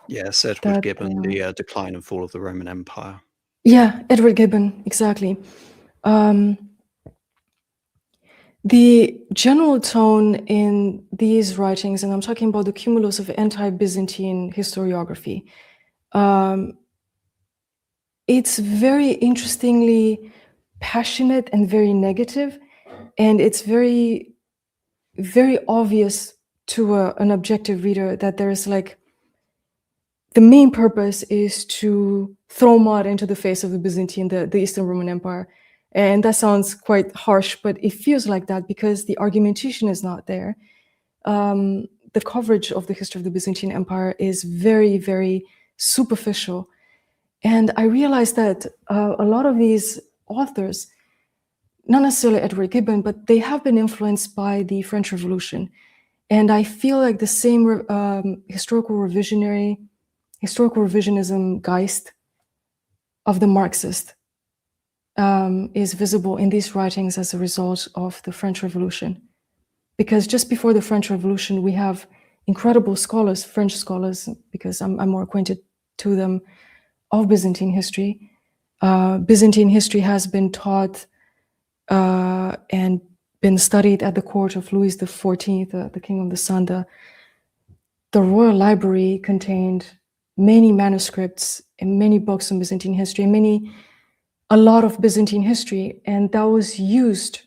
Yes, Edward Gibbon, the Decline and Fall of the Roman Empire. Yeah, Edward Gibbon, exactly. The general tone in these writings, and I'm talking about the cumulus of anti-Byzantine historiography, it's very interestingly passionate and very negative, and it's very, very obvious to an objective reader that there's like, the main purpose is to throw mud into the face of the Byzantine, the Eastern Roman Empire. And that sounds quite harsh, but it feels like that because the argumentation is not there. The coverage of the history of the Byzantine Empire is very, very superficial. And I realized that a lot of these authors, not necessarily Edward Gibbon, but they have been influenced by the French Revolution. And I feel like the same historical revisionism geist of the Marxist is visible in these writings as a result of the French Revolution. Because just before the French Revolution, we have incredible scholars, French scholars, because I'm more acquainted to them, of Byzantine history. Byzantine history has been taught and been studied at the court of Louis XIV, the King of the Sun. The Royal Library contained many manuscripts and many books on Byzantine history, a lot of Byzantine history, and that was used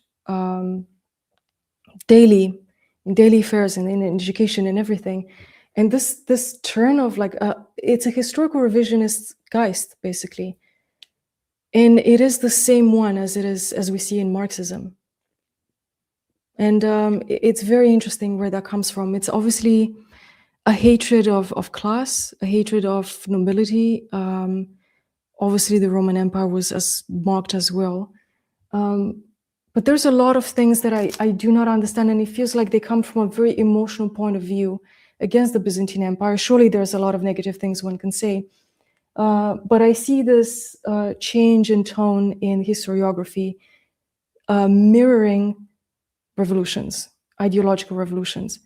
daily in daily affairs and in education and everything. And this turn of like, it's a historical revisionist geist, basically. And it is the same one as it is, as we see in Marxism. And it's very interesting where that comes from. It's obviously a hatred of class, a hatred of nobility. Obviously, the Roman Empire was as marked as well. But there's a lot of things that I do not understand, and it feels like they come from a very emotional point of view against the Byzantine Empire. Surely there's a lot of negative things one can say. But I see this change in tone in historiography mirroring revolutions, ideological revolutions.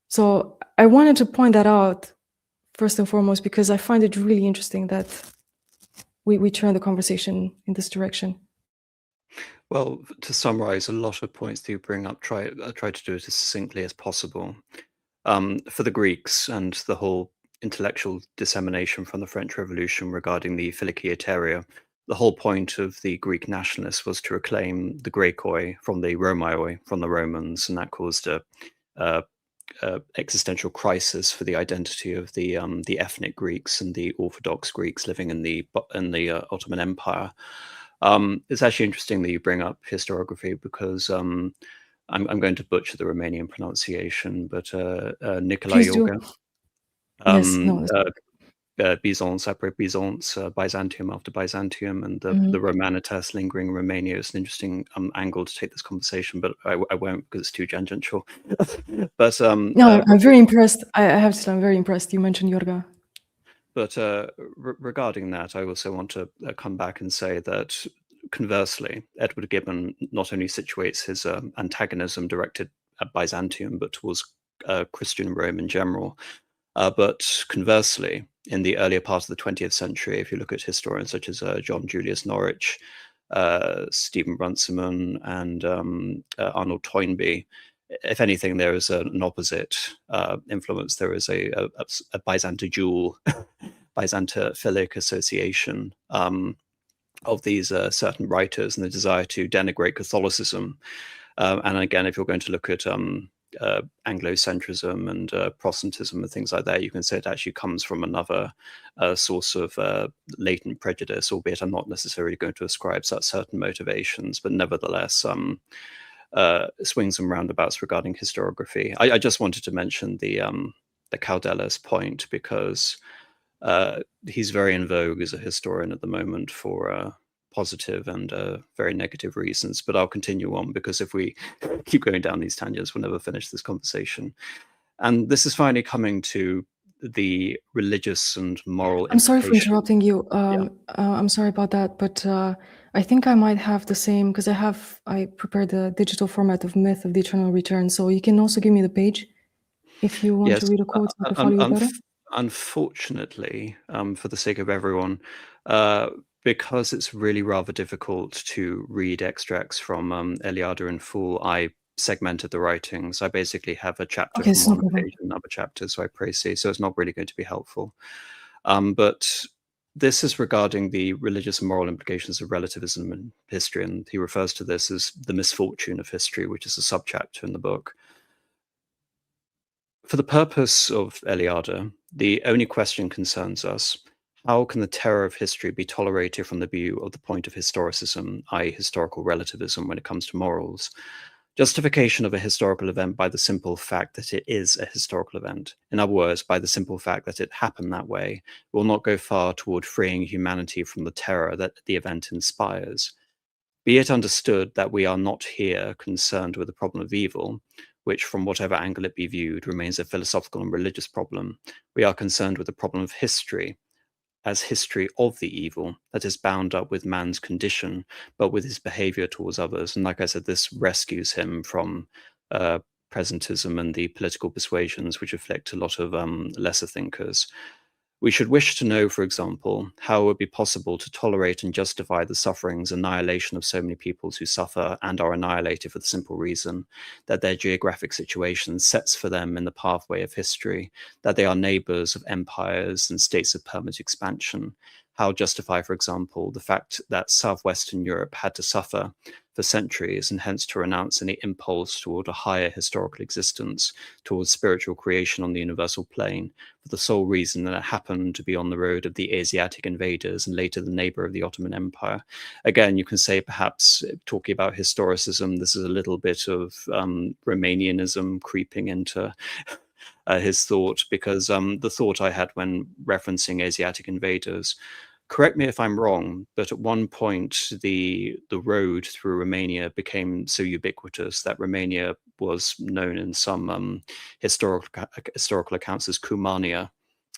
So I wanted to point that out first and foremost, because I find it really interesting that we turn the conversation in this direction. Well, to summarize a lot of points that you bring up, try to do it as succinctly as possible. For the Greeks and the whole intellectual dissemination from the French Revolution regarding the Philokiateria, the whole point of the Greek nationalists was to reclaim the Graikoi from the Romaioi, from the Romans, and that caused a existential crisis for the identity of the ethnic Greeks and the Orthodox Greeks living in the Ottoman Empire. It's actually interesting that you bring up historiography, because I'm going to butcher the Romanian pronunciation, but Nicolae Please do. Iorga, Yes, no. Byzance après Byzance, Byzantium after Byzantium, and the Romanitas lingering in Romania is an interesting angle to take this conversation, but I won't, because it's too tangential. But no, I'm very impressed. I have to say, I'm very impressed. You mentioned Iorga. But regarding that, I also want to come back and say that, conversely, Edward Gibbon not only situates his antagonism directed at Byzantium, but towards Christian Rome in general. But conversely, in the earlier part of the 20th century, if you look at historians such as John Julius Norwich, Stephen Runciman, and Arnold Toynbee, if anything, there is an opposite influence. There is a Byzantophilic association of these certain writers, and the desire to denigrate Catholicism. And again, if you're going to look at Anglocentrism and Protestantism and things like that, you can say it actually comes from another source of latent prejudice, albeit I'm not necessarily going to ascribe such certain motivations, but nevertheless, swings and roundabouts regarding historiography. I just wanted to mention the Caudelas point, because he's very in vogue as a historian at the moment for positive and very negative reasons. But I'll continue on, because if we keep going down these tangents, we'll never finish this conversation. And this is finally coming to the religious and moral I'm sorry for implication. interrupting you. I'm sorry about that, but I think I might have the same, because I prepared the digital format of Myth of the Eternal Return. So you can also give me the page if you want to read a quote so I can follow you better. Unfortunately, for the sake of everyone, because it's really rather difficult to read extracts from Eliade in full, I segmented the writings. I basically have a chapter from one page and another chapter, so I précis, so it's not really going to be helpful. But this is regarding the religious and moral implications of relativism in history, and he refers to this as the misfortune of history, which is a subchapter in the book. For the purpose of Eliade, the only question concerns us: how can the terror of history be tolerated from the view of the point of historicism, i.e. historical relativism, when it comes to morals? Justification of a historical event by the simple fact that it is a historical event, in other words, by the simple fact that it happened that way, will not go far toward freeing humanity from the terror that the event inspires. Be it understood that we are not here concerned with the problem of evil, which, from whatever angle it be viewed, remains a philosophical and religious problem. We are concerned with the problem of history, as history of the evil that is bound up with man's condition, but with his behavior towards others. And like I said, this rescues him from presentism and the political persuasions which afflict a lot of lesser thinkers. We should wish to know, for example, how it would be possible to tolerate and justify the sufferings, annihilation of so many peoples who suffer and are annihilated for the simple reason that their geographic situation sets for them in the pathway of history, that they are neighbors of empires and states of permanent expansion. How justify, for example, the fact that southwestern Europe had to suffer for centuries, and hence to renounce any impulse toward a higher historical existence, towards spiritual creation on the universal plane, for the sole reason that it happened to be on the road of the Asiatic invaders and later the neighbor of the Ottoman Empire. Again, you can say, perhaps talking about historicism, this is a little bit of Romanianism creeping into his thought, because the thought I had when referencing Asiatic invaders, correct me if I'm wrong, but at one point the road through Romania became so ubiquitous that Romania was known in some historical accounts as Cumania,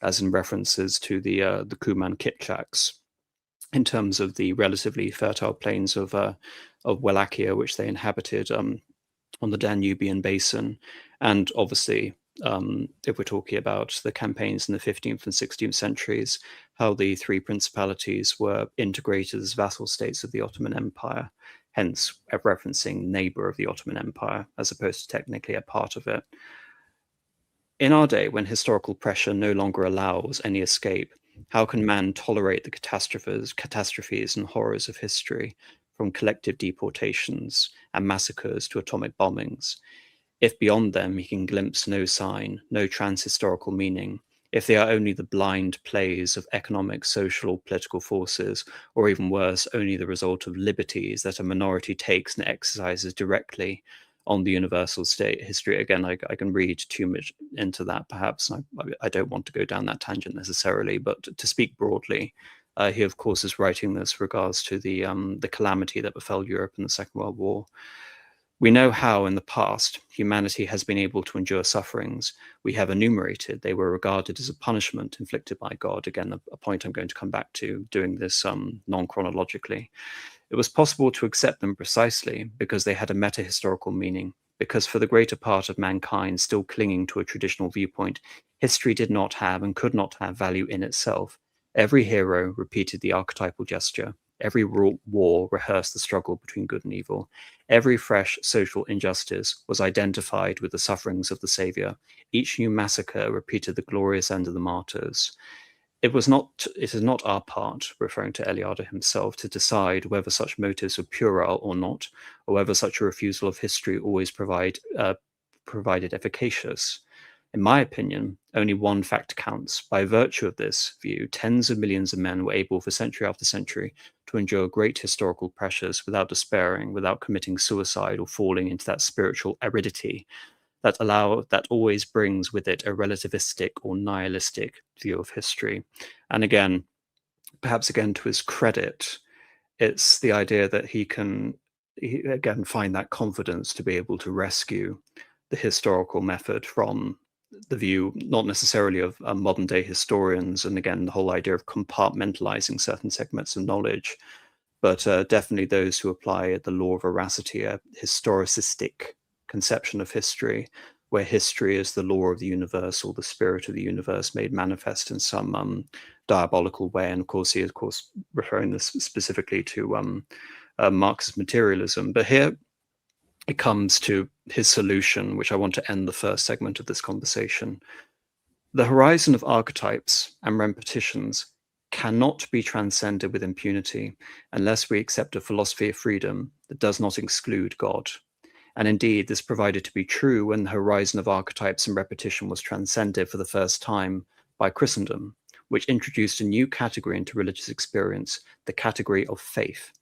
as in references to the Cuman Kipchaks, in terms of the relatively fertile plains of Wallachia, which they inhabited on the Danubian basin. And obviously, if we're talking about the campaigns in the 15th and 16th centuries, how the three principalities were integrated as vassal states of the Ottoman Empire, hence referencing neighbor of the Ottoman Empire, as opposed to technically a part of it. In our day, when historical pressure no longer allows any escape, how can man tolerate the catastrophes and horrors of history, from collective deportations and massacres to atomic bombings, if beyond them he can glimpse no sign, no trans-historical meaning, if they are only the blind plays of economic, social, or political forces, or even worse, only the result of liberties that a minority takes and exercises directly on the universal state history? Again, I can read too much into that, perhaps. I don't want to go down that tangent necessarily, but to speak broadly, he, of course, is writing this regards to the calamity that befell Europe in the Second World War. We know how, in the past, humanity has been able to endure sufferings. We have enumerated. They were regarded as a punishment inflicted by God. Again, a point I'm going to come back to, doing this non-chronologically. It was possible to accept them precisely because they had a meta-historical meaning, because for the greater part of mankind still clinging to a traditional viewpoint, history did not have and could not have value in itself. Every hero repeated the archetypal gesture. Every war rehearsed the struggle between good and evil. Every fresh social injustice was identified with the sufferings of the Saviour. Each new massacre repeated the glorious end of the martyrs. It is not our part, referring to Eliade himself, to decide whether such motives were puerile or not, or whether such a refusal of history always provided efficacious. In my opinion, only one fact counts. By virtue of this view, tens of millions of men were able for century after century to endure great historical pressures without despairing, without committing suicide or falling into that spiritual aridity that always brings with it a relativistic or nihilistic view of history. And again, perhaps again to his credit, it's the idea that he again find that confidence to be able to rescue the historical method from the view, not necessarily of modern day historians, and again, the whole idea of compartmentalizing certain segments of knowledge, but definitely those who apply the law of veracity, a historicistic conception of history, where history is the law of the universe or the spirit of the universe made manifest in some diabolical way. And of course, he is, of course, referring this specifically to Marxist materialism. But here it comes to his solution, which I want to end the first segment of this conversation. The horizon of archetypes and repetitions cannot be transcended with impunity unless we accept a philosophy of freedom that does not exclude God. And indeed, this provided to be true when the horizon of archetypes and repetition was transcended for the first time by Christendom, which introduced a new category into religious experience, the category of faith.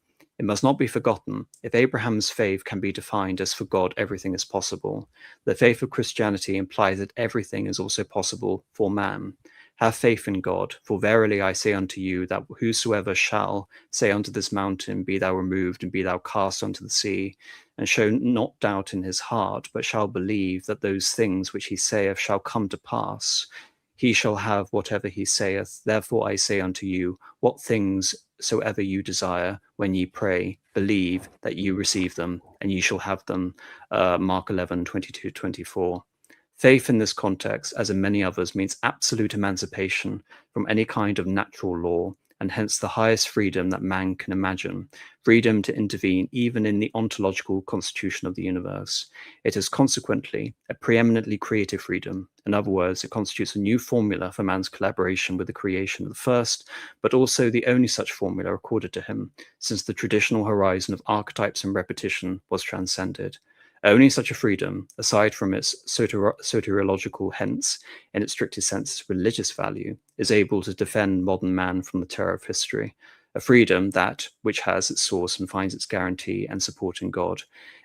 It must not be forgotten, if Abraham's faith can be defined as for God everything is possible, the faith of Christianity implies that everything is also possible for man. Have faith in God, for verily I say unto you that whosoever shall say unto this mountain, be thou removed and be thou cast unto the sea, and show not doubt in his heart, but shall believe that those things which he saith shall come to pass, he shall have whatever he saith. Therefore I say unto you, what things soever you desire when ye pray, believe that you receive them, and ye shall have them. Mark 11:22-24. Faith in this context, as in many others, means absolute emancipation from any kind of natural law, and hence the highest freedom that man can imagine, freedom to intervene even in the ontological constitution of the universe. It is consequently a preeminently creative freedom. In other words, it constitutes a new formula for man's collaboration with the creation of the first, but also the only such formula accorded to him, since the traditional horizon of archetypes and repetition was transcended. Only such a freedom, aside from its soteriological, hence, in its strictest sense, religious value, is able to defend modern man from the terror of history. A freedom that, which has its source and finds its guarantee and support in God.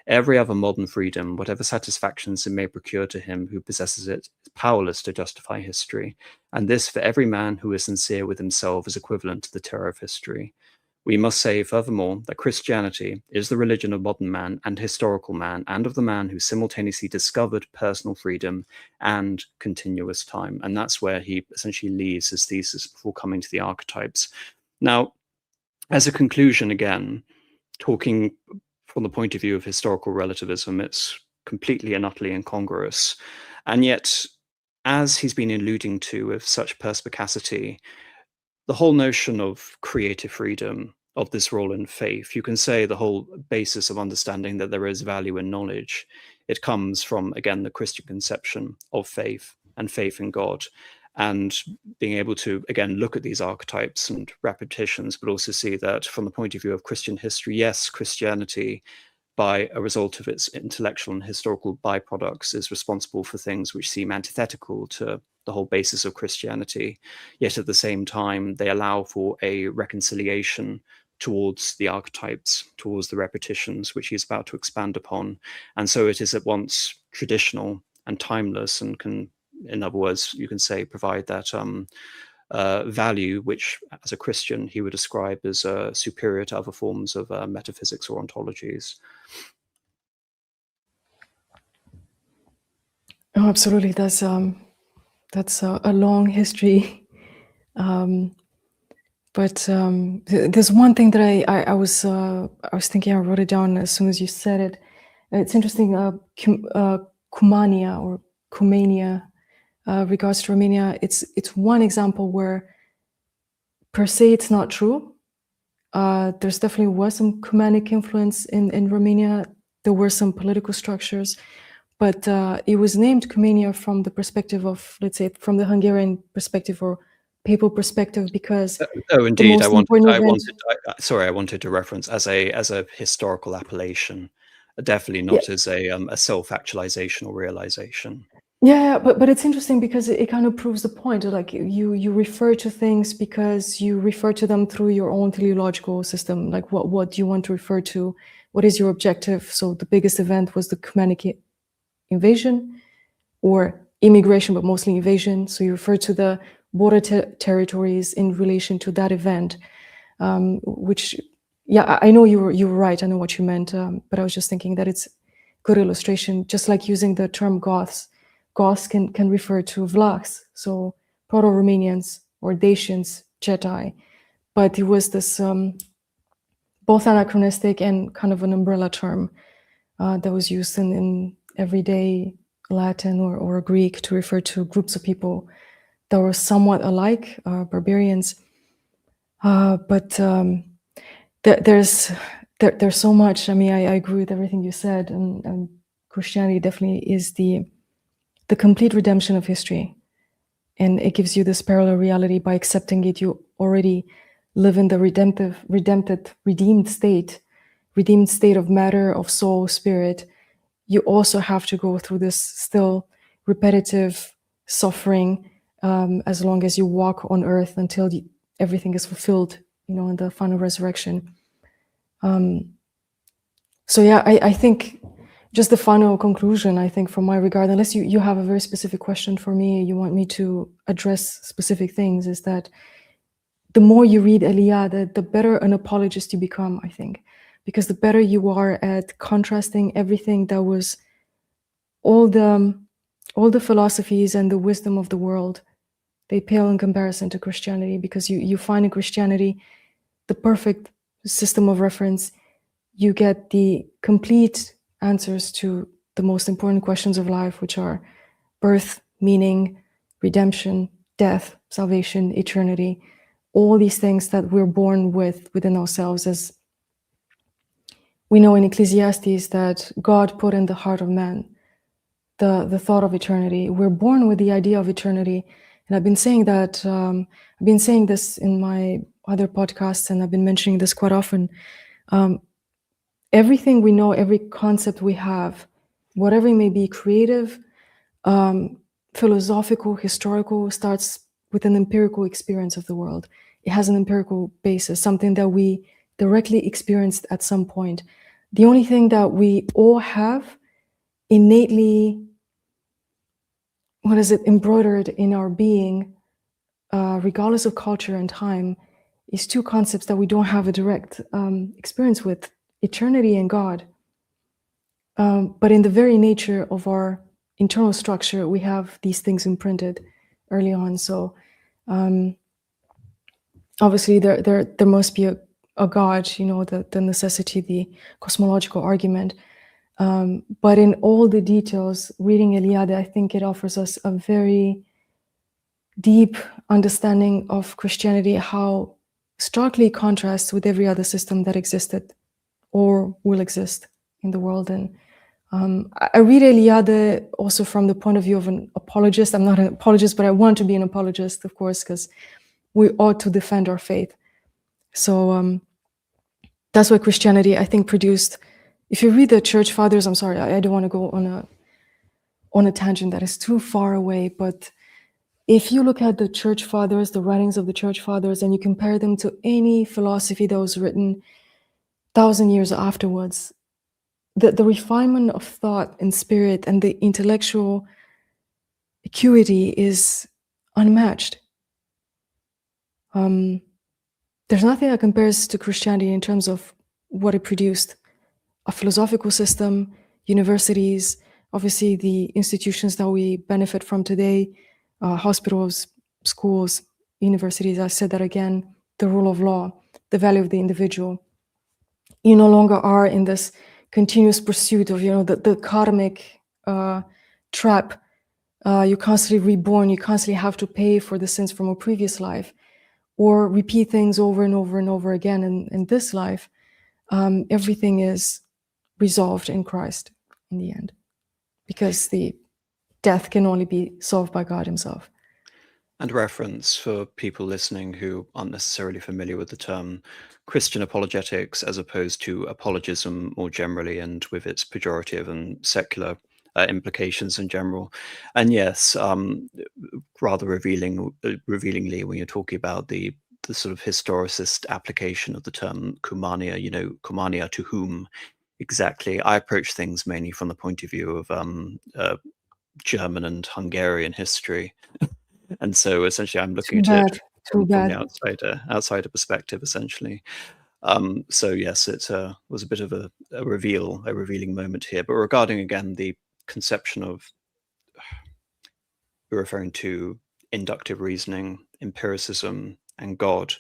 Every other modern freedom, whatever satisfactions it may procure to him who possesses it, is powerless to justify history. And this, for every man who is sincere with himself, is equivalent to the terror of history. We must say, furthermore, that Christianity is the religion of modern man and historical man, and of the man who simultaneously discovered personal freedom and continuous time. And that's where he essentially leaves his thesis before coming to the archetypes. Now, as a conclusion, again, talking from the point of view of historical relativism, it's completely and utterly incongruous. And yet, as he's been alluding to with such perspicacity, the whole notion of creative freedom, of this role in faith, you can say the whole basis of understanding that there is value in knowledge, it comes from, again, the Christian conception of faith and faith in God, and being able to, again, look at these archetypes and repetitions, but also see that from the point of view of Christian history, yes, Christianity, by a result of its intellectual and historical byproducts, is responsible for things which seem antithetical to the whole basis of Christianity. Yet at the same time, they allow for a reconciliation towards the archetypes, towards the repetitions, which he's about to expand upon. And so it is at once traditional and timeless, and can, in other words, you can say, provide that value, which as a Christian he would describe as superior to other forms of metaphysics or ontologies. Oh, absolutely. That's a long history. But there's one thing that I was thinking. I wrote it down as soon as you said it. It's interesting. Cumania or Cumania, regards to Romania. It's one example where, per se, it's not true. There's definitely was some Cumanic influence in Romania. There were some political structures, but it was named Cumania from the perspective of, let's say, from the Hungarian perspective or papal perspective, because oh, indeed, I wanted to reference as a historical appellation, definitely not Yeah. as a self-actualization or realization. Yeah, but it's interesting because it kind of proves the point. Like you refer to things because you refer to them through your own teleological system. Like what do you want to refer to? What is your objective? So the biggest event was the Cumanic invasion or immigration, but mostly invasion. So you refer to the border territories in relation to that event, which, yeah, I know you were right. I know what you meant, but I was just thinking that it's good illustration. Just like using the term Goths. Goths can refer to Vlachs, so Proto-Romanians or Dacians, Chetae, but it was this both anachronistic and kind of an umbrella term that was used in everyday Latin or Greek to refer to groups of people that were somewhat alike, barbarians. But there's so much. I mean, I agree with everything you said, and Christianity definitely is the complete redemption of history, and it gives you this parallel reality. By accepting it, you already live in the redeemed state of matter, of soul, spirit. You also have to go through this still repetitive suffering as long as you walk on earth until everything is fulfilled, in the final resurrection. So yeah, I think just the final conclusion, I think, from my regard, unless you have a very specific question for me, you want me to address specific things, is that the more you read Eliade, the better an apologist you become, I think, because the better you are at contrasting everything that was all the philosophies and the wisdom of the world. They pale in comparison to Christianity, because you find in Christianity the perfect system of reference. You get the complete answers to the most important questions of life, which are birth, meaning, redemption, death, salvation, eternity. all these things that we're born with within ourselves. As we know in Ecclesiastes that God put in the heart of man the thought of eternity. We're born with the idea of eternity. And I've been saying that, I've been saying this in my other podcasts, and I've been mentioning this quite often. Everything we know, every concept we have, whatever it may be, creative, philosophical, historical, starts with an empirical experience of the world. It has an empirical basis, something that we directly experienced at some point. The only thing that we all have innately, embroidered in our being, regardless of culture and time, is two concepts that we don't have a direct experience with: eternity and God. But in the very nature of our internal structure, we have these things imprinted early on. So obviously there must be a God, the necessity, the cosmological argument. But in all the details, reading Eliade, I think it offers us a very deep understanding of Christianity, how starkly contrasts with every other system that existed or will exist in the world. And I read Eliade also from the point of view of an apologist. I'm not an apologist, but I want to be an apologist, of course, because we ought to defend our faith. So that's why Christianity, I think, produced. If you read the Church Fathers, I'm sorry, I don't want to go on a tangent that is too far away, but if you look at the Church Fathers, the writings of the Church Fathers, and you compare them to any philosophy that was written 1,000 years afterwards, the refinement of thought and spirit and the intellectual acuity is unmatched. There's nothing that compares to Christianity in terms of what it produced: a philosophical system, universities, obviously the institutions that we benefit from today, hospitals, schools, universities. I said that again: the rule of law, the value of the individual. You no longer are in this continuous pursuit of, the karmic trap. You're constantly reborn. You constantly have to pay for the sins from a previous life, or repeat things over and over and over again in this life. Everything is resolved in Christ in the end, because the death can only be solved by God himself. And reference for people listening who aren't necessarily familiar with the term: Christian apologetics as opposed to apologism more generally, and with its pejorative and secular implications in general. And yes, rather revealingly, when you're talking about the sort of historicist application of the term kumania, kumania to whom exactly? I approach things mainly from the point of view of German and Hungarian history. And so essentially I'm looking Too at it bad. Too from the bad. outsider perspective, essentially. So yes, it was a bit of a revealing moment here. But regarding again the conception of, we're referring to inductive reasoning, empiricism, and God,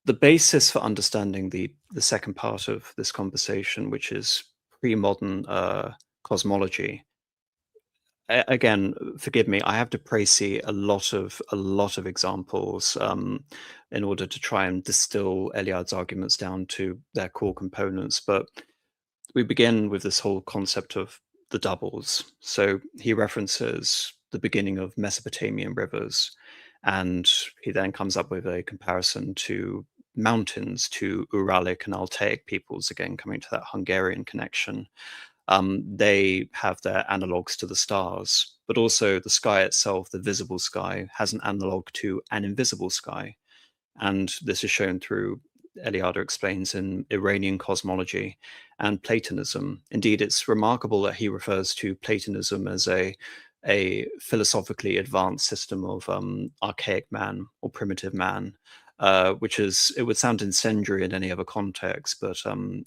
the basis for understanding the second part of this conversation, which is pre-modern cosmology. Again, forgive me, I have to précis a lot of examples in order to try and distill Eliade's arguments down to their core components. But we begin with this whole concept of the doubles. So he references the beginning of Mesopotamian rivers, and he then comes up with a comparison to mountains, to Uralic and Alchaic peoples, again coming to that Hungarian connection. They have their analogues to the stars, but also the sky itself, the visible sky, has an analog to an invisible sky. And this is shown through, Eliade explains, in Iranian cosmology and Platonism. Indeed, it's remarkable that he refers to Platonism as a philosophically advanced system of archaic man or primitive man, which is, it would sound incendiary in any other context, but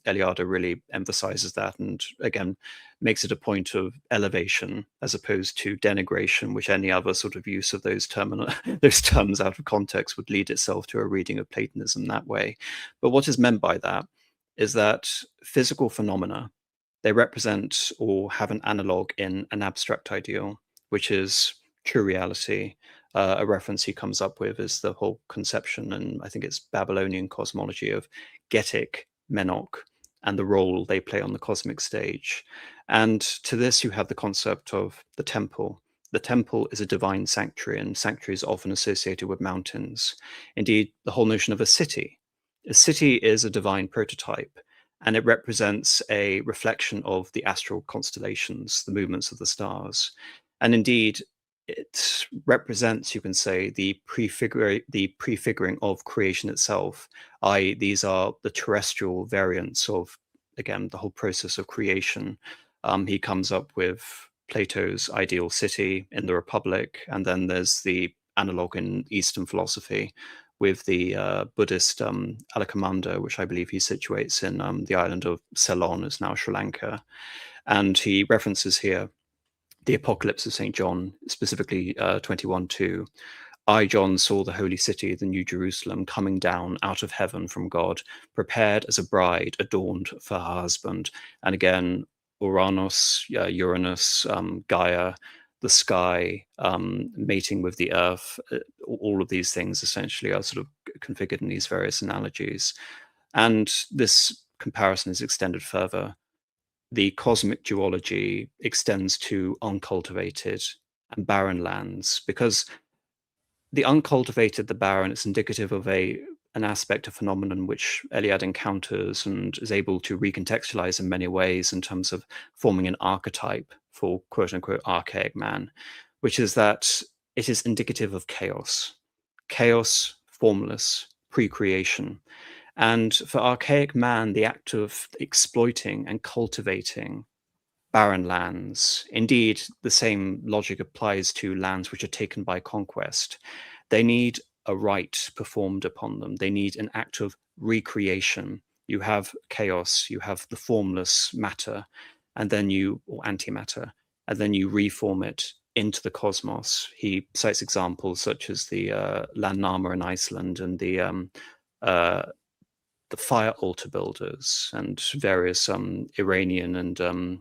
Eliade really emphasizes that, and again makes it a point of elevation as opposed to denigration, which any other sort of use of those terms out of context would lead itself to a reading of Platonism that way. But what is meant by that is that physical phenomena, they represent or have an analog in an abstract ideal, which is true reality, A reference he comes up with is the whole conception, and I think it's Babylonian cosmology, of Getic, Menok, and the role they play on the cosmic stage. And to this, you have the concept of the temple. The temple is a divine sanctuary, and sanctuary is often associated with mountains. Indeed, the whole notion of a city. A city is a divine prototype, and it represents a reflection of the astral constellations, the movements of the stars. And indeed, it represents, you can say, the prefiguring of creation itself, i.e., these are the terrestrial variants of, again, the whole process of creation. He comes up with Plato's ideal city in the Republic, and then there's the analog in Eastern philosophy with the Buddhist Alakamander, which I believe he situates in the island of Ceylon, is now Sri Lanka. And he references here the Apocalypse of St. John, specifically 21:2. I, John, saw the holy city, the New Jerusalem, coming down out of heaven from God, prepared as a bride adorned for her husband. And again, Uranus, Uranus, Gaia, the sky, mating with the earth, all of these things essentially are sort of configured in these various analogies. And this comparison is extended further. The cosmic duology extends to uncultivated and barren lands, because the uncultivated, the barren, it's indicative of an aspect of phenomenon which Eliade encounters and is able to recontextualize in many ways in terms of forming an archetype for quote unquote archaic man, which is that it is indicative of chaos, formless, pre-creation. And for archaic man, the act of exploiting and cultivating barren lands, indeed, the same logic applies to lands which are taken by conquest. They need a rite performed upon them. They need an act of recreation. You have chaos, you have the formless matter, and then or antimatter, and then you reform it into the cosmos. He cites examples such as the Landnama in Iceland and the fire altar builders and various Iranian and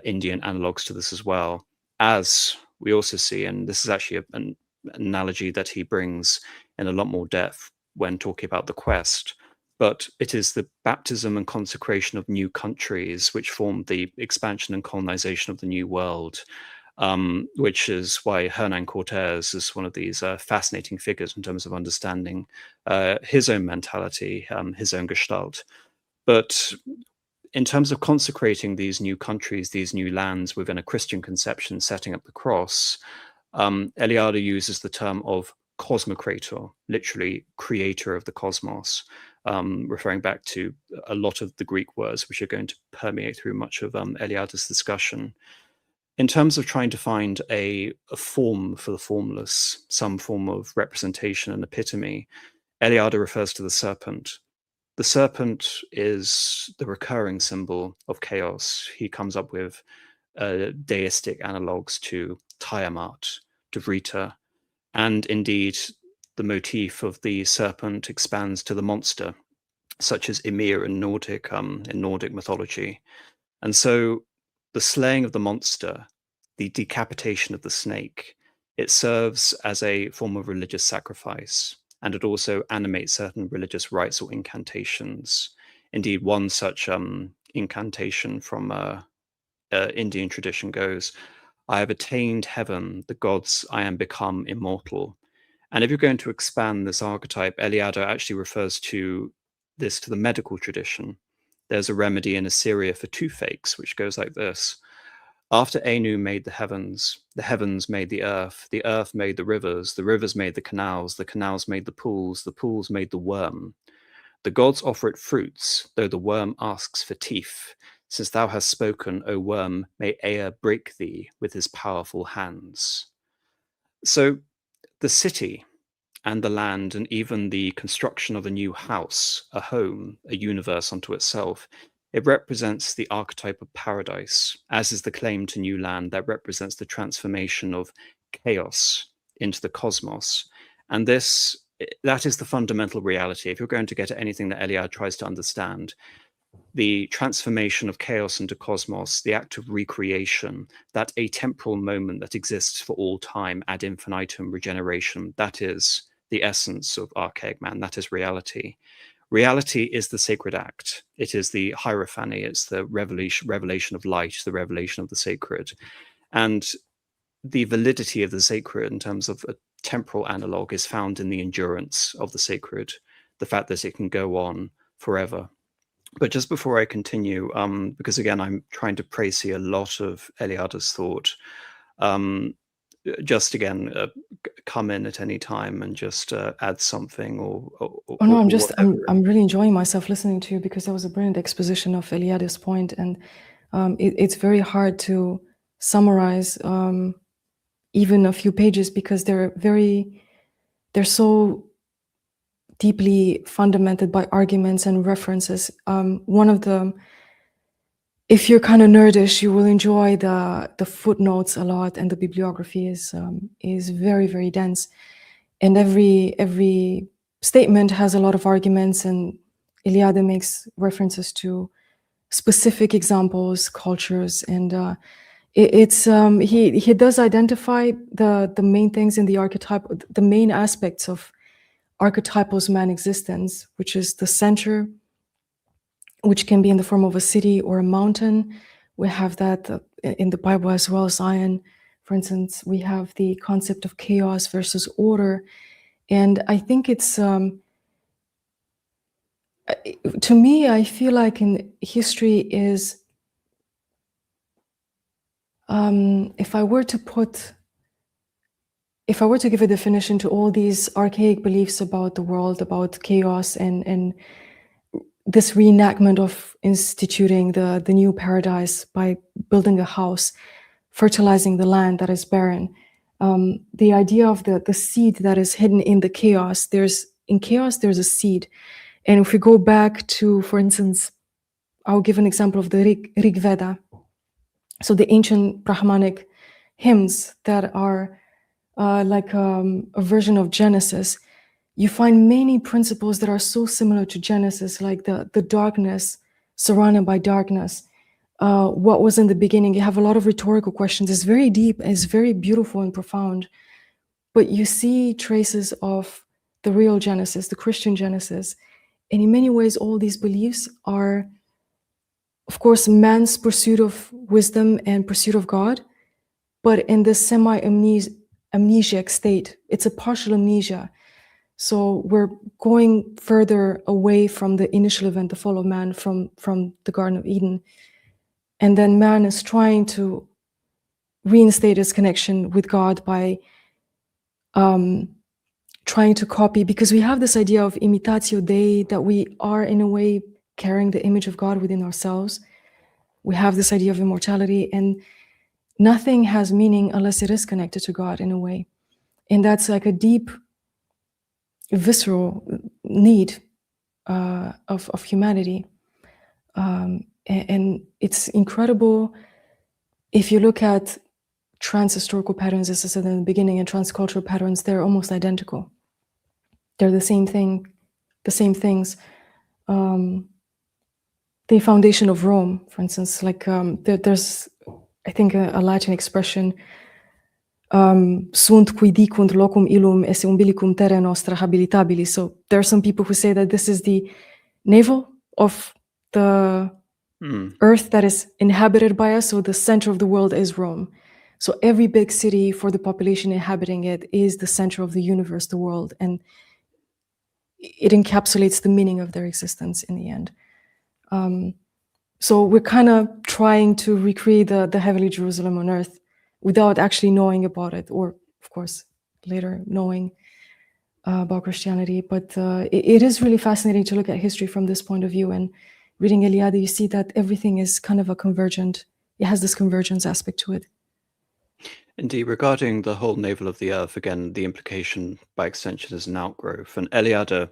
Indian analogues to this as well. As we also see, and this is actually an analogy that he brings in a lot more depth when talking about the quest, but it is the baptism and consecration of new countries which formed the expansion and colonization of the New World, which is why Hernan Cortés is one of these fascinating figures in terms of understanding his own mentality, his own gestalt. But in terms of consecrating these new countries, these new lands within a Christian conception, setting up the cross, Eliade uses the term of cosmocrator, literally creator of the cosmos, referring back to a lot of the Greek words which are going to permeate through much of Eliade's discussion. In terms of trying to find a form for the formless, some form of representation and epitome, Eliade refers to the serpent. The serpent is the recurring symbol of chaos. He comes up with deistic analogues to Tiamat, to Vrita, and indeed the motif of the serpent expands to the monster, such as Ymir in Nordic mythology. And so the slaying of the monster, the decapitation of the snake, it serves as a form of religious sacrifice, and it also animates certain religious rites or incantations. Indeed, one such incantation from Indian tradition goes, I have attained heaven, the gods, I am become immortal. And if you're going to expand this archetype, Eliade actually refers to this to the medical tradition. There's a remedy in Assyria for toothaches, which goes like this. After Anu made the heavens made the earth made the rivers made the canals made the pools made the worm. The gods offer it fruits, though the worm asks for teeth. Since thou hast spoken, O worm, may Ea break thee with his powerful hands. So the city and the land and even the construction of a new house, a home, a universe unto itself, it represents the archetype of paradise, as is the claim to new land that represents the transformation of chaos into the cosmos. And that is the fundamental reality. If you're going to get at anything that Eliade tries to understand, the transformation of chaos into cosmos, the act of recreation, that atemporal moment that exists for all time, ad infinitum regeneration, that is the essence of archaic man, that is reality. Reality is the sacred act. It is the hierophany, it's the revelation of light, the revelation of the sacred. And the validity of the sacred in terms of a temporal analog is found in the endurance of the sacred, the fact that it can go on forever. But just before I continue, because again, I'm trying to précis a lot of Eliade's thought, just again, come in at any time and just add something or Oh no, I'm really enjoying myself listening to you, because that was a brilliant exposition of Eliade's point, and it's very hard to summarize even a few pages, because they're so deeply fundamented by arguments and references. One of them, if you're kind of nerdish, you will enjoy the footnotes a lot, and the bibliography is very, very dense, and every statement has a lot of arguments, and Eliade makes references to specific examples, cultures, and he does identify the main things in the archetype, the main aspects of archetypal man existence, which is the center, which can be in the form of a city or a mountain. We have that in the Bible as well, Zion. For instance, we have the concept of chaos versus order. And I think it's, to me, I feel like in history is, if I were to give a definition to all these archaic beliefs about the world, about chaos, and this reenactment of instituting the new paradise by building a house, fertilizing the land that is barren, the idea of the seed that is hidden in the chaos. In chaos, there's a seed. And if we go back to, for instance, I'll give an example of the Rig Veda. So the ancient Brahmanic hymns that are like a version of Genesis, you find many principles that are so similar to Genesis, like the darkness, surrounded by darkness. What was in the beginning? You have a lot of rhetorical questions. It's very deep, it's very beautiful and profound. But you see traces of the real Genesis, the Christian Genesis. And in many ways, all these beliefs are, of course, man's pursuit of wisdom and pursuit of God, but in this semi-amnesiac state. It's a partial amnesia. So we're going further away from the initial event, the fall of man, from the Garden of Eden. And then man is trying to reinstate his connection with God by trying to copy, because we have this idea of imitatio Dei, that we are in a way carrying the image of God within ourselves. We have this idea of immortality, and nothing has meaning unless it is connected to God in a way. And that's like a deep, visceral need of humanity. And it's incredible if you look at trans-historical patterns, as I said in the beginning, and transcultural patterns, they're almost identical. They're the same thing, the same things. The foundation of Rome, for instance, like there's, I think, a Latin expression, sunt qui dicunt locum illum esse umbilicum terrae nostra habilitabili. So there are some people who say that this is the navel of the earth that is inhabited by us, so the center of the world is Rome. So every big city, for the population inhabiting it, is the center of the universe, the world, and it encapsulates the meaning of their existence in the end. So we're kind of trying to recreate the heavenly Jerusalem on earth without actually knowing about it, or of course later knowing about Christianity. But it is really fascinating to look at history from this point of view. And reading Eliade, you see that everything is kind of it has this convergence aspect to it. Indeed, regarding the whole navel of the earth, again, the implication by extension is an outgrowth. And Eliade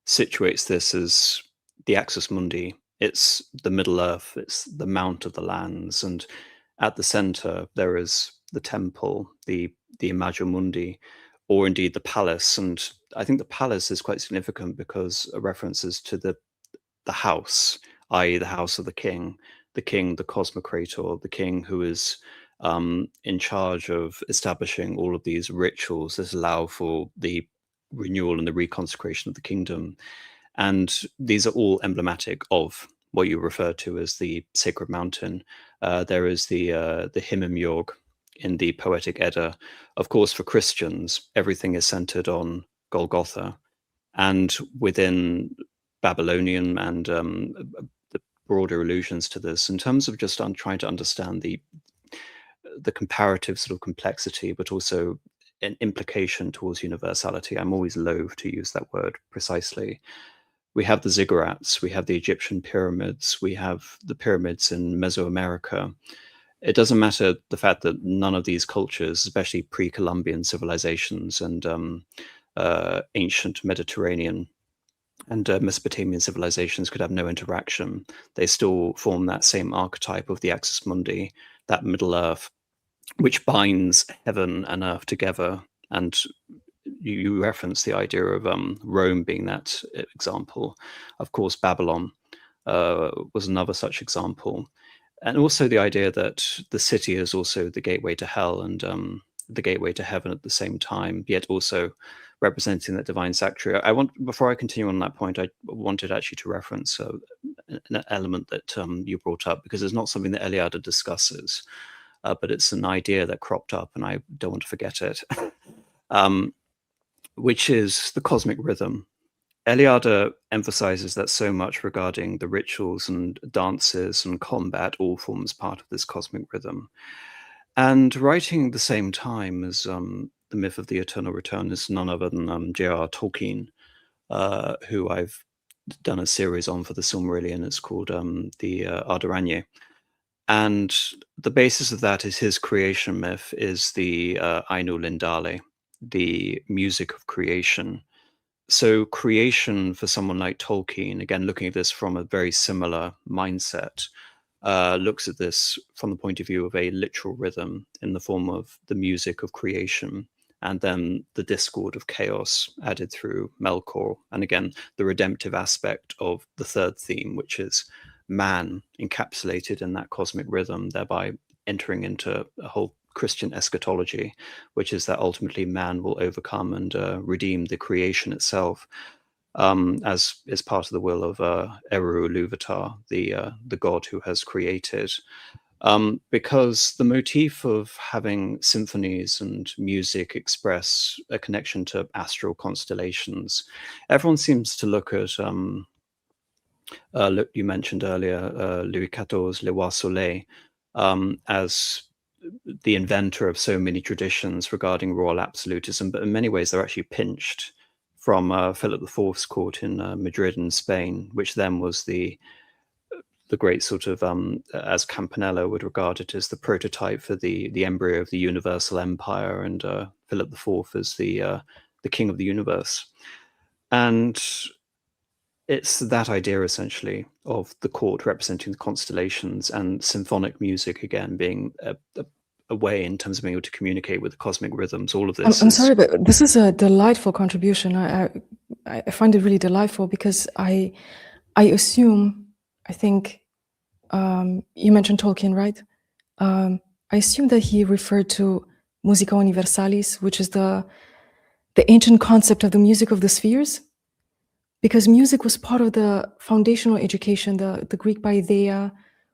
situates this as the axis mundi. It's the middle earth, it's the mount of the lands. And at the center, there is the temple, the imago mundi, or indeed the palace. And I think the palace is quite significant because it references to the house i.e. the house of the king, the cosmocrator, the king who is in charge of establishing all of these rituals that allow for the renewal and the reconsecration of the kingdom. And these are all emblematic of what you refer to as the sacred mountain. There is the Himmelmjörg in the Poetic Edda. Of course, for Christians, everything is centered on Golgotha. And within Babylonian and the broader allusions to this, in terms of just trying to understand the comparative sort of complexity, but also an implication towards universality. I'm always loath to use that word precisely. We have the ziggurats, we have the Egyptian pyramids, we have the pyramids in Mesoamerica. It doesn't matter the fact that none of these cultures, especially pre-Columbian civilizations and ancient Mediterranean and Mesopotamian civilizations, could have no interaction. They still form that same archetype of the axis mundi, that Middle Earth, which binds heaven and earth together. And you reference the idea of Rome being that example. Of course, Babylon was another such example. And also the idea that the city is also the gateway to hell and the gateway to heaven at the same time, yet also representing that divine sanctuary. Before I continue on that point, I wanted actually to reference an element that you brought up, because it's not something that Eliade discusses, but it's an idea that cropped up, and I don't want to forget it, which is the cosmic rhythm. Eliade emphasizes that so much regarding the rituals and dances and combat all forms part of this cosmic rhythm. And writing the same time as The Myth of the Eternal Return is none other than J.R.R. Tolkien, who I've done a series on for the Silmarillion. It's called the Ardaragne. And the basis of that is his creation myth is the Ainu Lindale, the music of creation. So creation for someone like Tolkien, again, looking at this from a very similar mindset, looks at this from the point of view of a literal rhythm in the form of the music of creation, and then the discord of chaos added through Melkor. And again, the redemptive aspect of the third theme, which is man encapsulated in that cosmic rhythm, thereby entering into a whole Christian eschatology, which is that ultimately man will overcome and redeem the creation itself, as is part of the will of Eru Ilúvatar, the god who has created. Because the motif of having symphonies and music express a connection to astral constellations, everyone seems to look at, you mentioned earlier, Louis XIV, Le Roi Soleil, as the inventor of so many traditions regarding royal absolutism, but in many ways they're actually pinched from Philip IV's court in Madrid in Spain, which then was the great sort of, as Campanella would regard it, as the prototype for the embryo of the universal empire, and Philip IV as the king of the universe. And it's that idea essentially of the court representing the constellations, and symphonic music again being a way in terms of being able to communicate with the cosmic rhythms. All of this. I'm sorry, but this is a delightful contribution. I find it really delightful, because I assume, I think you mentioned Tolkien, right? I assume that he referred to Musica Universalis, which is the ancient concept of the music of the spheres, because music was part of the foundational education, the Greek paideia,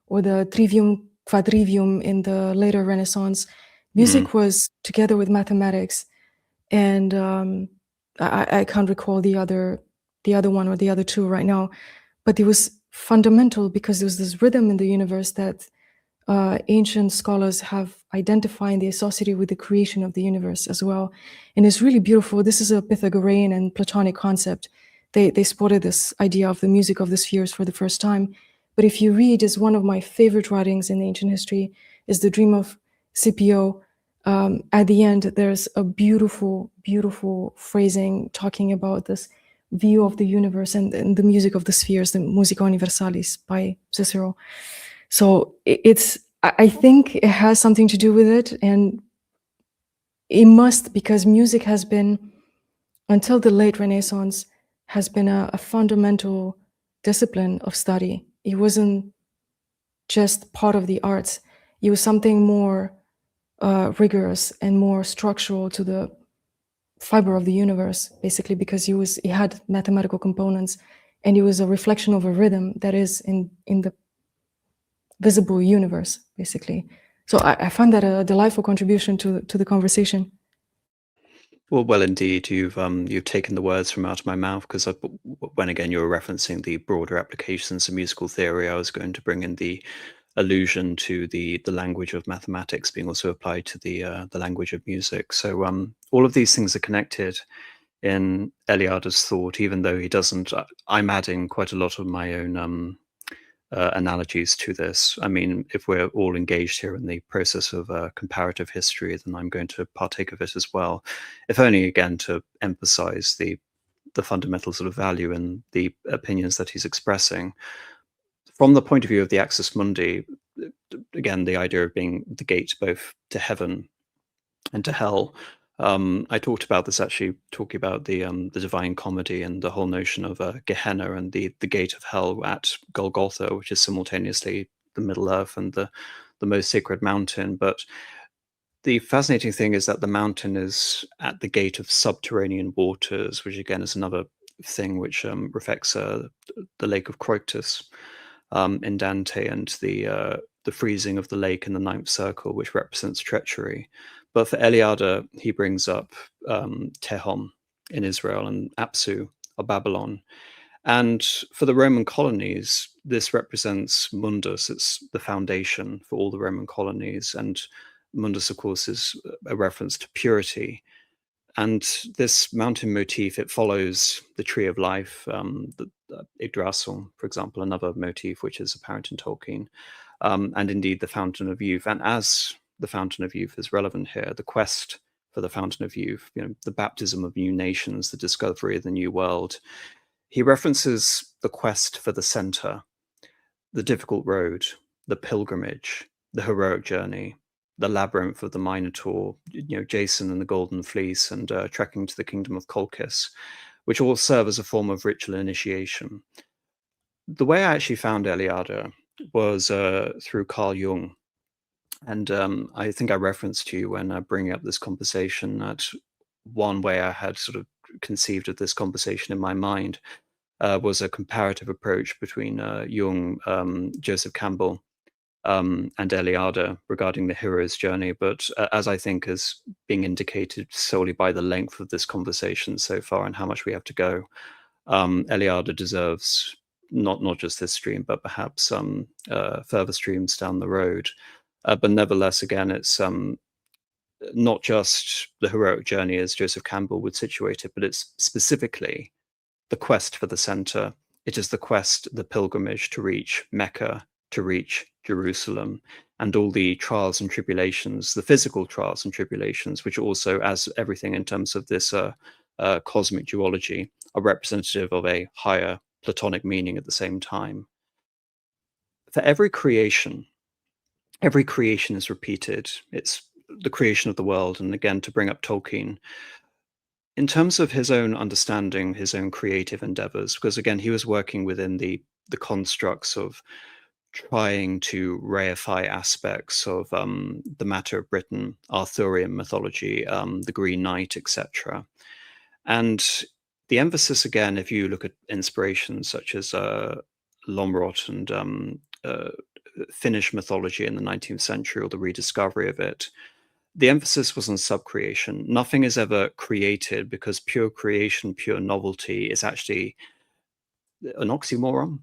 or the trivium quadrivium in the later Renaissance. Music was together with mathematics, and I can't recall the other one or the other two right now, but it was fundamental because there was this rhythm in the universe that ancient scholars have identified, and they associate it with the creation of the universe as well. And it's really beautiful. This is a Pythagorean and Platonic concept. They spotted this idea of the music of the spheres for the first time. But if you read, is one of my favorite writings in ancient history, is the Dream of Scipio. At the end, there's a beautiful, beautiful phrasing talking about this view of the universe and the music of the spheres, the Musica Universalis by Cicero. So I think it has something to do with it, and it must, because music has been, until the late Renaissance, has been a fundamental discipline of study It wasn't just part of the arts. It was something more rigorous and more structural to the fiber of the universe, basically, because it had mathematical components, and it was a reflection of a rhythm that is in the visible universe, basically. So I find that a delightful contribution to the conversation. Well, indeed, you've taken the words from out of my mouth, because when again you were referencing the broader applications of musical theory, I was going to bring in the allusion to the language of mathematics being also applied to the language of music. So all of these things are connected in Eliade's thought, even though he doesn't. I'm adding quite a lot of my own analogies to this. I mean, if we're all engaged here in the process of comparative history, then I'm going to partake of it as well, if only again to emphasize the fundamental sort of value in the opinions that he's expressing. From the point of view of the Axis Mundi, again, the idea of being the gate both to heaven and to hell. I talked about this actually, talking about the Divine Comedy and the whole notion of Gehenna and the gate of hell at Golgotha, which is simultaneously the Middle Earth and the most sacred mountain. But the fascinating thing is that the mountain is at the gate of subterranean waters, which again is another thing which reflects the Lake of Croictus in Dante, and the freezing of the lake in the ninth circle, which represents treachery. But for Eliade, he brings up Tehom in Israel and Apsu of Babylon. And for the Roman colonies, this represents Mundus. It's the foundation for all the Roman colonies. And Mundus, of course, is a reference to purity. And this mountain motif, it follows the tree of life, the Yggdrasil, for example, another motif which is apparent in Tolkien, and indeed the Fountain of Youth. And as the Fountain of Youth is relevant here, the quest for the Fountain of Youth, the baptism of new nations, the discovery of the new world, he references the quest for the center, the difficult road, the pilgrimage, the heroic journey, the labyrinth of the Minotaur, Jason and the Golden Fleece, and trekking to the kingdom of Colchis, which all serve as a form of ritual initiation. The way I actually found Eliade was through Carl Jung. And I think I referenced to you when bringing up this conversation that one way I had sort of conceived of this conversation in my mind was a comparative approach between Jung, Joseph Campbell, and Eliade regarding the hero's journey. But as I think is being indicated solely by the length of this conversation so far and how much we have to go, Eliade deserves not just this stream, but perhaps some further streams down the road. But nevertheless, again, it's not just the heroic journey as Joseph Campbell would situate it, but it's specifically the quest for the center. It is the quest, the pilgrimage to reach Mecca, to reach Jerusalem, and all the trials and tribulations, the physical trials and tribulations, which also, as everything in terms of this cosmic duology, are representative of a higher Platonic meaning at the same time. For every creation is repeated. It's the creation of the world. And again, to bring up Tolkien, in terms of his own understanding, his own creative endeavors, because again, he was working within the constructs of trying to reify aspects of the matter of Britain, Arthurian mythology, the Green Knight, etc. And the emphasis, again, if you look at inspirations such as Lomrot and Finnish mythology in the 19th century, or the rediscovery of it, the emphasis was on subcreation. Nothing is ever created, because pure creation, pure novelty is actually an oxymoron.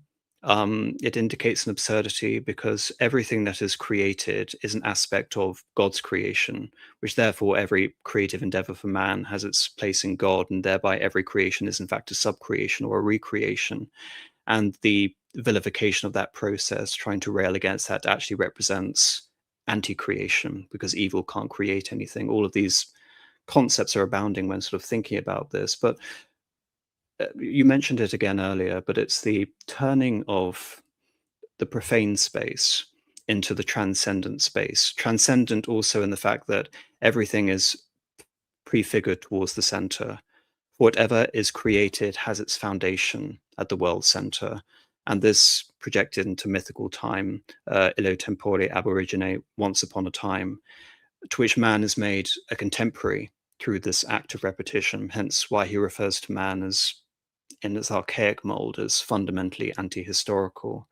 It indicates an absurdity, because everything that is created is an aspect of God's creation, which therefore every creative endeavor for man has its place in God, and thereby every creation is in fact a subcreation or a recreation. And the vilification of that process, trying to rail against that, actually represents anti-creation, because evil can't create anything. All of these concepts are abounding when sort of thinking about this. But you mentioned it again earlier, but it's the turning of the profane space into the transcendent space. Transcendent also in the fact that everything is prefigured towards the center. Whatever is created has its foundation at the world center. And this projected into mythical time, illo tempore ab origine, once upon a time, to which man is made a contemporary through this act of repetition, hence why he refers to man as, in its archaic mold, as fundamentally anti-historical.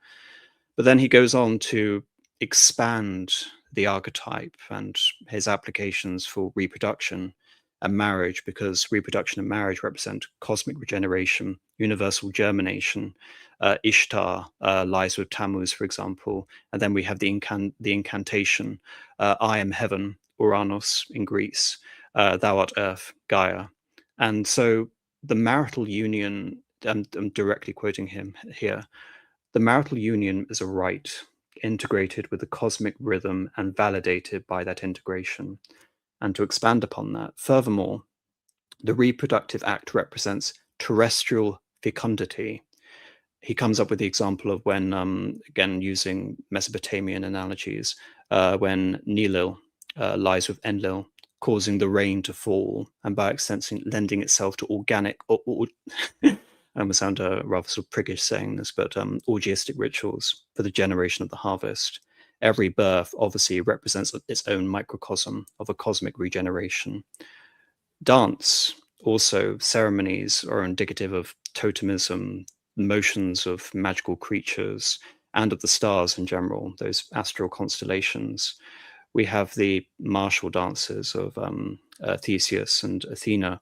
But then he goes on to expand the archetype and his applications for reproduction and marriage, because reproduction and marriage represent cosmic regeneration, universal germination. Ishtar lies with Tammuz, for example, and then we have the incantation, I am heaven, Uranus in Greece, thou art earth, Gaia. And so the marital union, I'm directly quoting him here, the marital union is a rite integrated with the cosmic rhythm and validated by that integration. And to expand upon that, furthermore, the reproductive act represents terrestrial fecundity. He comes up with the example of when, again, using Mesopotamian analogies, when Nilil lies with Enlil, causing the rain to fall, and by extension lending itself to organic, I almost sound rather sort of priggish saying this, but orgiastic rituals for the generation of the harvest. Every birth obviously represents its own microcosm of a cosmic regeneration. Dance, also ceremonies, are indicative of totemism, motions of magical creatures, and of the stars in general, those astral constellations. We have the martial dances of Theseus and Athena.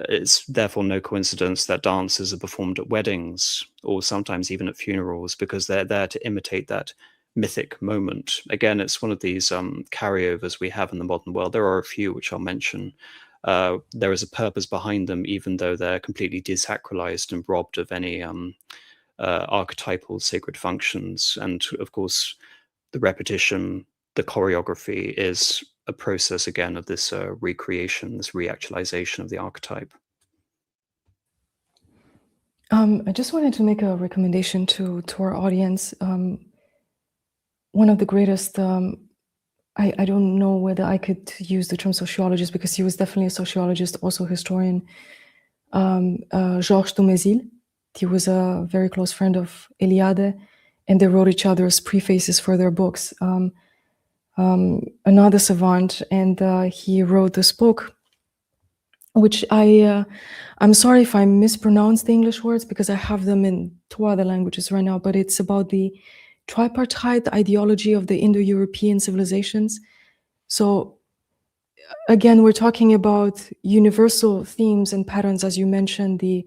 It's therefore no coincidence that dances are performed at weddings or sometimes even at funerals, because they're there to imitate that mythic moment. Again, it's one of these carryovers we have in the modern world. There are a few which I'll mention. There is a purpose behind them, even though they're completely desacralized and robbed of any archetypal sacred functions. And of course, the repetition, the choreography is a process, again, of this recreation, this reactualization of the archetype. I just wanted to make a recommendation to our audience. One of the greatest, I don't know whether I could use the term sociologist, because he was definitely a sociologist, also historian, Georges Dumézil. He was a very close friend of Eliade, and they wrote each other's prefaces for their books. Another savant, and he wrote this book, which I'm sorry if I mispronounce the English words, because I have them in 2 other languages right now, but it's about the tripartite ideology of the Indo-European civilizations. So again, we're talking about universal themes and patterns, as you mentioned, the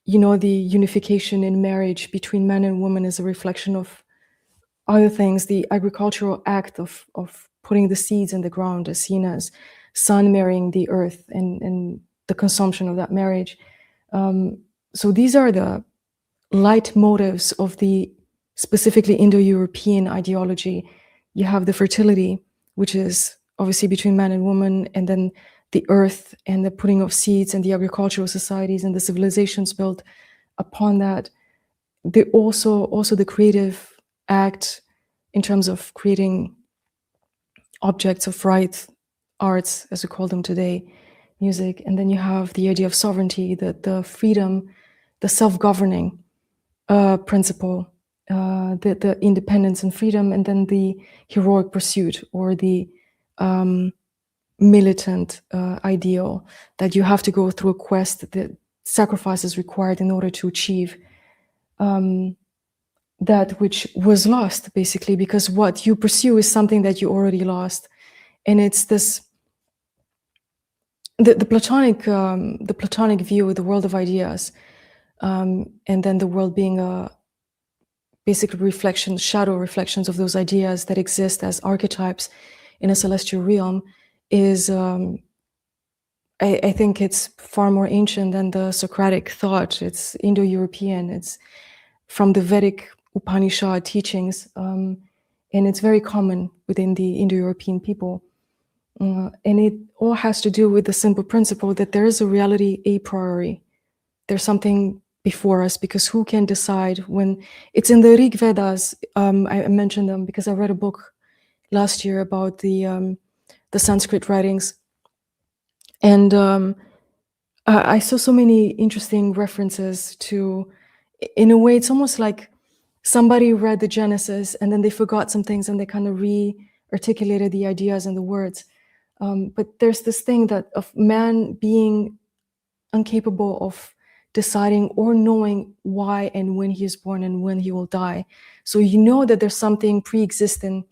unification in marriage between man and woman is a reflection of other things. The agricultural act of putting the seeds in the ground is seen as sun marrying the earth, and the consumption of that marriage. So these are the light motives of the specifically Indo-European ideology. You have the fertility, which is obviously between man and woman, and then the earth and the putting of seeds and the agricultural societies and the civilizations built upon that. They also the creative act in terms of creating objects of right, arts, as we call them today, music. And then you have the idea of sovereignty, the freedom, the self-governing principle, the independence and freedom, and then the heroic pursuit, or the militant ideal that you have to go through a quest, that sacrifice is required in order to achieve that which was lost, basically, because what you pursue is something that you already lost. And it's this, the Platonic view of the world of ideas, and then the world being a basically reflections, shadow reflections of those ideas that exist as archetypes in a celestial realm, is I think it's far more ancient than the Socratic thought. It's Indo-European. It's from the Vedic Upanishad teachings, and it's very common within the Indo-European people. And it all has to do with the simple principle that there is a reality a priori. There's something before us, because who can decide when it's in the Rig Vedas? I mentioned them because I read a book last year about the Sanskrit writings, and I saw so many interesting references to, in a way, it's almost like somebody read the Genesis and then they forgot some things and they kind of re-articulated the ideas and the words. But there's this thing that of man being incapable of deciding or knowing why and when he is born and when he will die. So you know that there's something pre-existing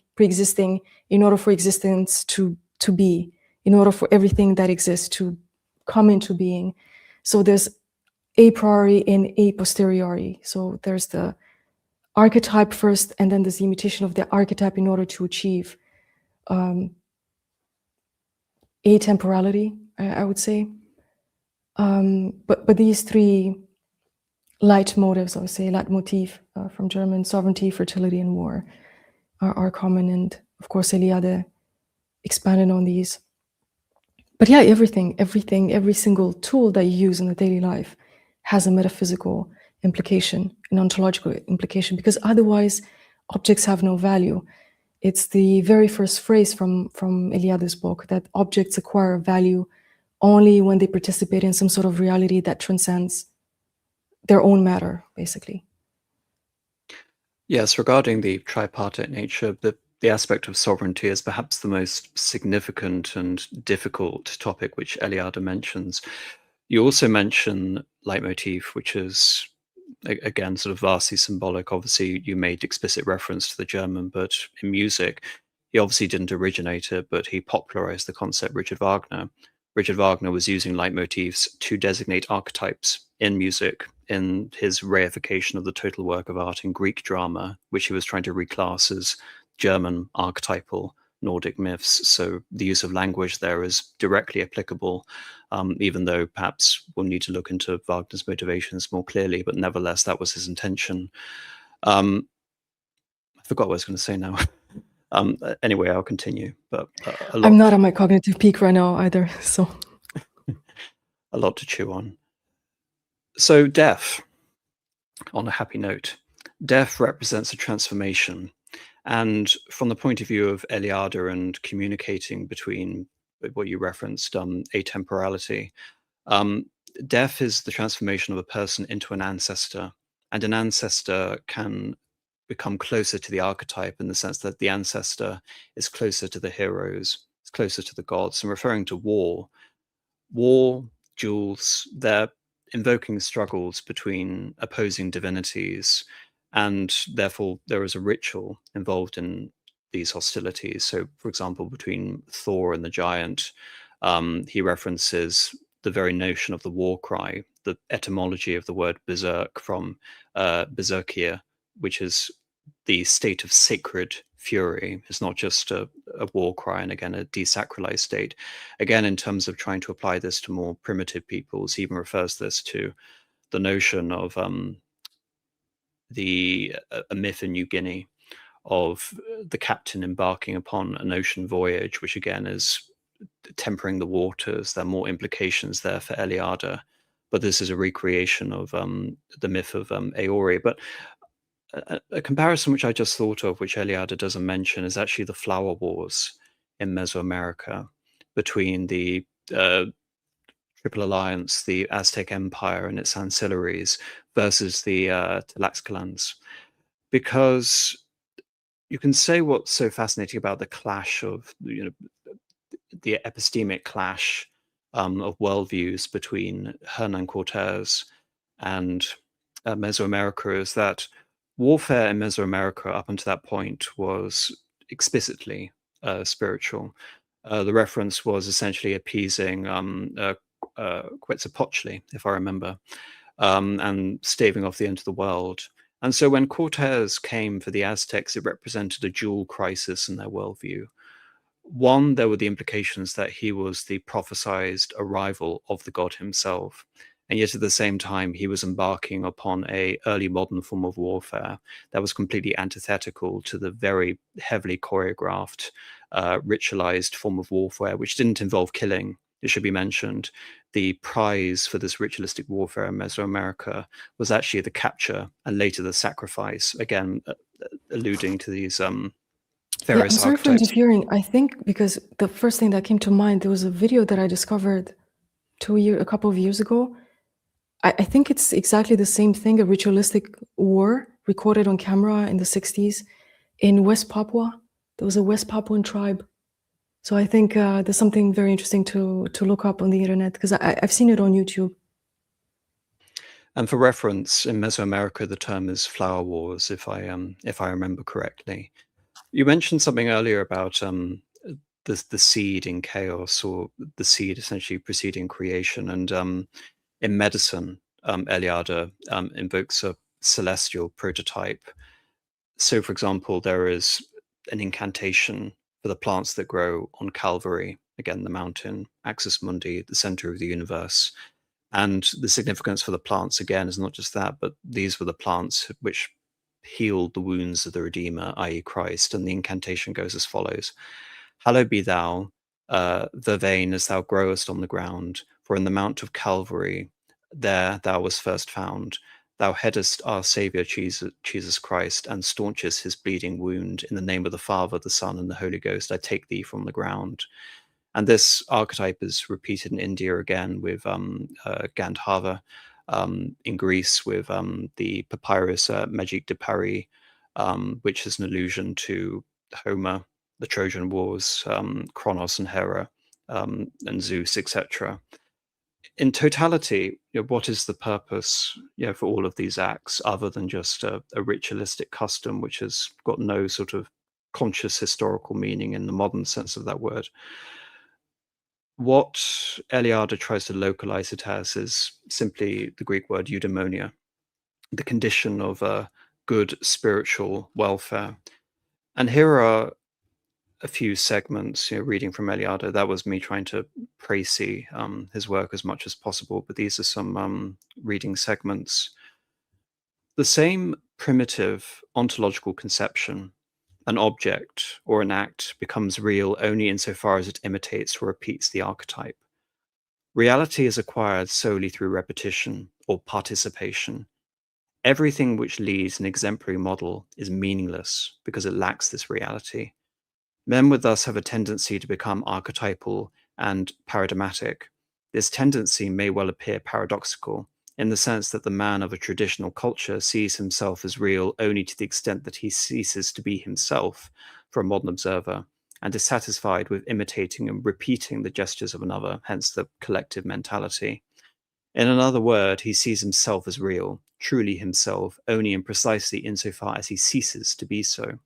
in order for existence to be, in order for everything that exists to come into being. So there's a priori and a posteriori. So there's the archetype first, and then there's the imitation of the archetype in order to achieve atemporality, I would say. But these three leitmotifs, I would say, leitmotif from German, sovereignty, fertility, and war, are common. And of course, Eliade expanded on these. But yeah, every single tool that you use in the daily life has a metaphysical implication, an ontological implication, because otherwise objects have no value. It's the very first phrase from Eliade's book, that objects acquire value only when they participate in some sort of reality that transcends their own matter, basically. Yes, regarding the tripartite nature, the aspect of sovereignty is perhaps the most significant and difficult topic which Eliade mentions. You also mention leitmotif, which is, again, sort of vastly symbolic. Obviously, you made explicit reference to the German, but in music, he obviously didn't originate it, but he popularized the concept. Richard Wagner was using leitmotifs to designate archetypes in music, in his reification of the total work of art in Greek drama, which he was trying to reclass as German archetypal Nordic myths. So the use of language there is directly applicable, even though perhaps we'll need to look into Wagner's motivations more clearly, but nevertheless, that was his intention. I forgot what I was going to say now. Anyway, I'll continue. But I'm not at my cognitive peak right now either, so. A lot to chew on. So death, on a happy note, death represents a transformation. And from the point of view of Eliade and communicating between what you referenced, atemporality, death is the transformation of a person into an ancestor. And an ancestor can become closer to the archetype in the sense that the ancestor is closer to the heroes, it's closer to the gods. And referring to war, duels, they're invoking struggles between opposing divinities, and therefore there is a ritual involved in these hostilities. So, for example, between Thor and the giant, he references the very notion of the war cry, the etymology of the word berserk from berserkia, which is the state of sacred fury. It's not just a war cry, and again, a desacralized state. Again, in terms of trying to apply this to more primitive peoples, he even refers this to the notion of a myth in New Guinea of the captain embarking upon an ocean voyage, which again is tempering the waters. There are more implications there for Eliade, but this is a recreation of the myth of Aori. But a comparison which I just thought of, which Eliade doesn't mention, is actually the flower wars in Mesoamerica between the Triple Alliance, the Aztec Empire and its ancillaries, versus the Tlaxcalans. Because you can say what's so fascinating about the clash of, the epistemic clash of worldviews between Hernan Cortes and Mesoamerica is that warfare in Mesoamerica up until that point was explicitly spiritual. The reference was essentially appeasing Quetzalcoatl, if I remember, and staving off the end of the world. And so when Cortes came for the Aztecs, it represented a dual crisis in their worldview. One, there were the implications that he was the prophesized arrival of the god himself. And yet at the same time, he was embarking upon a early modern form of warfare that was completely antithetical to the very heavily choreographed, ritualized form of warfare, which didn't involve killing. It should be mentioned. The prize for this ritualistic warfare in Mesoamerica was actually the capture and later the sacrifice, again, alluding to these various I'm sorry archetypes. for interfering. I think because the first thing that came to mind, there was a video that I discovered a couple of years ago. I think it's exactly the same thing, a ritualistic war recorded on camera in the 60s in West Papua. There was a West Papuan tribe. So I think there's something very interesting to look up on the internet, because I've seen it on YouTube. And for reference, in Mesoamerica, the term is flower wars, if I remember correctly. You mentioned something earlier about the seed in chaos, or the seed essentially preceding creation. And in medicine, Eliade invokes a celestial prototype. So, for example, there is an incantation for the plants that grow on Calvary, again, the mountain, Axis Mundi, the center of the universe. And the significance for the plants, again, is not just that, but these were the plants which healed the wounds of the Redeemer, i.e. Christ. And the incantation goes as follows: Hallowed be thou, vervain, as thou growest on the ground, for in the mount of Calvary, there thou wast first found. Thou headest our Saviour Jesus Christ, and staunchest his bleeding wound. In the name of the Father, the Son, and the Holy Ghost, I take thee from the ground. And this archetype is repeated in India again with Gandharva, in Greece with the papyrus Magic de Paris, which is an allusion to Homer, the Trojan Wars, Kronos and Hera, and Zeus, etc. In totality, what is the purpose, for all of these acts, other than just a ritualistic custom which has got no sort of conscious historical meaning in the modern sense of that word? What Eliade tries to localize it as is simply the Greek word eudaimonia, the condition of good spiritual welfare. And here are a few segments, reading from Eliade. That was me trying to précis his work as much as possible, but these are some reading segments. The same primitive ontological conception, an object or an act, becomes real only insofar as it imitates or repeats the archetype. Reality is acquired solely through repetition or participation. Everything which leads an exemplary model is meaningless because it lacks this reality. Men would thus have a tendency to become archetypal and paradigmatic. This tendency may well appear paradoxical, in the sense that the man of a traditional culture sees himself as real only to the extent that he ceases to be himself for a modern observer, and is satisfied with imitating and repeating the gestures of another, hence the collective mentality. In another word, he sees himself as real, truly himself, only and precisely insofar as he ceases to be so.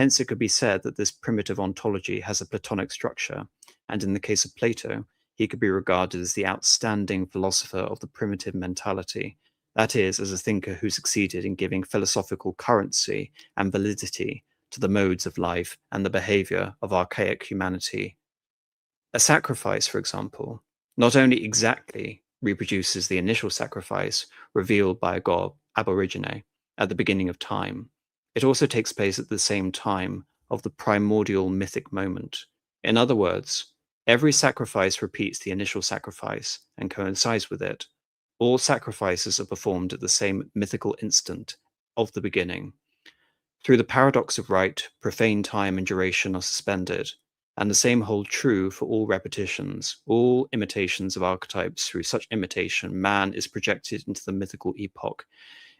Hence it could be said that this primitive ontology has a Platonic structure, and in the case of Plato, he could be regarded as the outstanding philosopher of the primitive mentality, that is, as a thinker who succeeded in giving philosophical currency and validity to the modes of life and the behavior of archaic humanity. A sacrifice, for example, not only exactly reproduces the initial sacrifice revealed by a god ab origine at the beginning of time, it also takes place at the same time of the primordial mythic moment. In other words, every sacrifice repeats the initial sacrifice and coincides with it. All sacrifices are performed at the same mythical instant of the beginning. Through the paradox of right, profane time and duration are suspended, and the same hold true for all repetitions, all imitations of archetypes. Through such imitation, man is projected into the mythical epoch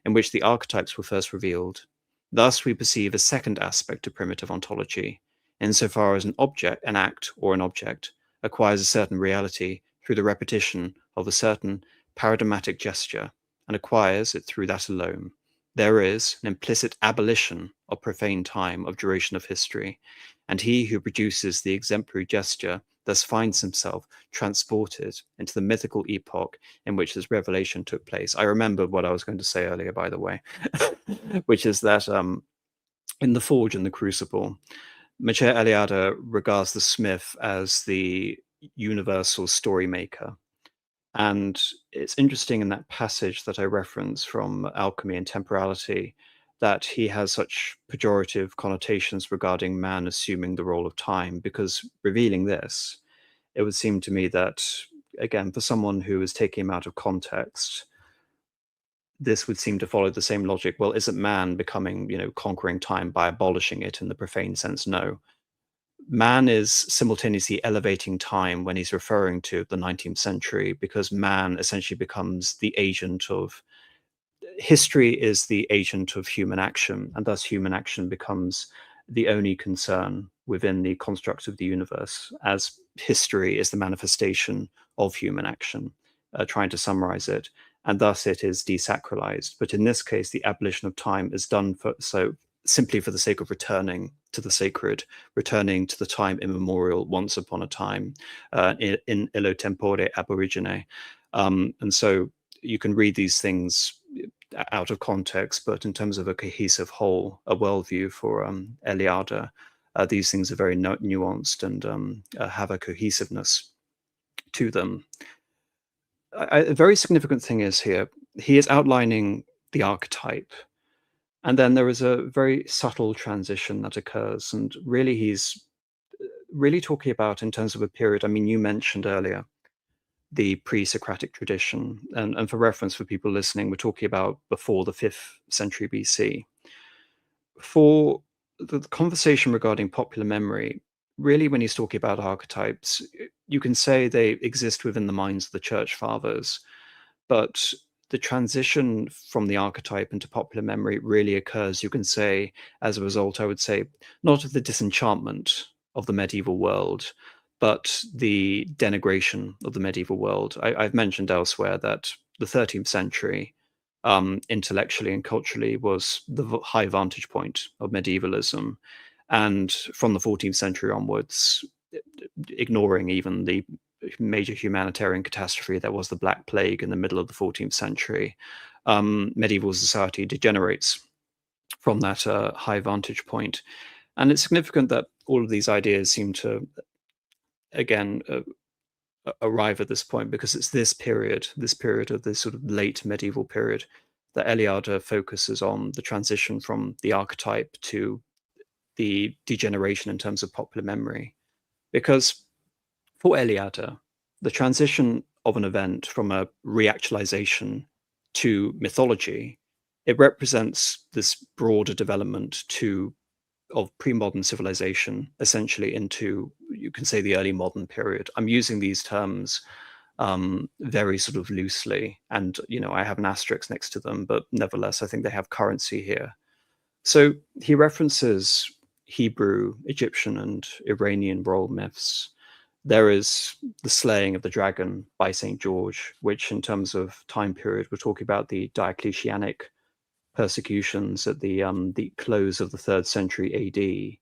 in which the archetypes were first revealed. Thus, we perceive a second aspect of primitive ontology, insofar as an object, an act, or an object acquires a certain reality through the repetition of a certain paradigmatic gesture, and acquires it through that alone. There is an implicit abolition of profane time, of duration of history, and he who produces the exemplary gesture thus finds himself transported into the mythical epoch in which this revelation took place. I remembered what I was going to say earlier, by the way, which is that in The Forge and the Crucible, Mircea Eliade regards the smith as the universal story maker. And it's interesting in that passage that I reference from Alchemy and Temporality that he has such pejorative connotations regarding man assuming the role of time, because revealing this, it would seem to me that, again, for someone who is taking him out of context, this would seem to follow the same logic. Well, isn't man becoming, conquering time by abolishing it in the profane sense? No. man is simultaneously elevating time when he's referring to the 19th century, because man essentially becomes the agent of history, is the agent of human action, and thus human action becomes the only concern within the construct of the universe, as history is the manifestation of human action, trying to summarize it, and thus it is desacralized. But in this case, the abolition of time is done simply for the sake of returning to the sacred, returning to the time immemorial, once upon a time, in illo tempore ab origine. And so you can read these things out of context, but in terms of a cohesive whole, a worldview for Eliade, these things are very nuanced and have a cohesiveness to them. A very significant thing is here, he is outlining the archetype, and then there is a very subtle transition that occurs, and really he's really talking about in terms of a period. I mean, you mentioned earlier the pre-Socratic tradition, and for reference for people listening, we're talking about before the 5th century BC. For the conversation regarding popular memory, really when he's talking about archetypes, you can say they exist within the minds of the church fathers, but the transition from the archetype into popular memory really occurs, you can say, as a result, I would say, not of the disenchantment of the medieval world, but the denigration of the medieval world. I've mentioned elsewhere that the 13th century, intellectually and culturally, was the high vantage point of medievalism. And from the 14th century onwards, ignoring even the major humanitarian catastrophe that was the Black Plague in the middle of the 14th century, medieval society degenerates from that high vantage point. And it's significant that all of these ideas seem to, again, arrive at this point, because it's this period of this sort of late medieval period that Eliade focuses on the transition from the archetype to the degeneration in terms of popular memory. Because for Eliade, the transition of an event from a reactualization to mythology, it represents this broader development of pre-modern civilization, essentially into, you can say, the early modern period. I'm using these terms very sort of loosely, and I have an asterisk next to them, but nevertheless, I think they have currency here. So he references Hebrew, Egyptian, and Iranian royal myths. There is the slaying of the dragon by St. George, which in terms of time period, we're talking about the Diocletianic persecutions at the close of the 3rd century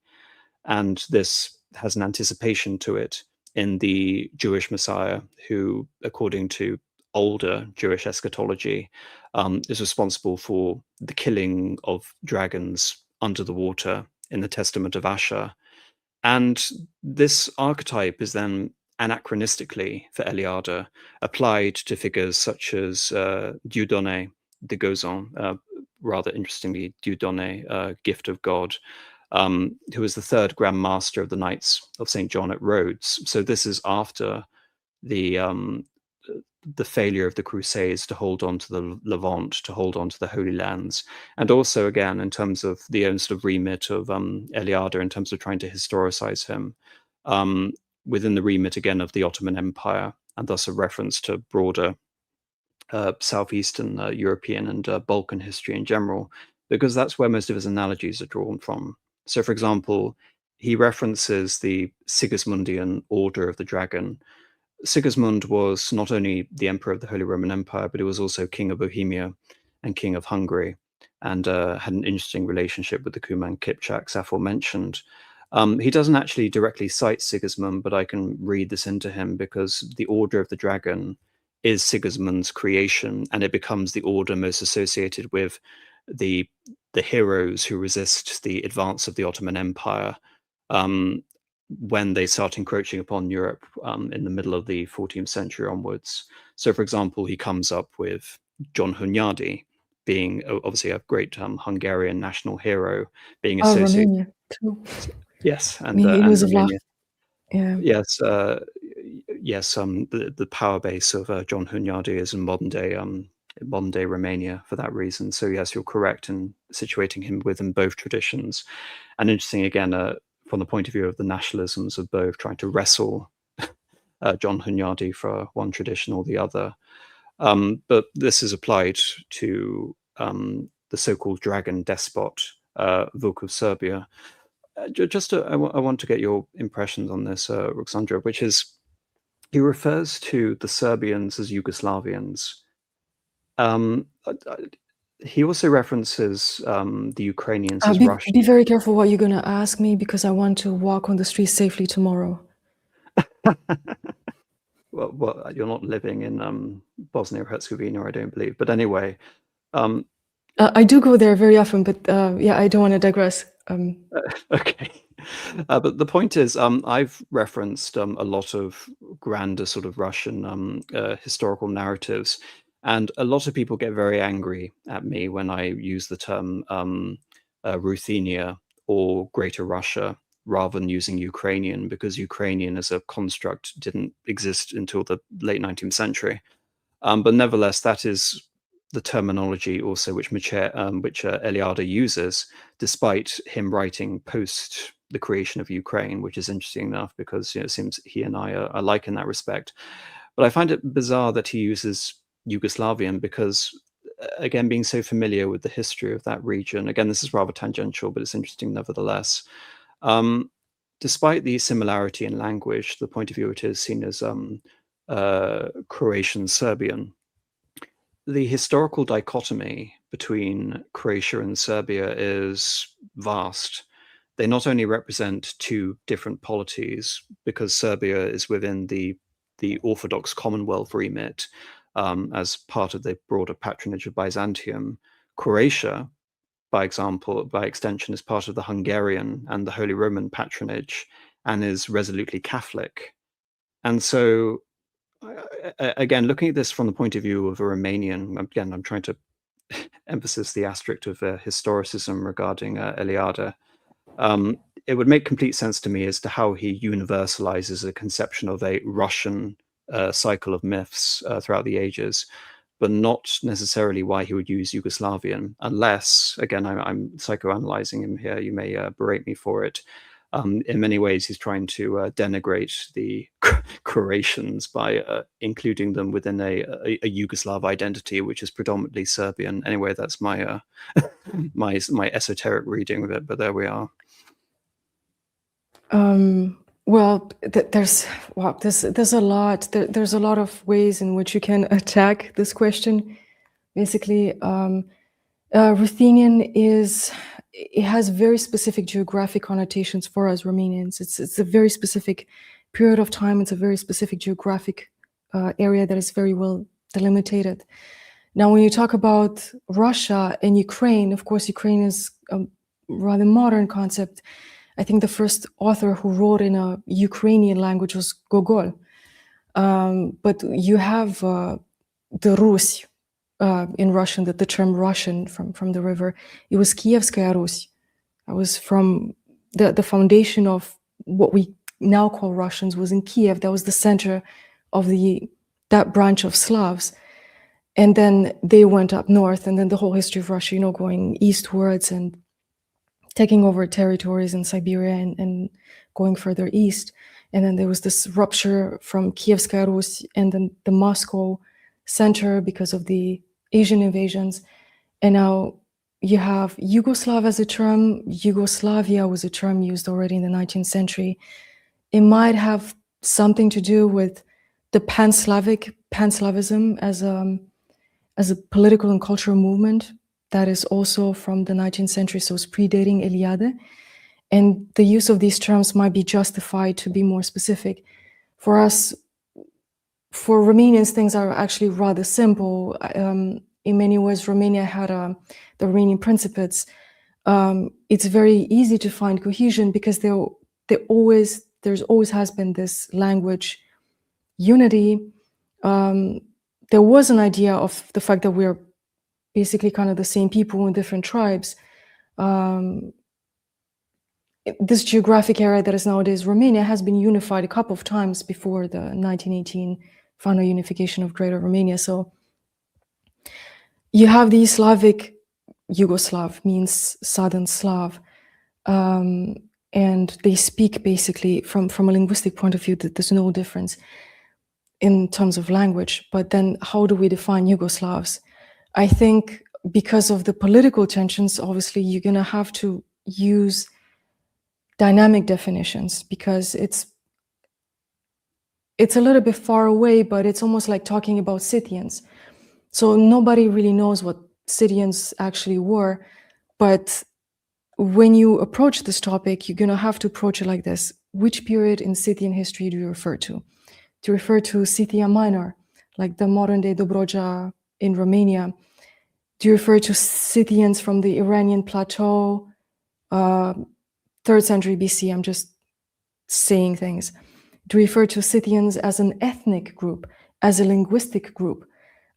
AD. And this has an anticipation to it in the Jewish Messiah, who, according to older Jewish eschatology, is responsible for the killing of dragons under the water in the Testament of Asher. And this archetype is then anachronistically, for Eliade, applied to figures such as Dieudonné de Gozon, rather interestingly, Dieudonné, gift of God, who was the 3rd Grand Master of the Knights of St. John at Rhodes. So this is after the failure of the Crusades to hold on to the Levant, to hold on to the Holy Lands. And also, again, in terms of the own sort of remit of Eliade, in terms of trying to historicize him, within the remit, again, of the Ottoman Empire, and thus a reference to broader Southeastern European and Balkan history in general, because that's where most of his analogies are drawn from. So, for example, he references the Sigismundian Order of the Dragon. Sigismund was not only the emperor of the Holy Roman Empire, but he was also king of Bohemia and king of Hungary, and had an interesting relationship with the Kuman Kipchaks aforementioned. He doesn't actually directly cite Sigismund, but I can read this into him, because the Order of the Dragon is Sigismund's creation, and it becomes the order most associated with the heroes who resist the advance of the Ottoman Empire, when they start encroaching upon Europe in the middle of the 14th century onwards. So, for example, he comes up with John Hunyadi being obviously a great Hungarian national hero, being associated. Romania too. Yes, I and mean, he was Romania. yeah. Yes, yes. The power base of John Hunyadi is in modern day Romania for that reason. So yes, you're correct in situating him within both traditions. And interesting again, from the point of view of the nationalisms of both, trying to wrestle John Hunyadi for one tradition or the other. But this is applied to the so-called dragon despot, Vuk of Serbia. I want to get your impressions on this, Ruxandra, which is, he refers to the Serbians as Yugoslavians. He also references the Ukrainians as Russian. Be very careful what you're going to ask me, because I want to walk on the streets safely tomorrow. Well, you're not living in Bosnia Herzegovina, I don't believe. But anyway, I do go there very often, but yeah, I don't want to digress. Okay. But the point is, I've referenced a lot of grander sort of Russian historical narratives, and a lot of people get very angry at me when I use the term Ruthenia or Greater Russia rather than using Ukrainian, because Ukrainian as a construct didn't exist until the late 19th century. But nevertheless, that is the terminology also which Eliade uses, despite him writing post the creation of Ukraine, which is interesting enough because it seems he and I are alike in that respect. But I find it bizarre that he uses Yugoslavian because, again, being so familiar with the history of that region, again, this is rather tangential, but it's interesting nevertheless. Despite the similarity in language, the point of view it is seen as Croatian-Serbian. The historical dichotomy between Croatia and Serbia is vast. They not only represent two different polities, because Serbia is within the Orthodox Commonwealth remit as part of the broader patronage of Byzantium. Croatia, by extension, is part of the Hungarian and the Holy Roman patronage and is resolutely Catholic. And so, again, looking at this from the point of view of a Romanian, again, I'm trying to emphasize the asterisk of historicism regarding Eliade. It would make complete sense to me as to how he universalizes a conception of a Russian cycle of myths throughout the ages, but not necessarily why he would use Yugoslavian, unless, again, I'm psychoanalyzing him here, you may berate me for it. In many ways, he's trying to denigrate the Croatians by including them within a Yugoslav identity, which is predominantly Serbian. Anyway, that's my my esoteric reading of it, but there we are. Well, there's a lot. There's a lot of ways in which you can attack this question. Basically, Ruthenian it has very specific geographic connotations for us Romanians. It's a very specific period of time. It's a very specific geographic area that is very well delimited. Now, when you talk about Russia and Ukraine, of course, Ukraine is a rather modern concept. I think the first author who wrote in a Ukrainian language was Gogol. But you have the Rus in Russian, the term Russian from the river. It was Kievskaya Rus. That was from the foundation of what we now call Russians was in Kiev. That was the center of that branch of Slavs. And then they went up north, and then the whole history of Russia, going eastwards and taking over territories in Siberia and going further east. And then there was this rupture from Kievskaya Rus and then the Moscow center because of the Asian invasions. And now you have Yugoslav as a term. Yugoslavia was a term used already in the 19th century. It might have something to do with the Pan-Slavism as a political and cultural movement that is also from the 19th century, so it's predating Eliade. And the use of these terms might be justified to be more specific. For us, for Romanians, things are actually rather simple. In many ways, Romania had the Romanian Principates. It's very easy to find cohesion because there's always has been this language unity. There was an idea of the fact that we're basically kind of the same people in different tribes. This geographic area that is nowadays Romania has been unified a couple of times before the 1918 final unification of Greater Romania. So you have the Slavic, Yugoslav means Southern Slav. and they speak basically from a linguistic point of view that there's no difference in terms of language. But then how do we define Yugoslavs? I think because of the political tensions, obviously you're going to have to use dynamic definitions, because it's a little bit far away, but it's almost like talking about Scythians. So nobody really knows what Scythians actually were. But when you approach this topic, you're going to have to approach it like this. Which period in Scythian history do you refer to? Do you refer to Scythia Minor, like the modern-day Dobroja in Romania? Do you refer to Scythians from the Iranian plateau, 3rd century BC? I'm just saying things. Do you refer to Scythians as an ethnic group, as a linguistic group?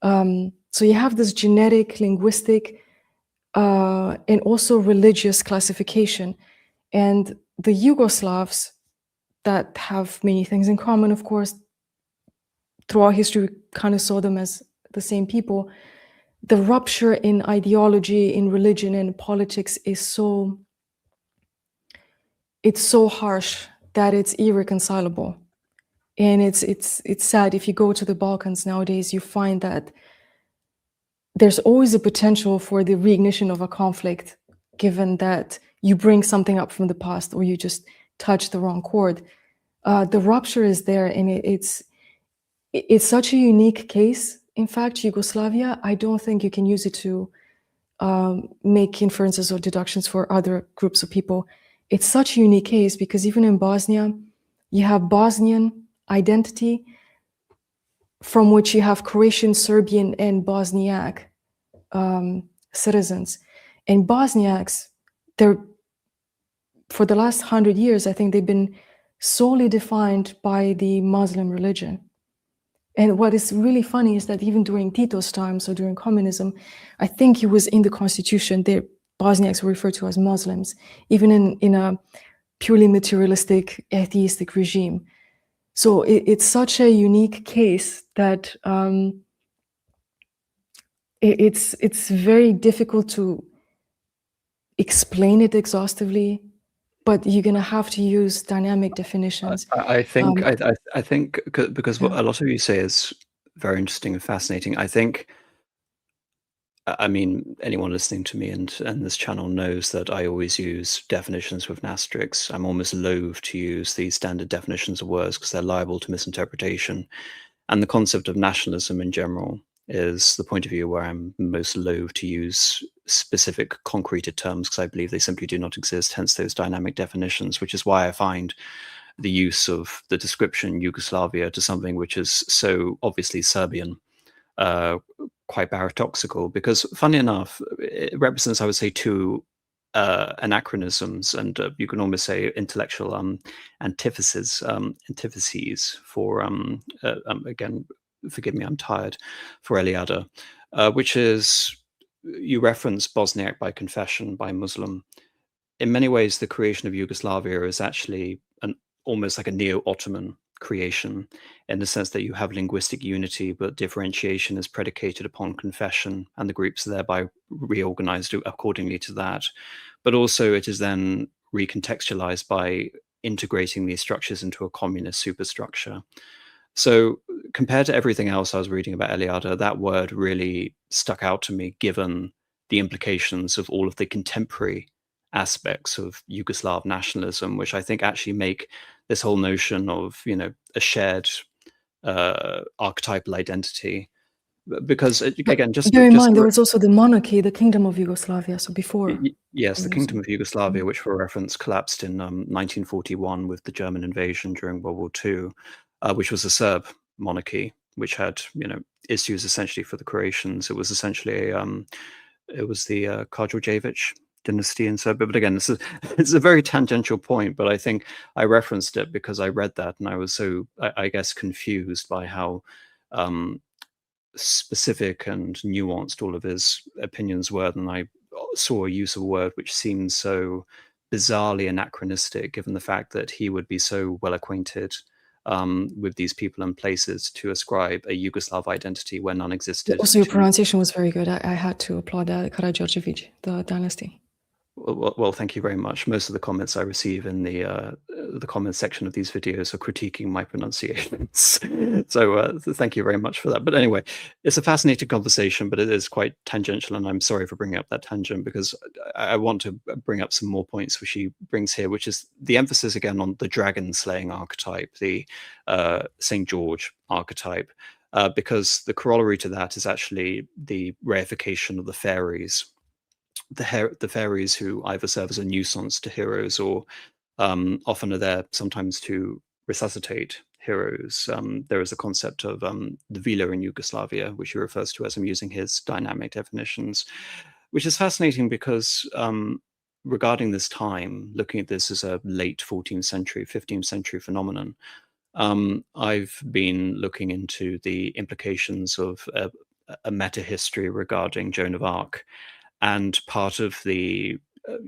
So you have this genetic, linguistic, and also religious classification. And the Yugoslavs that have many things in common, of course, throughout history, we kind of saw them as the same people. The rupture in ideology, in religion, and politics is so harsh that it's irreconcilable. And it's sad. If you go to the Balkans nowadays, you find that there's always a potential for the reignition of a conflict, given that you bring something up from the past or you just touch the wrong chord. The rupture is there, and it's such a unique case. In fact, Yugoslavia, I don't think you can use it to make inferences or deductions for other groups of people. It's such a unique case because even in Bosnia, you have Bosnian identity, from which you have Croatian, Serbian, and Bosniak citizens. And Bosniaks, for the last 100 years, I think they've been solely defined by the Muslim religion. And what is really funny is that even during Tito's time, so during communism, I think it was in the constitution, the Bosniaks were referred to as Muslims, even in a purely materialistic, atheistic regime. So it's such a unique case that it's very difficult to explain it exhaustively, but you're going to have to use dynamic definitions. I think because what a lot of you say is very interesting and fascinating. I mean, anyone listening to me and this channel knows that I always use definitions with an asterisk. I'm almost loath to use these standard definitions of words because they're liable to misinterpretation. And the concept of nationalism in general is the point of view where I'm most loath to use specific concreted terms because I believe they simply do not exist, hence those dynamic definitions, which is why I find the use of the description Yugoslavia to something which is so obviously Serbian quite paradoxical, because funny enough, it represents, I would say, two anachronisms, and you can almost say intellectual antitheses for again, forgive me, I'm tired, for Eliade, which is, you reference Bosniak by confession, by Muslim. In many ways, the creation of Yugoslavia is actually almost like a neo-Ottoman creation, in the sense that you have linguistic unity, but differentiation is predicated upon confession, and the groups are thereby reorganized accordingly to that. But also it is then recontextualized by integrating these structures into a communist superstructure. So compared to everything else I was reading about Eliade, that word really stuck out to me, given the implications of all of the contemporary aspects of Yugoslav nationalism, which I think actually make this whole notion of, you know, a shared archetypal identity. Because again, just bear in mind, there was also the monarchy, the Kingdom of Yugoslavia. So before, yes, the Kingdom of Yugoslavia, which for reference collapsed in 1941 with the German invasion during World War II, which was a Serb monarchy, which had, you know, issues essentially for the Croatians. It was essentially it was the Karađorđević dynasty in Serbia. But again, it's a very tangential point, but I think I referenced it because I read that and I was so, I guess, confused by how specific and nuanced all of his opinions were. And I saw a use of a word which seemed so bizarrely anachronistic, given the fact that he would be so well acquainted with these people and places to ascribe a Yugoslav identity where none existed. Also, your pronunciation was very good. I had to applaud that, Karađorđević, the dynasty. Well, thank you very much. Most of the comments I receive in the comment section of these videos are critiquing my pronunciations. So thank you very much for that. But anyway, it's a fascinating conversation, but it is quite tangential, and I'm sorry for bringing up that tangent, because I want to bring up some more points which he brings here, which is the emphasis again on the dragon slaying archetype, the St. George archetype, because the corollary to that is actually the reification of the fairies. The fairies who either serve as a nuisance to heroes, or often are there sometimes to resuscitate heroes. There is a concept of the Vila in Yugoslavia, which he refers to as, I'm using his dynamic definitions, which is fascinating because regarding this time, looking at this as a late 14th century, 15th century phenomenon, I've been looking into the implications of a meta history regarding Joan of Arc. And part of the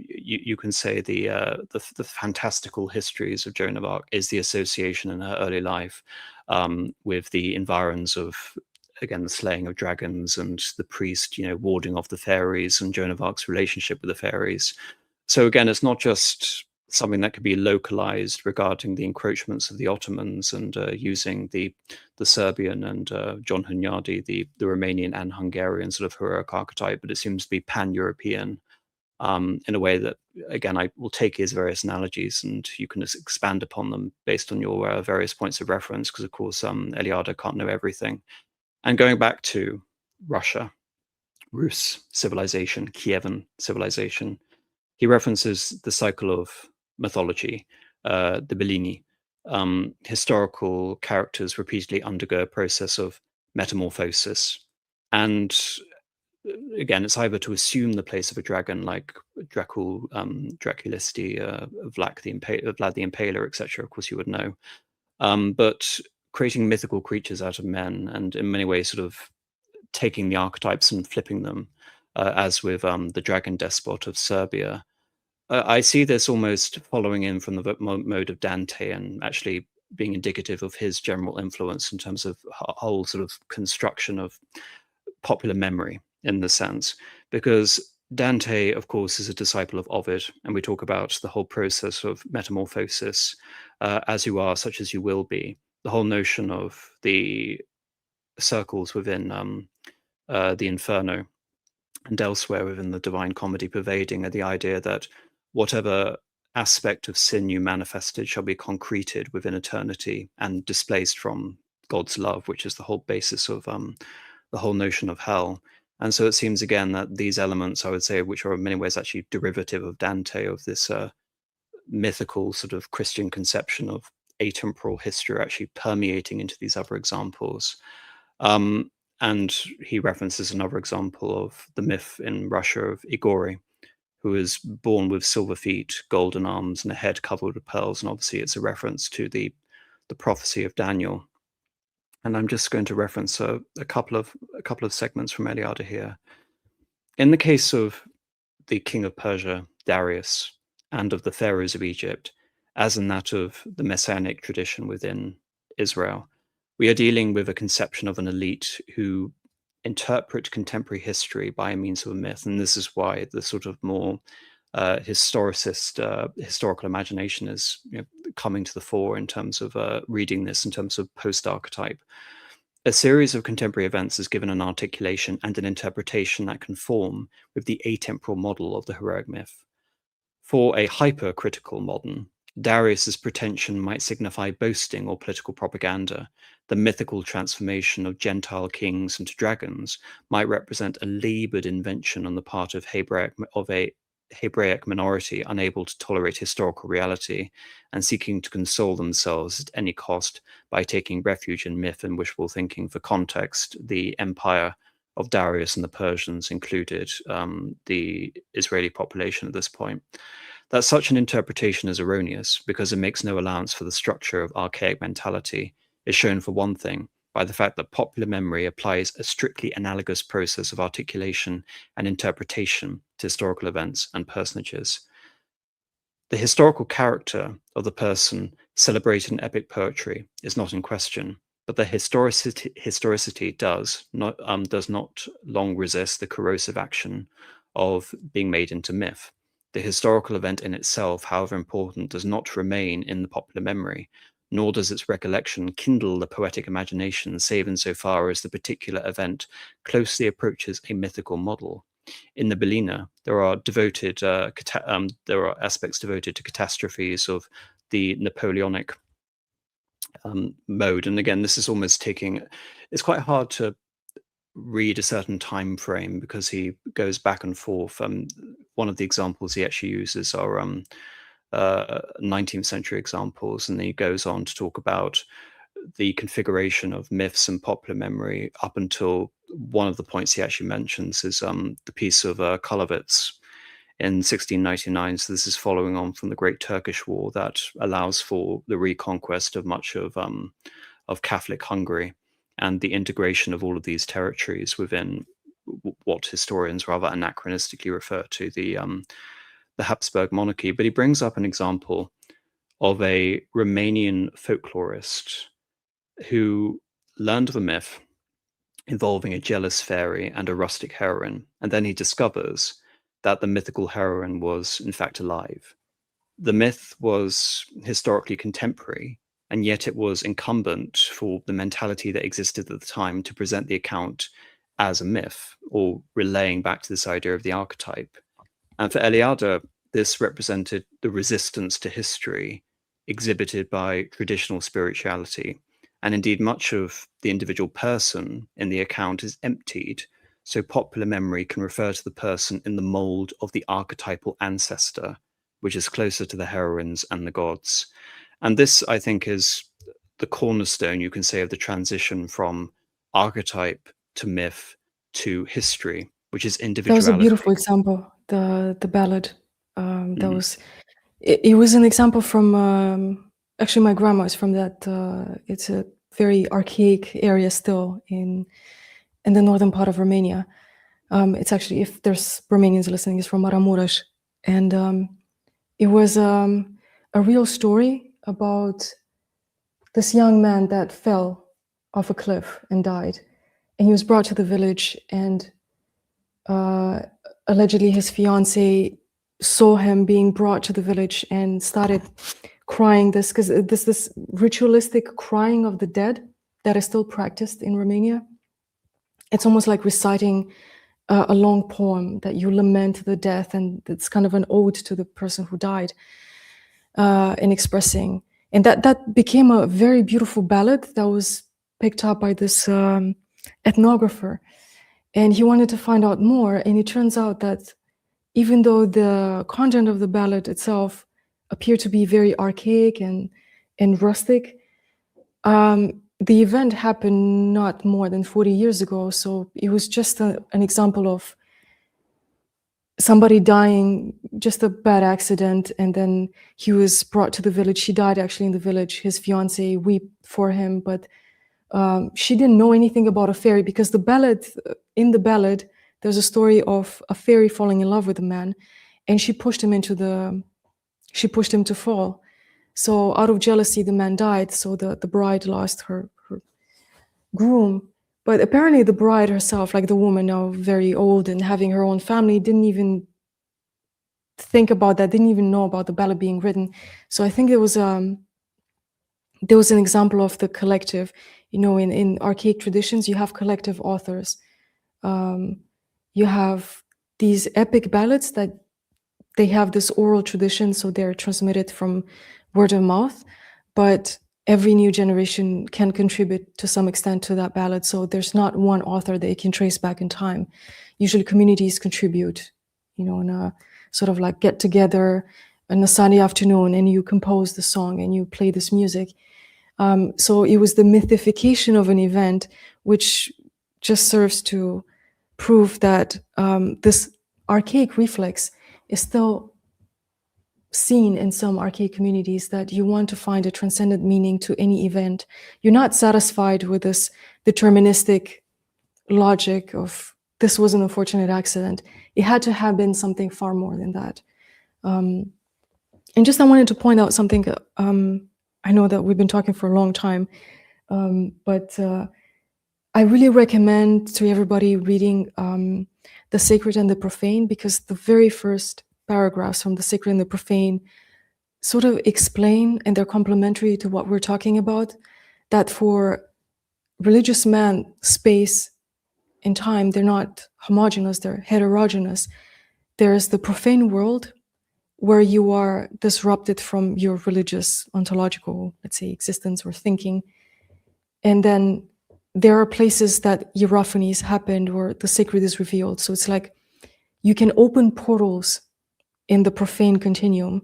you can say the fantastical histories of Joan of Arc is the association in her early life with the environs of, again, the slaying of dragons and the priest, warding off the fairies, and Joan of Arc's relationship with the fairies. So again, it's not just something that could be localized regarding the encroachments of the Ottomans and using the Serbian and John Hunyadi, the Romanian and Hungarian sort of heroic archetype, but it seems to be pan-European in a way that, again, I will take his various analogies and you can expand upon them based on your various points of reference, because of course Eliade can't know everything. And going back to Russia, Rus civilization, Kievan civilization, he references the cycle of mythology, the Bellini. Historical characters repeatedly undergo a process of metamorphosis. And again, it's either to assume the place of a dragon, like Draculisti, Vlad the Impaler, etc. Of course, you would know. But creating mythical creatures out of men, and in many ways sort of taking the archetypes and flipping them, as with the dragon despot of Serbia. I see this almost following in from the mode of Dante, and actually being indicative of his general influence in terms of whole sort of construction of popular memory, in the sense, because Dante, of course, is a disciple of Ovid, and we talk about the whole process of metamorphosis, as you are, such as you will be. The whole notion of the circles within the Inferno and elsewhere within the Divine Comedy pervading the idea that whatever aspect of sin you manifested shall be concreted within eternity and displaced from God's love, which is the whole basis of the whole notion of hell. And so it seems again that these elements, I would say, which are in many ways actually derivative of Dante, of this mythical sort of Christian conception of atemporal history, actually permeating into these other examples. And he references another example of the myth in Russia of Igor, who is born with silver feet, golden arms, and a head covered with pearls. And obviously it's a reference to the prophecy of Daniel. And I'm just going to reference a couple of segments from Eliade here. In the case of the king of Persia, Darius, and of the pharaohs of Egypt, as in that of the Messianic tradition within Israel, we are dealing with a conception of an elite who interpret contemporary history by means of a myth. And this is why the sort of more historicist historical imagination is coming to the fore in terms of reading this in terms of post-archetype. A series of contemporary events is given an articulation and an interpretation that conform with the atemporal model of the heroic myth. For a hypercritical modern, Darius's pretension might signify boasting or political propaganda. The mythical transformation of Gentile kings into dragons might represent a labored invention on the part of a Hebraic minority unable to tolerate historical reality and seeking to console themselves at any cost by taking refuge in myth and wishful thinking. For context, the empire of Darius and the Persians included the Israeli population at this point. That such an interpretation is erroneous because it makes no allowance for the structure of archaic mentality is shown, for one thing, by the fact that popular memory applies a strictly analogous process of articulation and interpretation to historical events and personages. The historical character of the person celebrated in epic poetry is not in question, but the historicity does not long resist the corrosive action of being made into myth. the historical event in itself, however important, does not remain in the popular memory, nor does its recollection kindle the poetic imagination, save insofar as the particular event closely approaches a mythical model. In the Bellina, there are aspects devoted to catastrophes of the Napoleonic mode. And again, this is almost it's quite hard to read a certain time frame because he goes back and forth. One of the examples he actually uses are 19th century examples, and then he goes on to talk about the configuration of myths and popular memory up until one of the points he actually mentions is the Peace of Karlowitz in 1699. So this is following on from the Great Turkish War that allows for the reconquest of much of Catholic Hungary and the integration of all of these territories within what historians rather anachronistically refer to the Habsburg monarchy. But he brings up an example of a Romanian folklorist who learned of a myth involving a jealous fairy and a rustic heroine, and then he discovers that the mythical heroine was in fact alive. The myth was historically contemporary, and yet it was incumbent for the mentality that existed at the time to present the account as a myth, or relaying back to this idea of the archetype. And for Eliade, this represented the resistance to history exhibited by traditional spirituality. And indeed, much of the individual person in the account is emptied, so popular memory can refer to the person in the mold of the archetypal ancestor, which is closer to the heroines and the gods. And this, I think, is the cornerstone, you can say, of the transition from archetype to myth to history, which is individuality. That was a beautiful example, the ballad. That was, it was an example from, actually my grandma is from that, it's a very archaic area still in the northern part of Romania. It's actually, if there's Romanians listening, it's from Maramureș. And it was a real story about this young man that fell off a cliff and died. And he was brought to the village, and allegedly his fiancée saw him being brought to the village and started crying because this ritualistic crying of the dead that is still practiced in Romania. It's almost like reciting a long poem that you lament the death, and it's kind of an ode to the person who died in expressing. And that became a very beautiful ballad that was picked up by this ethnographer. And he wanted to find out more, and it turns out that even though the content of the ballad itself appeared to be very archaic and rustic, the event happened not more than 40 years ago. So it was just an example of somebody dying, just a bad accident, and then he was brought to the village. She died actually in the village. His fiancée wept for him, but she didn't know anything about a fairy, because in the ballad, there's a story of a fairy falling in love with a man, and she pushed him to fall. So out of jealousy, the man died. So the bride lost her groom. But apparently the bride herself, like the woman now very old and having her own family, didn't even think about that, didn't even know about the ballad being written. So I think there was an example of the collective. You know, in archaic traditions, you have collective authors. You have these epic ballads that they have this oral tradition, so they're transmitted from word of mouth, but every new generation can contribute to some extent to that ballad. So there's not one author that you can trace back in time. Usually communities contribute, you know, in a sort of like get together on a Sunday afternoon, and you compose the song and you play this music. So it was the mythification of an event, which just serves to prove that this archaic reflex is still seen in some archaic communities, that you want to find a transcendent meaning to any event. You're not satisfied with this deterministic logic of this was an unfortunate accident. It had to have been something far more than that. And just I wanted to point out something. I know that we've been talking for a long time, but I really recommend to everybody reading The Sacred and the Profane, because the very first paragraphs from the sacred and the profane sort of explain, and they're complementary to what we're talking about, that for religious man, space and time, they're not homogeneous, they're heterogeneous. There's the profane world where you are disrupted from your religious, ontological, let's say, existence or thinking. And then there are places that hierophanies happened or the sacred is revealed. So it's like you can open portals in the profane continuum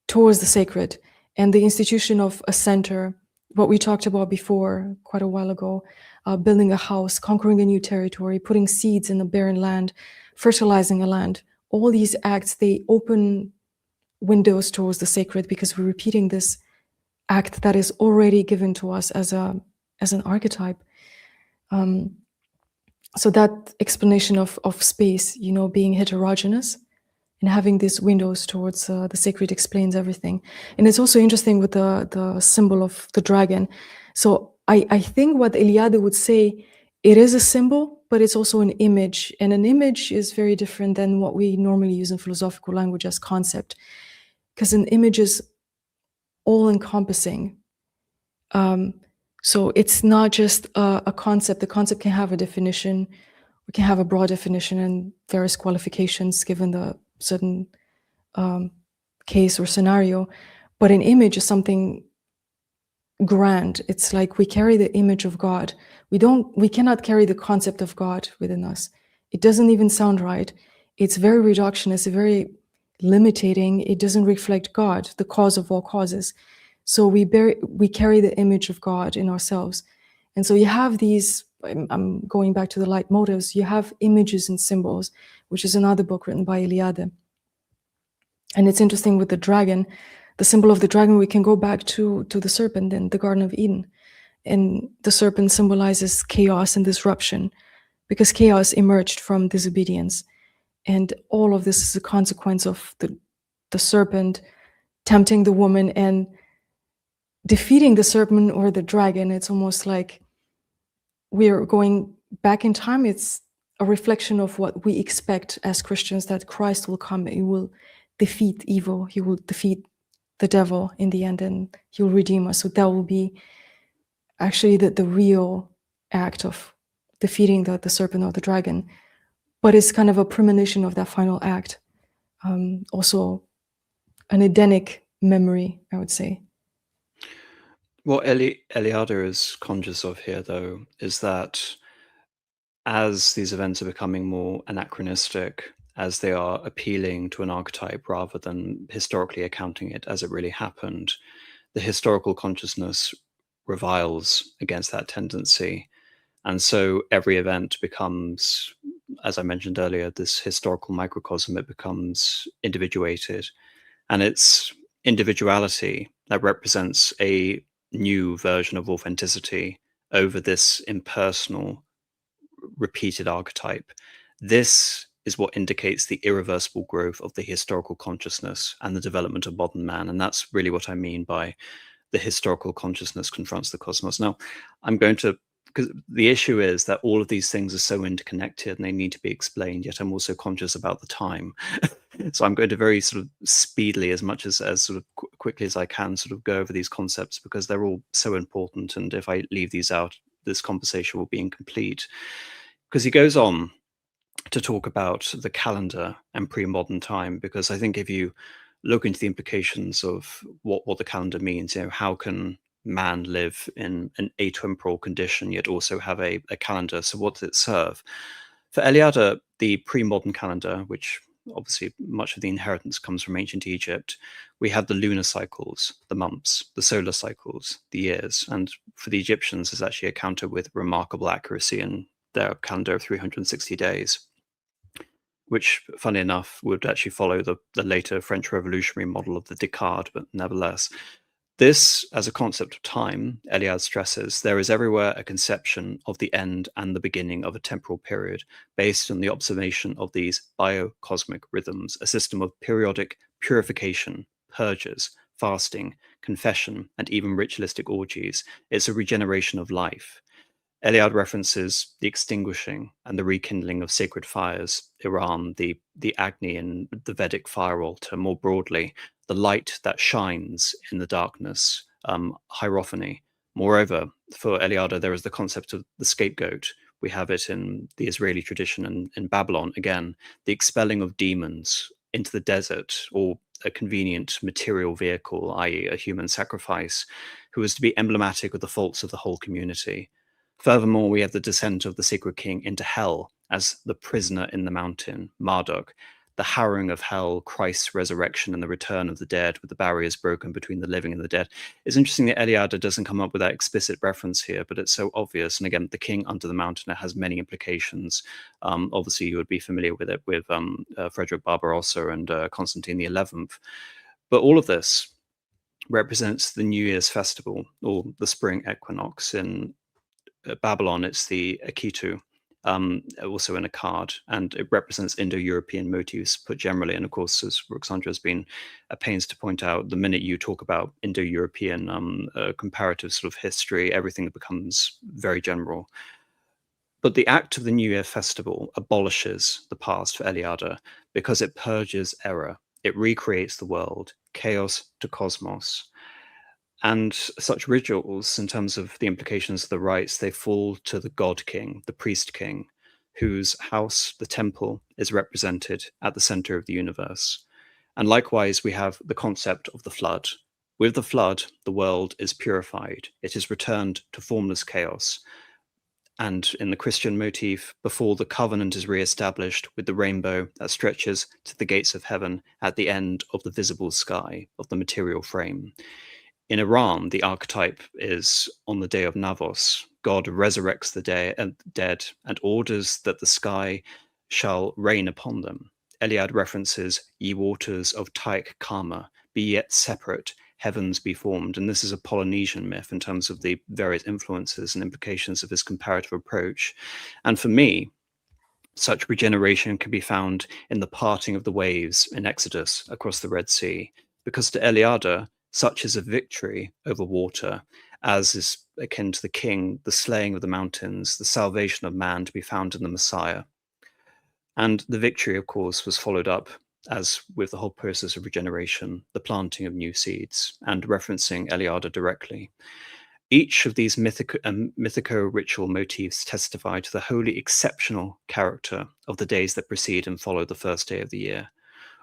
towards the sacred. And the institution of a center, what we talked about before quite a while ago, building a house, conquering a new territory, putting seeds in a barren land, fertilizing a land, all these acts, they open windows towards the sacred because we're repeating this act that is already given to us as an archetype. So that explanation of space, being heterogeneous and having these windows towards the sacred explains everything. And it's also interesting with the symbol of the dragon. So I think what Eliade would say, it is a symbol, but it's also an image. And an image is very different than what we normally use in philosophical language as concept, because an image is all-encompassing. So it's not just a concept. The concept can have a definition, we can have a broad definition and various qualifications given the certain case or scenario. But an image is something grand. It's like we carry the image of God. We cannot carry the concept of God within us. It doesn't even sound right. It's very reductionist, very limiting. It doesn't reflect God, the cause of all causes. So we carry the image of God in ourselves. And so you have these, I'm going back to the light motives, you have images and symbols, which is another book written by Eliade. And it's interesting with the dragon, the symbol of the dragon, we can go back to the serpent in the Garden of Eden. And the serpent symbolizes chaos and disruption because chaos emerged from disobedience. And all of this is a consequence of the serpent tempting the woman and defeating the serpent or the dragon. It's almost like we're going back in time. It's a reflection of what we expect as Christians, that Christ will come, he will defeat evil, he will defeat the devil in the end, and he will redeem us. So that will be actually the real act of defeating the serpent or the dragon. But it's kind of a premonition of that final act. Also an Edenic memory, I would say. What Eliade is conscious of here, though, is that as these events are becoming more anachronistic, as they are appealing to an archetype rather than historically accounting it as it really happened, the historical consciousness reviles against that tendency. And so every event becomes, as I mentioned earlier, this historical microcosm. It becomes individuated. And it's individuality that represents a new version of authenticity over this impersonal, repeated archetype. This is what indicates the irreversible growth of the historical consciousness and the development of modern man. And that's really what I mean by the historical consciousness confronts the cosmos. Now, I'm going to, because the issue is that all of these things are so interconnected and they need to be explained, yet I'm also conscious about the time. So I'm going to very sort of speedily, as much as sort of quickly as I can, sort of go over these concepts because they're all so important. And if I leave these out, this conversation will be incomplete. Because he goes on to talk about the calendar and pre-modern time, because I think if you look into the implications of what the calendar means, how can man live in an atemporal condition yet also have a calendar? So what does it serve? For Eliade, the pre-modern calendar, which obviously much of the inheritance comes from ancient Egypt, we have the lunar cycles, the months, the solar cycles, the years. And for the Egyptians, it's actually accounted with remarkable accuracy in their calendar of 360 days, which, funny enough, would actually follow the later French Revolutionary model of the Décade, but nevertheless. This, as a concept of time, Eliade stresses, there is everywhere a conception of the end and the beginning of a temporal period based on the observation of these biocosmic rhythms, a system of periodic purification, purges, fasting, confession, and even ritualistic orgies. It's a regeneration of life. Eliade references the extinguishing and the rekindling of sacred fires, Iran, the Agni in the Vedic fire altar, more broadly, the light that shines in the darkness, hierophany. Moreover, for Eliade, there is the concept of the scapegoat. We have it in the Israeli tradition and in Babylon, again, the expelling of demons into the desert, or a convenient material vehicle, i.e. a human sacrifice, who is to be emblematic of the faults of the whole community. Furthermore, we have the descent of the sacred king into hell as the prisoner in the mountain, Marduk, the harrowing of hell, Christ's resurrection, and the return of the dead with the barriers broken between the living and the dead. It's interesting that Eliade doesn't come up with that explicit reference here, but it's so obvious. And again, the king under the mountain, it has many implications. Obviously, you would be familiar with it with Frederick Barbarossa and Constantine XI. But all of this represents the New Year's festival, or the spring equinox. In Babylon, it's the Akitu, also in a card, and it represents Indo-European motifs put generally. And of course, as Ruxandra has been at pains to point out, the minute you talk about Indo-European comparative sort of history, everything becomes very general. But the act of the New Year festival abolishes the past for Eliade because it purges error. It recreates the world, chaos to cosmos. And such rituals, in terms of the implications of the rites, they fall to the god king, the priest king, whose house, the temple, is represented at the center of the universe. And likewise, we have the concept of the flood. With the flood, the world is purified. It is returned to formless chaos. And in the Christian motif, before the covenant is re-established with the rainbow that stretches to the gates of heaven at the end of the visible sky of the material frame. In Iran, the archetype is on the day of Navos. God resurrects the dead and orders that the sky shall rain upon them. Eliade references, ye waters of Archaic karma, be yet separate, heavens be formed. And this is a Polynesian myth in terms of the various influences and implications of his comparative approach. And for me, such regeneration can be found in the parting of the waves in Exodus across the Red Sea, because to Eliade, such is a victory over water, as is akin to the king, the slaying of the mountains, the salvation of man to be found in the Messiah. And the victory, of course, was followed up, as with the whole process of regeneration, the planting of new seeds, and referencing Eliade directly. Each of these mythico-ritual motifs testify to the wholly exceptional character of the days that precede and follow the first day of the year.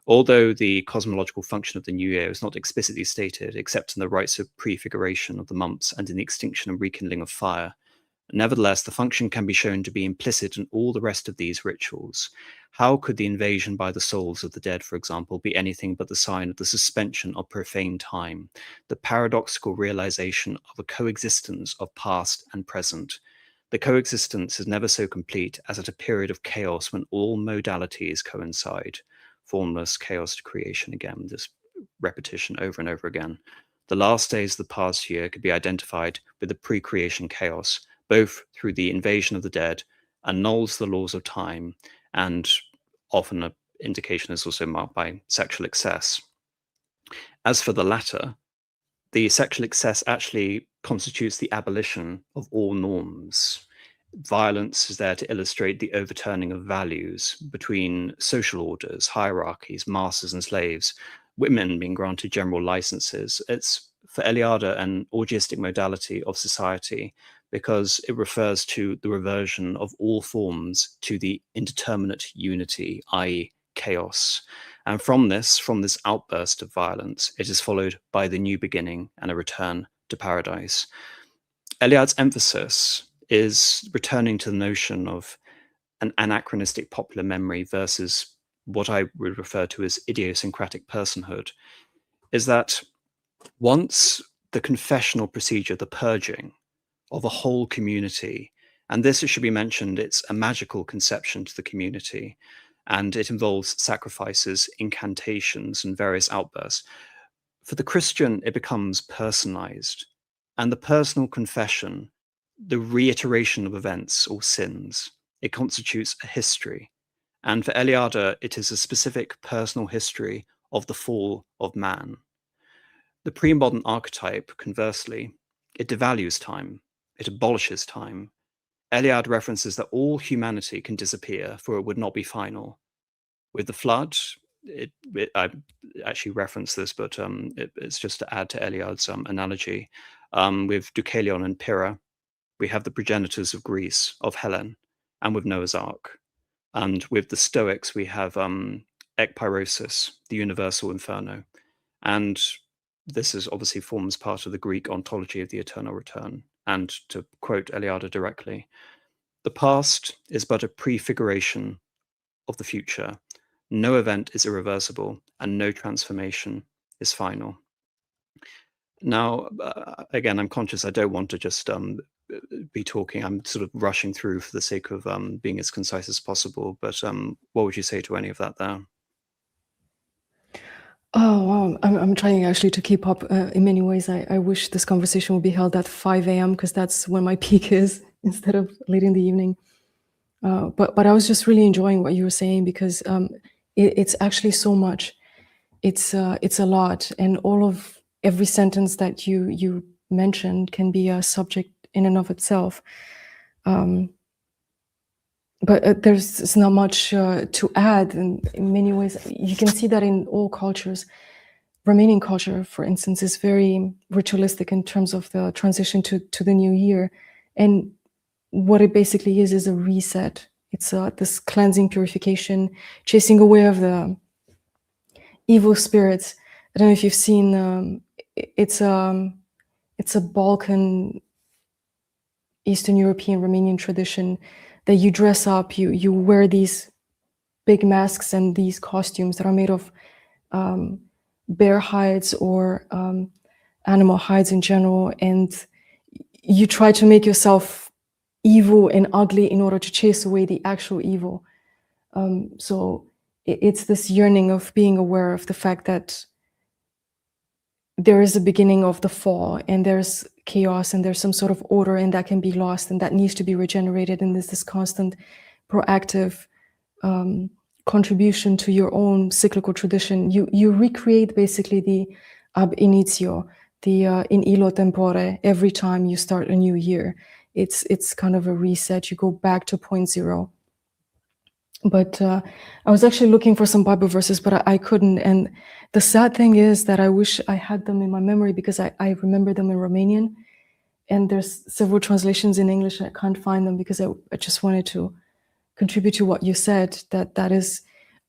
Although the cosmological function of the new year is not explicitly stated, except in the rites of prefiguration of the months and in the extinction and rekindling of fire, nevertheless, the function can be shown to be implicit in all the rest of these rituals. How could the invasion by the souls of the dead, for example, be anything but the sign of the suspension of profane time, the paradoxical realization of a coexistence of past and present? The coexistence is never so complete as at a period of chaos when all modalities coincide. Formless chaos to creation again, this repetition over and over again. The last days of the past year could be identified with the pre-creation chaos, both through the invasion of the dead, annuls the laws of time, and often an indication is also marked by sexual excess. As for the latter, the sexual excess actually constitutes the abolition of all norms. Violence is there to illustrate the overturning of values between social orders, hierarchies, masters and slaves, women being granted general licenses. It's, for Eliade, an orgiastic modality of society because it refers to the reversion of all forms to the indeterminate unity, i.e. chaos. And from this outburst of violence, it is followed by the new beginning and a return to paradise. Eliade's emphasis is returning to the notion of an anachronistic popular memory versus what I would refer to as idiosyncratic personhood, is that once the confessional procedure, the purging of a whole community, and this, it should be mentioned, it's a magical conception to the community, and it involves sacrifices, incantations, and various outbursts. For the Christian, it becomes personalized, and the personal confession, the reiteration of events or sins, it constitutes a history. And for Eliade, it is a specific personal history of the fall of man. The pre-modern archetype, conversely, it devalues time, it abolishes time, Eliade references that all humanity can disappear, for it would not be final. With the flood, I actually referenced this, but it's just to add to Eliade's analogy. With Deucalion and Pyrrha, we have the progenitors of Greece, of Helen, and with Noah's Ark. And with the Stoics, we have ekpyrosis, the universal inferno. And this is obviously forms part of the Greek ontology of the eternal return. And to quote Eliade directly, the past is but a prefiguration of the future. No event is irreversible, and no transformation is final. Now, again, I'm conscious I don't want to just be talking. I'm sort of rushing through for the sake of being as concise as possible. But what would you say to any of that there? Oh, wow. I'm trying actually to keep up in many ways. I wish this conversation would be held at 5 a.m. because that's when my peak is, instead of late in the evening. But I was just really enjoying what you were saying, because it's actually so much. It's a lot, and every sentence that you mentioned can be a subject in and of itself. But there's not much to add, and in many ways you can see that in all cultures. Romanian culture, for instance, is very ritualistic in terms of the transition to the new year, and what it basically is a reset. It's this cleansing, purification, chasing away of the evil spirits. I don't know if you've seen. It's a Balkan, Eastern European, Romanian tradition that you dress up. You wear these big masks and these costumes that are made of bear hides or animal hides in general, and you try to make yourself evil and ugly in order to chase away the actual evil. So it's this yearning of being aware of the fact that there is a beginning of the fall, and there's chaos, and there's some sort of order, and that can be lost, and that needs to be regenerated. And there's this constant proactive contribution to your own cyclical tradition. You recreate basically the ab initio, the in illo tempore, every time you start a new year. It's kind of a reset. You go back to point zero. But I was actually looking for some Bible verses, but I couldn't. And the sad thing is that I wish I had them in my memory, because I remember them in Romanian, and there's several translations in English, and I can't find them, because I just wanted to contribute to what you said, that is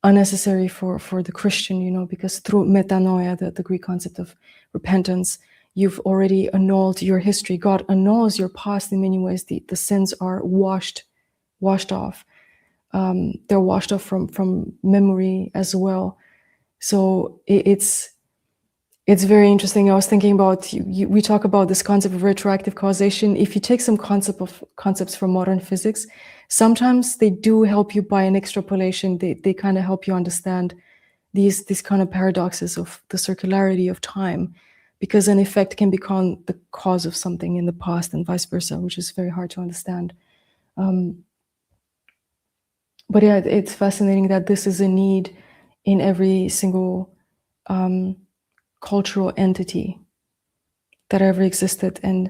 unnecessary for the Christian, because through metanoia, the Greek concept of repentance, you've already annulled your history. God annuls your past in many ways. The sins are washed off. They're washed off from memory as well. So it's very interesting. I was thinking about, we talk about this concept of retroactive causation. If you take some concepts from modern physics, sometimes they do help you by an extrapolation. They kind of help you understand these kind of paradoxes of the circularity of time, because an effect can become the cause of something in the past and vice versa, which is very hard to understand. But yeah, it's fascinating that this is a need in every single cultural entity that ever existed, and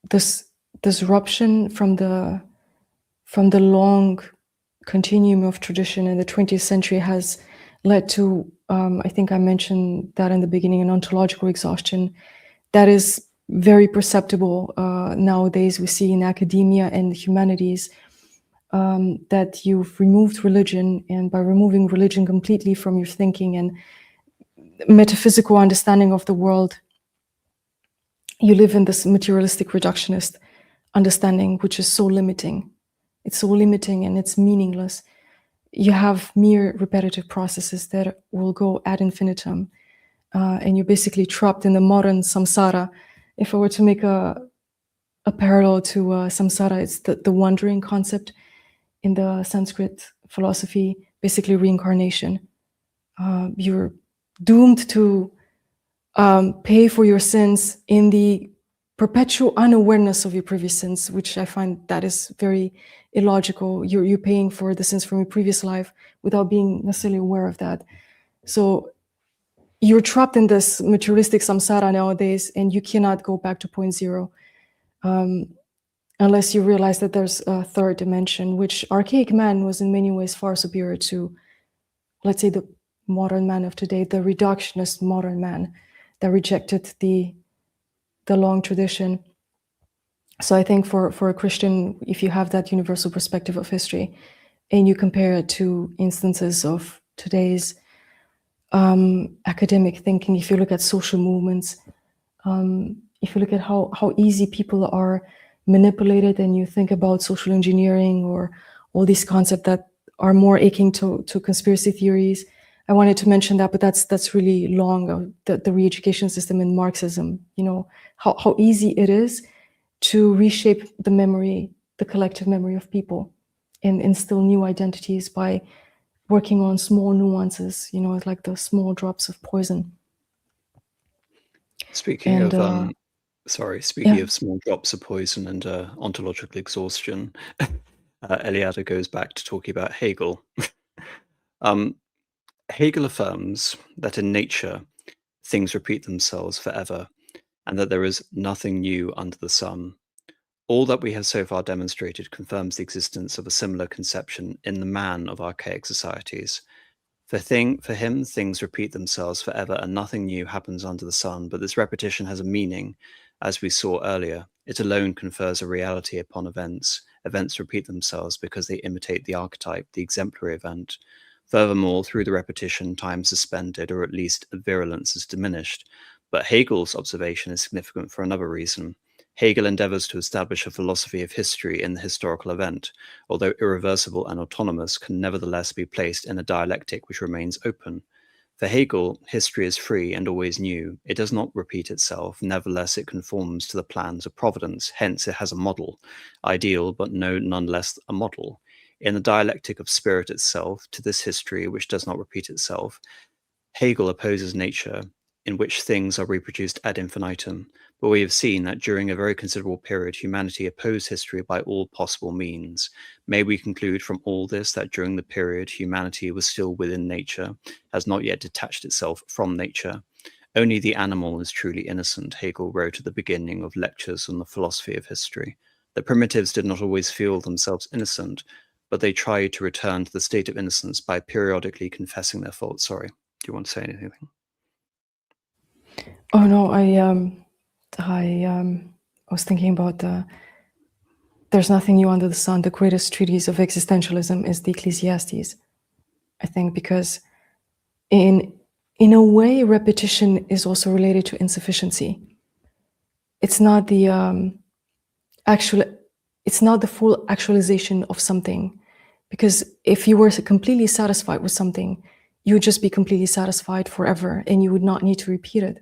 this disruption from the long continuum of tradition in the 20th century has led to, I think I mentioned that in the beginning, an ontological exhaustion that is very perceptible nowadays. We see in academia and humanities that you've removed religion, and by removing religion completely from your thinking and metaphysical understanding of the world, you live in this materialistic reductionist understanding, which is so limiting. It's so limiting and it's meaningless. You have mere repetitive processes that will go ad infinitum, and you're basically trapped in the modern samsara. If I were to make a parallel to samsara, it's the wandering concept in the Sanskrit philosophy, basically reincarnation. You're doomed to pay for your sins in the perpetual unawareness of your previous sins, which I find that is very illogical. You're paying for the sins from your previous life without being necessarily aware of that. So you're trapped in this materialistic samsara nowadays, and you cannot go back to point zero. unless you realize that there's a third dimension, which archaic man was in many ways far superior to, let's say, the modern man of today, the reductionist modern man that rejected the long tradition. So I think for a Christian, if you have that universal perspective of history and you compare it to instances of today's academic thinking, if you look at social movements, if you look at how easy people are manipulated, and you think about social engineering or all these concepts that are more akin to conspiracy theories. I wanted to mention that, but that's really long. The re-education system in Marxism, you know, how easy it is to reshape the memory, the collective memory of people, and instill new identities by working on small nuances, you know, it's like the small drops of poison. Speaking And of speaking of small drops of poison and ontological exhaustion, Eliade goes back to talking about Hegel. Hegel affirms that in nature, things repeat themselves forever, and that there is nothing new under the sun. All that we have so far demonstrated confirms the existence of a similar conception in the man of archaic societies. For him, things repeat themselves forever and nothing new happens under the sun, but this repetition has a meaning, as we saw earlier. It alone confers a reality upon events. Events repeat themselves because they imitate the archetype, the exemplary event. Furthermore, through the repetition, time is suspended, or at least virulence is diminished. But Hegel's observation is significant for another reason. Hegel endeavors to establish a philosophy of history in the historical event, although irreversible and autonomous, can nevertheless be placed in a dialectic which remains open. For Hegel, history is free and always new. It does not repeat itself, nevertheless it conforms to the plans of providence, hence it has a model, ideal but nonetheless a model. In the dialectic of spirit itself, to this history which does not repeat itself, Hegel opposes nature, in which things are reproduced ad infinitum, but we have seen that during a very considerable period humanity opposed history by all possible means. May we conclude from all this that during the period humanity was still within nature, has not yet detached itself from nature. Only the animal is truly innocent, Hegel wrote at the beginning of Lectures on the Philosophy of History. The primitives did not always feel themselves innocent, but they tried to return to the state of innocence by periodically confessing their faults. Sorry, do you want to say anything? Oh no, I was thinking about there's nothing new under the sun. The greatest treatise of existentialism is the Ecclesiastes, I think, because in a way, repetition is also related to insufficiency. It's not the it's not the full actualization of something, because if you were completely satisfied with something, you would just be completely satisfied forever, and you would not need to repeat it.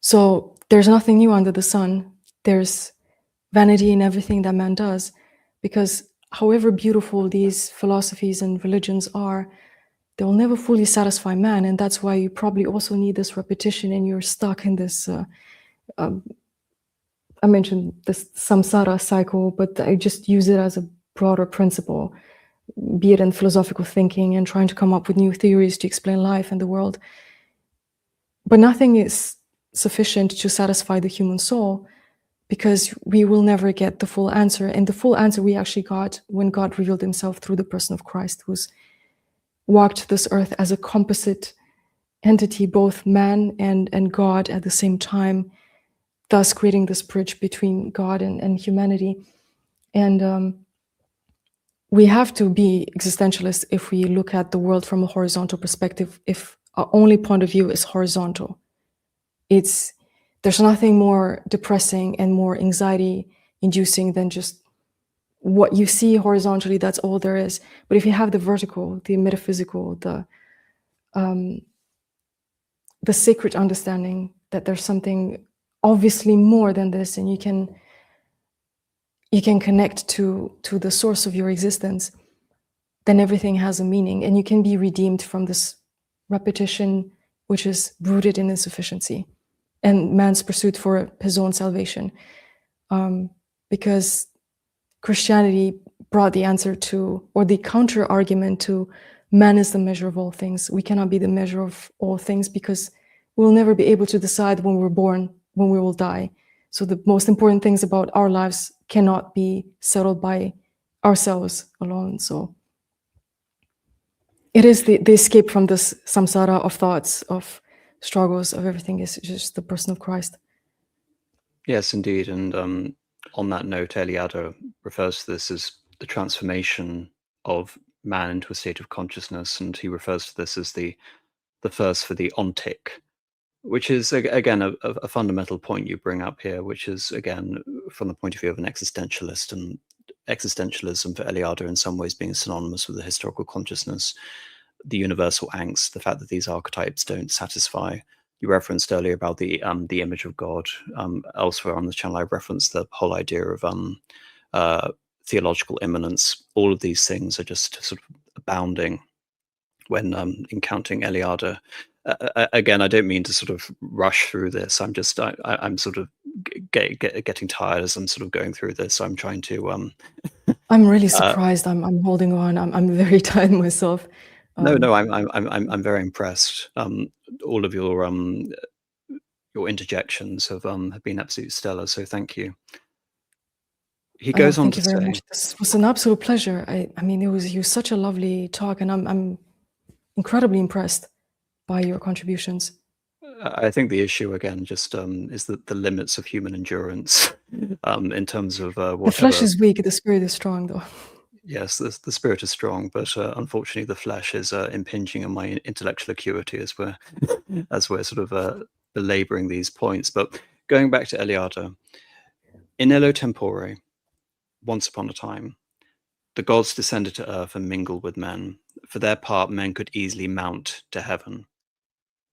So there's nothing new under the sun. There's vanity in everything that man does, because however beautiful these philosophies and religions are, they will never fully satisfy man. And that's why you probably also need this repetition, and you're stuck in this, I mentioned this samsara cycle, but I just use it as a broader principle, be it in philosophical thinking and trying to come up with new theories to explain life and the world. But nothing is sufficient to satisfy the human soul, because we will never get the full answer. And the full answer we actually got when God revealed himself through the person of Christ, who's walked this earth as a composite entity, both man and God at the same time, thus creating this bridge between God and humanity. And we have to be existentialists if we look at the world from a horizontal perspective. If our only point of view is horizontal, there's nothing more depressing and more anxiety inducing than just what you see horizontally. That's all there is. But if you have the vertical, the metaphysical, the sacred understanding that there's something obviously more than this, and you can connect to the source of your existence, then everything has a meaning, and you can be redeemed from this repetition, which is rooted in insufficiency and man's pursuit for his own salvation. Because Christianity brought the answer to, or the counter argument to, man is the measure of all things. We cannot be the measure of all things, because we'll never be able to decide when we're born, when we will die. So the most important things about our lives cannot be settled by ourselves alone. So it is the escape from this samsara of thoughts, of struggles, of everything is just the person of Christ. Yes, indeed. And on that note, Eliade refers to this as the transformation of man into a state of consciousness, and he refers to this as the first for the ontic, which is again a fundamental point you bring up here, which is again from the point of view of an existentialist, and existentialism for Eliade in some ways being synonymous with the historical consciousness, the universal angst, the fact that these archetypes don't satisfy. You referenced earlier about the image of God. Elsewhere on the channel, I referenced the whole idea of theological immanence. All of these things are just sort of abounding when encountering Eliade. Again, I don't mean to sort of rush through this. I'm sort of getting tired as I'm sort of going through this. I'm trying to. I'm really surprised. I'm holding on. I'm very tired myself. No, I'm very impressed. All of your interjections have been absolutely stellar. So thank you. He goes on to say, thank you very much. This was an absolute pleasure. I mean, it was such a lovely talk, and I'm incredibly impressed by your contributions. I think the issue again just is the limits of human endurance in terms of whatever. The flesh is weak, the spirit is strong, though. Yes, the spirit is strong, but unfortunately, the flesh is impinging on my intellectual acuity as we're sort of belaboring these points. But going back to Eliade, in illo tempore, once upon a time, the gods descended to earth and mingled with men. For their part, men could easily mount to heaven.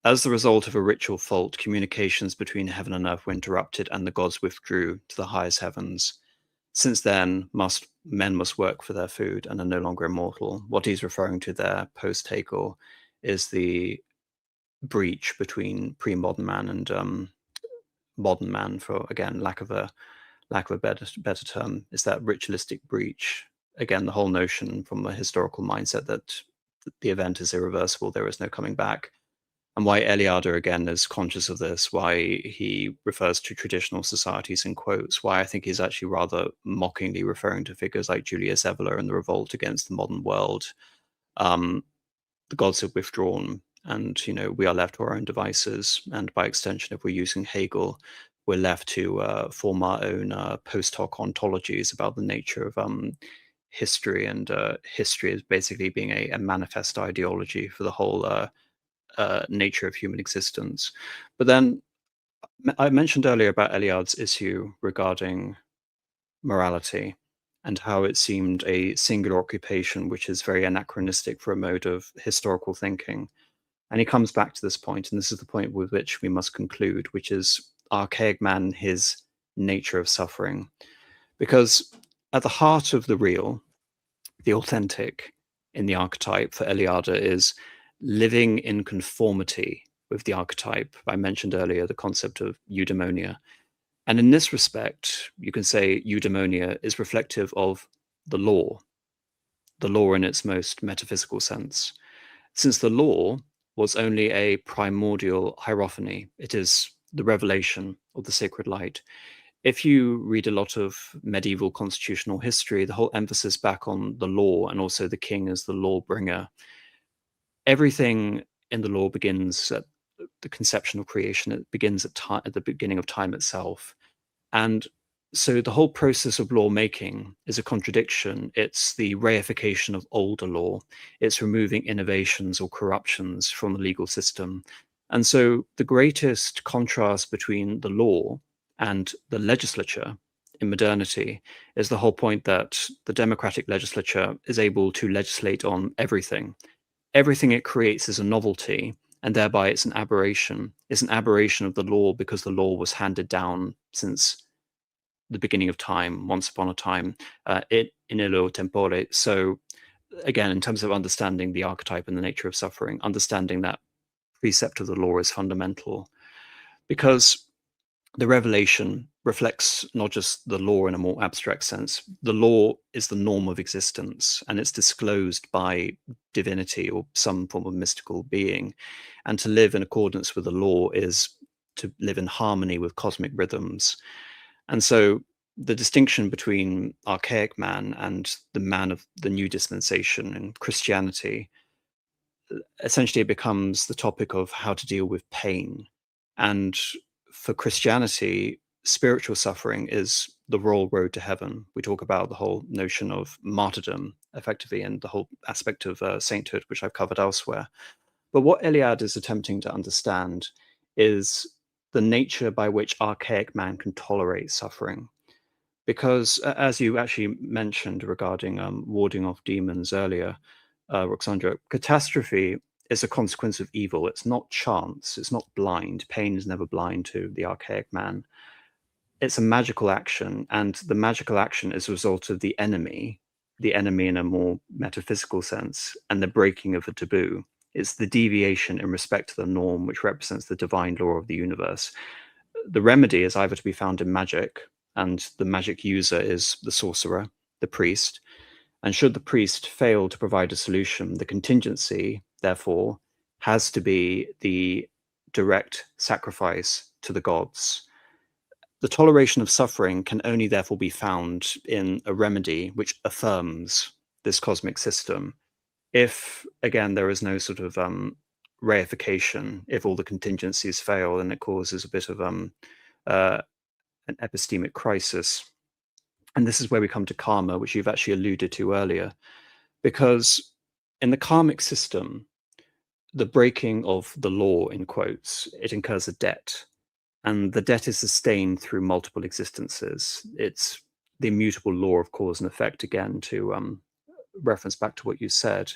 As the result of a ritual fault, communications between heaven and earth were interrupted, and the gods withdrew to the highest heavens. Since then, men must work for their food and are no longer immortal. What he's referring to there, post-Hegel, is the breach between pre-modern man and modern man, for again lack of a better term, is that ritualistic breach. Again, the whole notion from a historical mindset that the event is irreversible, there is no coming back. And why Eliade again is conscious of this, why he refers to traditional societies in quotes, why I think he's actually rather mockingly referring to figures like Julius Evola and the revolt against the modern world. The gods have withdrawn, and we are left to our own devices. And by extension, if we're using Hegel, we're left to form our own post hoc ontologies about the nature of history, and history is basically being a manifest ideology for the whole nature of human existence. But then I mentioned earlier about Eliade's issue regarding morality and how it seemed a singular occupation, which is very anachronistic for a mode of historical thinking. And he comes back to this point, and this is the point with which we must conclude, which is archaic man, his nature of suffering. Because at the heart of the real, the authentic in the archetype for Eliade is living in conformity with the archetype. I mentioned earlier the concept of eudaimonia. And in this respect, you can say eudaimonia is reflective of the law in its most metaphysical sense. Since the law was only a primordial hierophany, it is the revelation of the sacred light. If you read a lot of medieval constitutional history, the whole emphasis back on the law and also the king as the law bringer, everything in the law begins at the conception of creation. It begins at the beginning of time itself. And so the whole process of lawmaking is a contradiction. It's the reification of older law. It's removing innovations or corruptions from the legal system. And so the greatest contrast between the law and the legislature in modernity is the whole point that the democratic legislature is able to legislate on everything. Everything it creates is a novelty, and thereby it's an aberration. It's an aberration of the law because the law was handed down since the beginning of time, once upon a time, in illo tempore. So again, in terms of understanding the archetype and the nature of suffering, understanding that precept of the law is fundamental, because the revelation reflects not just the law in a more abstract sense. The law is the norm of existence, and it's disclosed by divinity or some form of mystical being. And to live in accordance with the law is to live in harmony with cosmic rhythms. And so the distinction between archaic man and the man of the new dispensation in Christianity essentially becomes the topic of how to deal with pain. And for Christianity, spiritual suffering is the royal road to heaven. We talk about the whole notion of martyrdom, effectively, and the whole aspect of sainthood, which I've covered elsewhere. But what Eliade is attempting to understand is the nature by which archaic man can tolerate suffering. Because, as you actually mentioned regarding warding off demons earlier, Roxandra, catastrophe is a consequence of evil. It's not chance. It's not blind. Pain is never blind to the archaic man. It's a magical action, and the magical action is a result of the enemy in a more metaphysical sense, and the breaking of a taboo. It's the deviation in respect to the norm, which represents the divine law of the universe. The remedy is either to be found in magic, and the magic user is the sorcerer, the priest. And should the priest fail to provide a solution, the contingency, therefore, has to be the direct sacrifice to the gods. The toleration of suffering can only therefore be found in a remedy which affirms this cosmic system. If, again, there is no sort of reification, if all the contingencies fail, then it causes a bit of an epistemic crisis. And this is where we come to karma, which you've actually alluded to earlier, because in the karmic system, the breaking of the law, in quotes, it incurs a debt. And the debt is sustained through multiple existences. It's the immutable law of cause and effect, again, to reference back to what you said.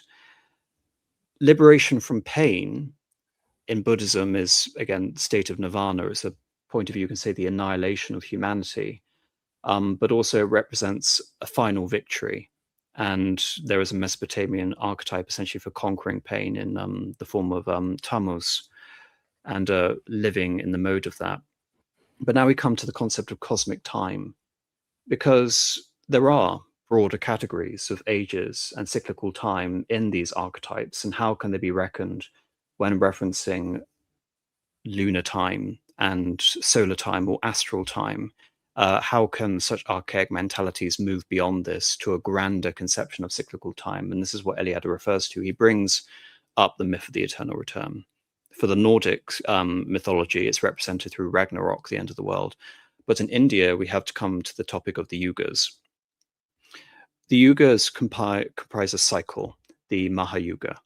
Liberation from pain in Buddhism is, again, the state of nirvana. It's a point of view, you can say, the annihilation of humanity, but also represents a final victory. And there is a Mesopotamian archetype essentially for conquering pain in the form of Tammuz, and living in the mode of that. But now we come to the concept of cosmic time, because there are broader categories of ages and cyclical time in these archetypes, and how can they be reckoned when referencing lunar time and solar time or astral time? How can such archaic mentalities move beyond this to a grander conception of cyclical time? And this is what Eliade refers to. He brings up the myth of the eternal return. For the Nordic mythology, it's represented through Ragnarok, the end of the world. But in India, we have to come to the topic of the yugas. The yugas comprise a cycle, the Mahayuga.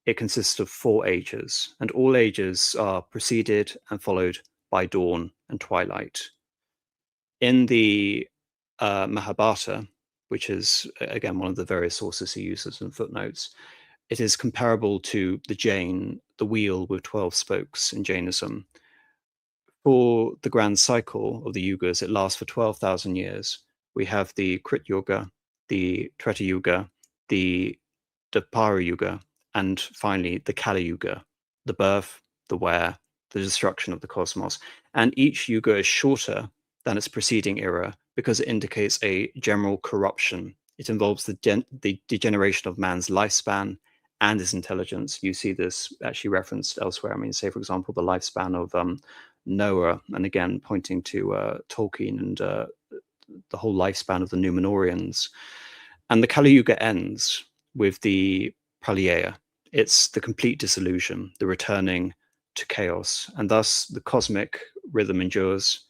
It consists of 4 ages, and all ages are preceded and followed by dawn and twilight. In the Mahabharata, which is, again, one of the various sources he uses in footnotes, it is comparable to the Jain, the wheel with 12 spokes in Jainism. For the grand cycle of the yugas, it lasts for 12,000 years. We have the Krit Yuga, the Treta Yuga, the Dwapara Yuga, and finally the Kali Yuga, the birth, the wear, the destruction of the cosmos. And each yuga is shorter than its preceding era because it indicates a general corruption. It involves the degeneration of man's lifespan and his intelligence. You see this actually referenced elsewhere. I mean, say, for example, the lifespan of Noah, and again, pointing to Tolkien and the whole lifespan of the Numenorians. And the Kali Yuga ends with the Pralyaya. It's the complete dissolution, the returning to chaos. And thus the cosmic rhythm endures,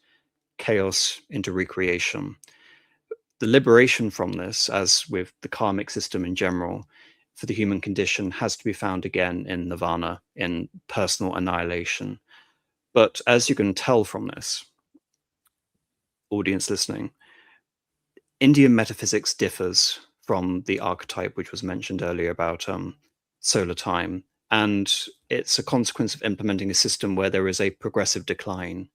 chaos into recreation. The liberation from this, as with the karmic system in general, for the human condition has to be found again in nirvana, in personal annihilation. But as you can tell from this, audience listening, Indian metaphysics differs from the archetype which was mentioned earlier about solar time. And it's a consequence of implementing a system where there is a progressive decline.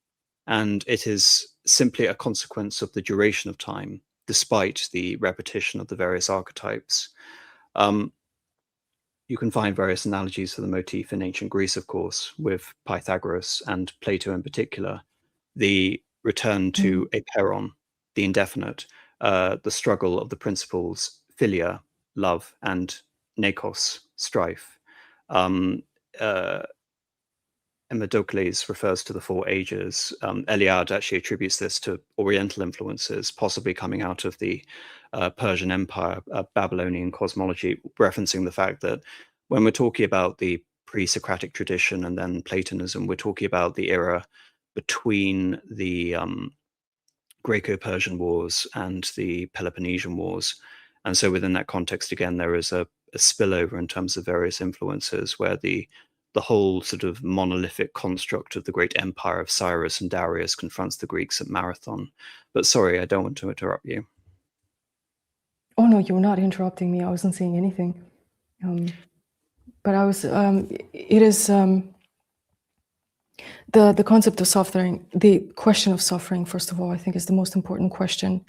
And it is simply a consequence of the duration of time, despite the repetition of the various archetypes. You can find various analogies for the motif in ancient Greece, of course, with Pythagoras and Plato in particular. The return to a peron, the indefinite, the struggle of the principles philia, love, and nekos, strife. Empedocles refers to the 4 ages. Eliade actually attributes this to Oriental influences, possibly coming out of the Persian Empire, Babylonian cosmology, referencing the fact that when we're talking about the pre-Socratic tradition and then Platonism, we're talking about the era between the Greco-Persian Wars and the Peloponnesian Wars. And so within that context, again, there is a spillover in terms of various influences where the whole sort of monolithic construct of the great empire of Cyrus and Darius confronts the Greeks at Marathon. But sorry, I don't want to interrupt you. Oh no, you're not interrupting me. I wasn't saying anything. But I was, it is the concept of suffering, the question of suffering, first of all, I think is the most important question,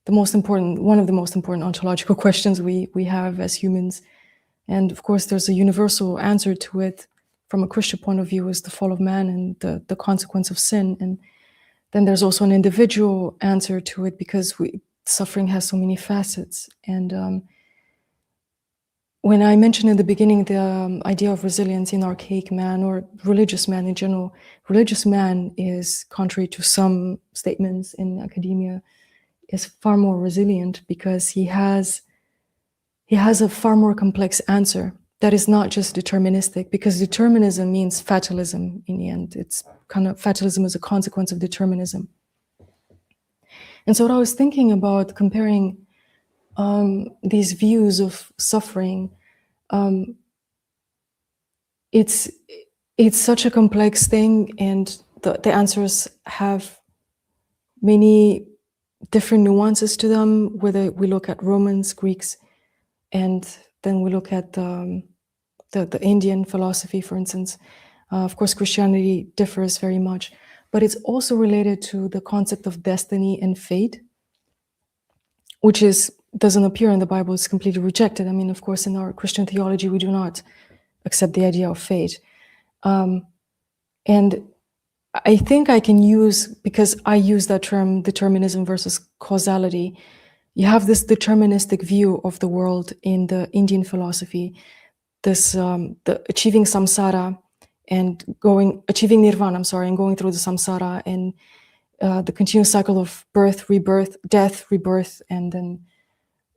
one of the most important ontological questions we have as humans. And of course, there's a universal answer to it from a Christian point of view, is the fall of man and the consequence of sin. And then there's also an individual answer to it, because suffering has so many facets. And when I mentioned in the beginning the idea of resilience in archaic man, or religious man in general, religious man is, contrary to some statements in academia, is far more resilient, because he has a far more complex answer that is not just deterministic, because determinism means fatalism in the end. It's kind of, fatalism is a consequence of determinism. And so what I was thinking about comparing these views of suffering, it's such a complex thing, and the answers have many different nuances to them, whether we look at Romans, Greeks, and then we look at the Indian philosophy, for instance. Of course, Christianity differs very much, but it's also related to the concept of destiny and fate, which doesn't appear in the Bible. It's completely rejected. I mean, of course, in our Christian theology, we do not accept the idea of fate. And I think I can use, because I use that term, determinism versus causality. You have this deterministic view of the world in the Indian philosophy, this the achieving samsara and achieving nirvana, and going through the samsara and the continuous cycle of birth, rebirth, death, rebirth, and then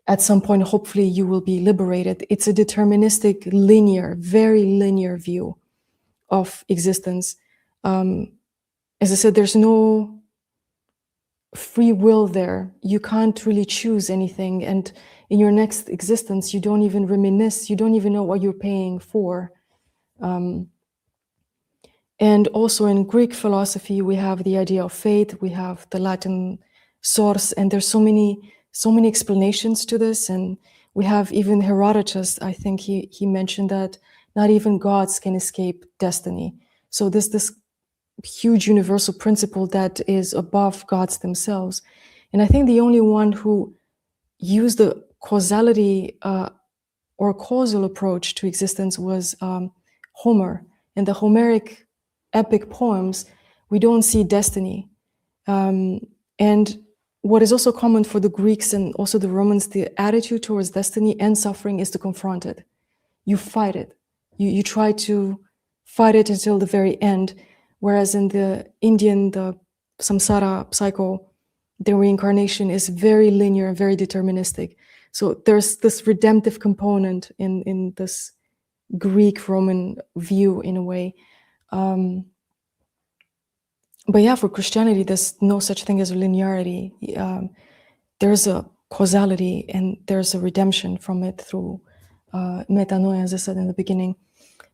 at some point, hopefully, you will be liberated. It's a deterministic, linear, very linear view of existence. As I said, there's no free will there. You can't really choose anything. And in your next existence, you don't even reminisce. You don't even know what you're paying for. And also in Greek philosophy, we have the idea of fate. We have the Latin source, and there's so many explanations to this. And we have even Herodotus, I think he mentioned that not even gods can escape destiny. So this huge universal principle that is above gods themselves. And I think the only one who used the causality or causal approach to existence was Homer. In the Homeric epic poems, we don't see destiny. And what is also common for the Greeks and also the Romans, the attitude towards destiny and suffering is to confront it. You fight it. You try to fight it until the very end. Whereas in the Indian, the samsara cycle, the reincarnation is very linear, very deterministic. So there's this redemptive component in this Greek-Roman view in a way. But yeah, for Christianity, there's no such thing as a linearity. There's a causality and there's a redemption from it through metanoia, as I said in the beginning.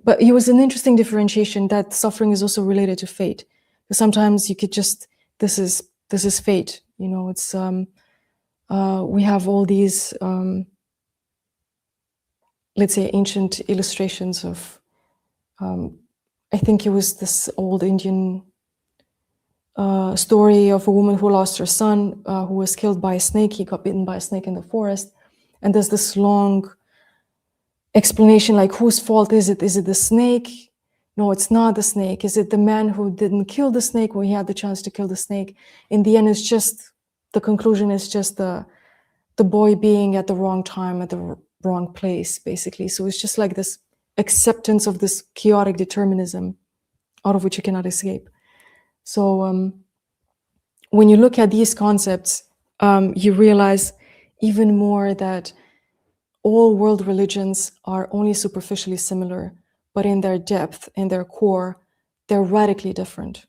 But it was an interesting differentiation that suffering is also related to fate. Because sometimes you could just, this is fate. You know, it's we have all these, let's say, ancient illustrations of, I think it was this old Indian story of a woman who lost her son, who was killed by a snake. He got bitten by a snake in the forest. And there's this long explanation, like, whose fault is it? Is it the snake? No, it's not the snake. Is it the man who didn't kill the snake when he had the chance to kill the snake? In the end, it's just, the conclusion is just the boy being at the wrong time, at the wrong place, basically. So it's just like this acceptance of this chaotic determinism out of which you cannot escape. So when you look at these concepts, you realize even more that all world religions are only superficially similar, but in their depth, in their core, they're radically different.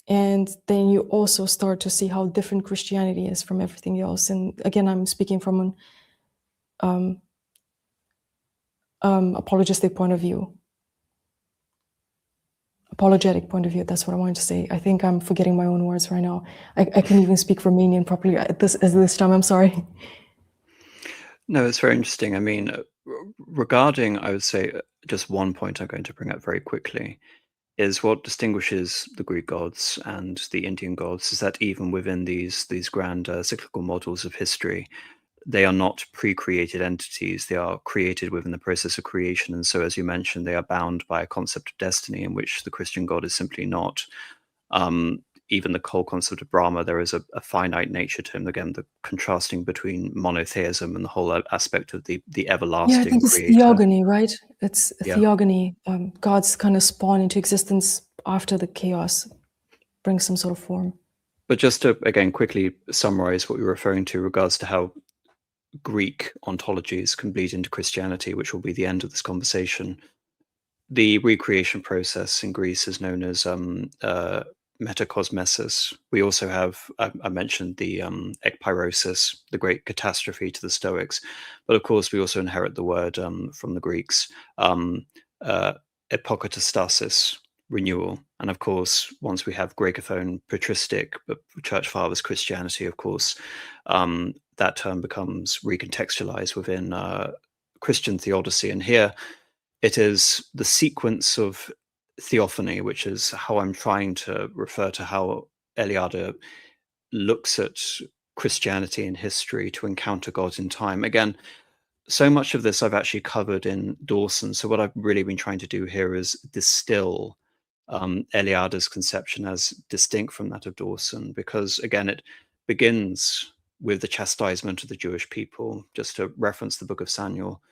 And then you also start to see how different Christianity is from everything else. And again, I'm speaking from an apologetic point of view. Apologetic point of view, that's what I wanted to say. I think I'm forgetting my own words right now. I can't even speak Romanian properly at this time, I'm sorry. No, it's very interesting. I mean, regarding, I would say, just one point I'm going to bring up very quickly is what distinguishes the Greek gods and the Indian gods is that even within these grand cyclical models of history, they are not pre-created entities. They are created within the process of creation. And so, as you mentioned, they are bound by a concept of destiny in which the Christian God is simply not. Even the whole concept of Brahma, there is a finite nature to him. Again, the contrasting between monotheism and the whole aspect of the everlasting Yeah, I think it's creator. theogony, right? It's Yeah. theogony. Gods kind of spawn into existence after the chaos brings some sort of form. But just to, again, quickly summarize what you're referring to in regards to how Greek ontologies can bleed into Christianity, which will be the end of this conversation. The recreation process in Greece is known as metacosmesis. We also have, I mentioned the ekpyrosis, the great catastrophe to the Stoics, but of course we also inherit the word from the Greeks, epokatastasis, renewal. And of course, once we have Grecophone, patristic, but church fathers, Christianity, of course, that term becomes recontextualized within Christian theodicy. And here it is the sequence of theophany, which is how I'm trying to refer to how Eliade looks at Christianity in history to encounter God in time. Again, so much of this I've actually covered in Dawson. So what I've really been trying to do here is distill Eliade's conception as distinct from that of Dawson, because again, it begins with the chastisement of the Jewish people. Just to reference the book of Samuel,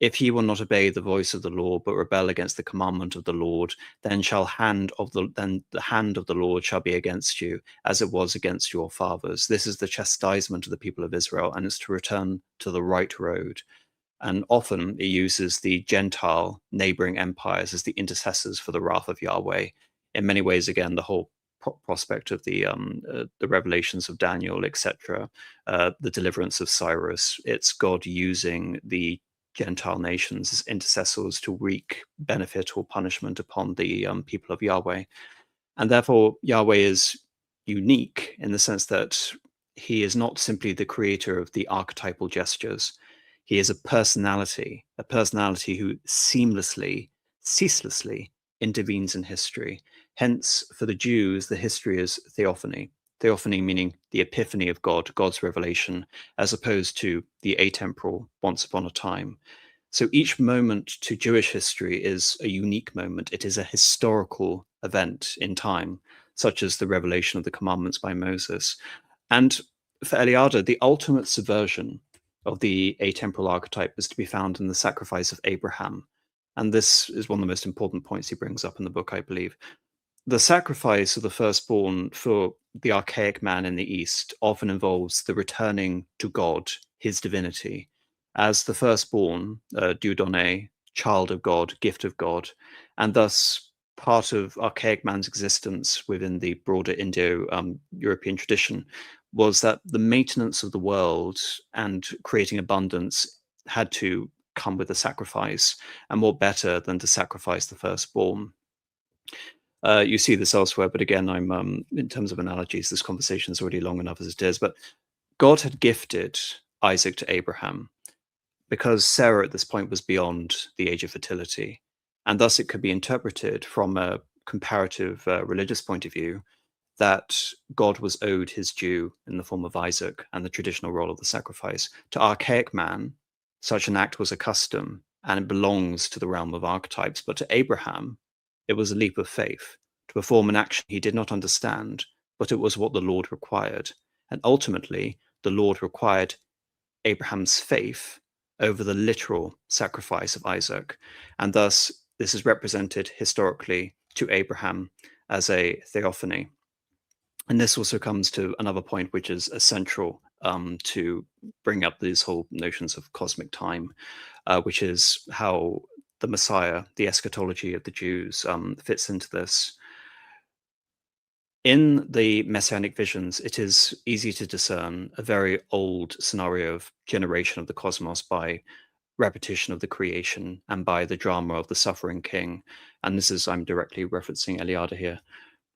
if ye will not obey the voice of the Lord, but rebel against the commandment of the Lord, then the hand of the Lord shall be against you, as it was against your fathers. This is the chastisement of the people of Israel, and it's to return to the right road. And often it uses the Gentile neighboring empires as the intercessors for the wrath of Yahweh. In many ways, again, the whole prospect of the revelations of Daniel, etc., the deliverance of Cyrus, it's God using the Gentile nations as intercessors to wreak benefit or punishment upon the people of Yahweh. And therefore, Yahweh is unique in the sense that he is not simply the creator of the archetypal gestures. He is a personality who seamlessly, ceaselessly intervenes in history. Hence, for the Jews, the history is theophany. Theophany meaning the epiphany of God, God's revelation, as opposed to the atemporal once upon a time. So each moment to Jewish history is a unique moment. It is a historical event in time, such as the revelation of the commandments by Moses. And for Eliade, the ultimate subversion of the atemporal archetype is to be found in the sacrifice of Abraham. And this is one of the most important points he brings up in the book, I believe. The sacrifice of the firstborn for the archaic man in the East often involves the returning to God, his divinity, as the firstborn, Dieudonné, child of God, gift of God, and thus part of archaic man's existence within the broader Indo-European tradition was that the maintenance of the world and creating abundance had to come with a sacrifice, and what better than to sacrifice the firstborn. You see this elsewhere, but again, I'm in terms of analogies, this conversation is already long enough as it is. But God had gifted Isaac to Abraham because Sarah at this point was beyond the age of fertility, and thus it could be interpreted from a comparative religious point of view that God was owed his due in the form of Isaac and the traditional role of the sacrifice. To archaic man, such an act was a custom, and it belongs to the realm of archetypes. But to Abraham, it was a leap of faith to perform an action he did not understand, but it was what the Lord required. And ultimately, the Lord required Abraham's faith over the literal sacrifice of Isaac. And thus, this is represented historically to Abraham as a theophany. And this also comes to another point, which is essential to bring up these whole notions of cosmic time, which is how the Messiah, the eschatology of the Jews, fits into this. In the Messianic visions, it is easy to discern a very old scenario of generation of the cosmos by repetition of the creation and by the drama of the suffering king. And this is, I'm directly referencing Eliade here.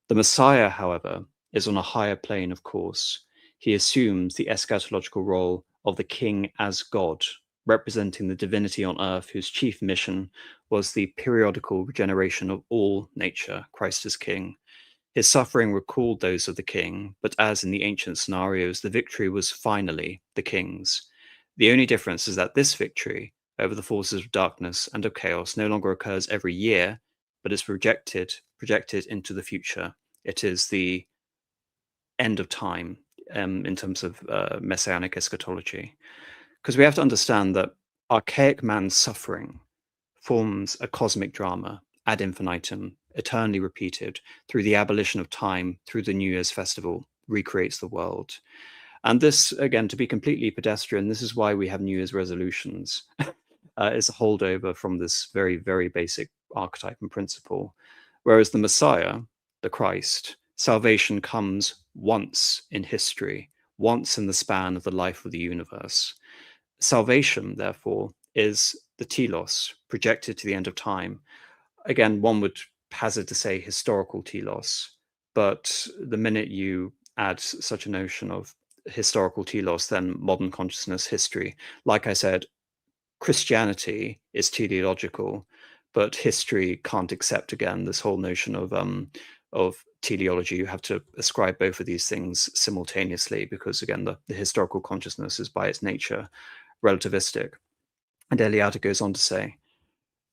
The Messiah, however, is on a higher plane, of course. He assumes the eschatological role of the king as God, representing the divinity on earth, whose chief mission was the periodical regeneration of all nature, Christ as king. His suffering recalled those of the king, but as in the ancient scenarios, the victory was finally the king's. The only difference is that this victory over the forces of darkness and of chaos no longer occurs every year, but is projected into the future. It is the end of time in terms of messianic eschatology. Because we have to understand that archaic man's suffering forms a cosmic drama ad infinitum, eternally repeated through the abolition of time, through the New Year's festival, recreates the world. And this, again, to be completely pedestrian, this is why we have New Year's resolutions. It's a holdover from this very, very basic archetype and principle. Whereas the Messiah, the Christ, salvation comes once in history, once in the span of the life of the universe. Salvation, therefore, is the telos projected to the end of time. Again, one would hazard to say historical telos, but the minute you add such a notion of historical telos, then modern consciousness, history, like I said, Christianity is teleological, but history can't accept, again, this whole notion of teleology. You have to ascribe both of these things simultaneously because, again, the historical consciousness is by its nature relativistic. And Eliade goes on to say,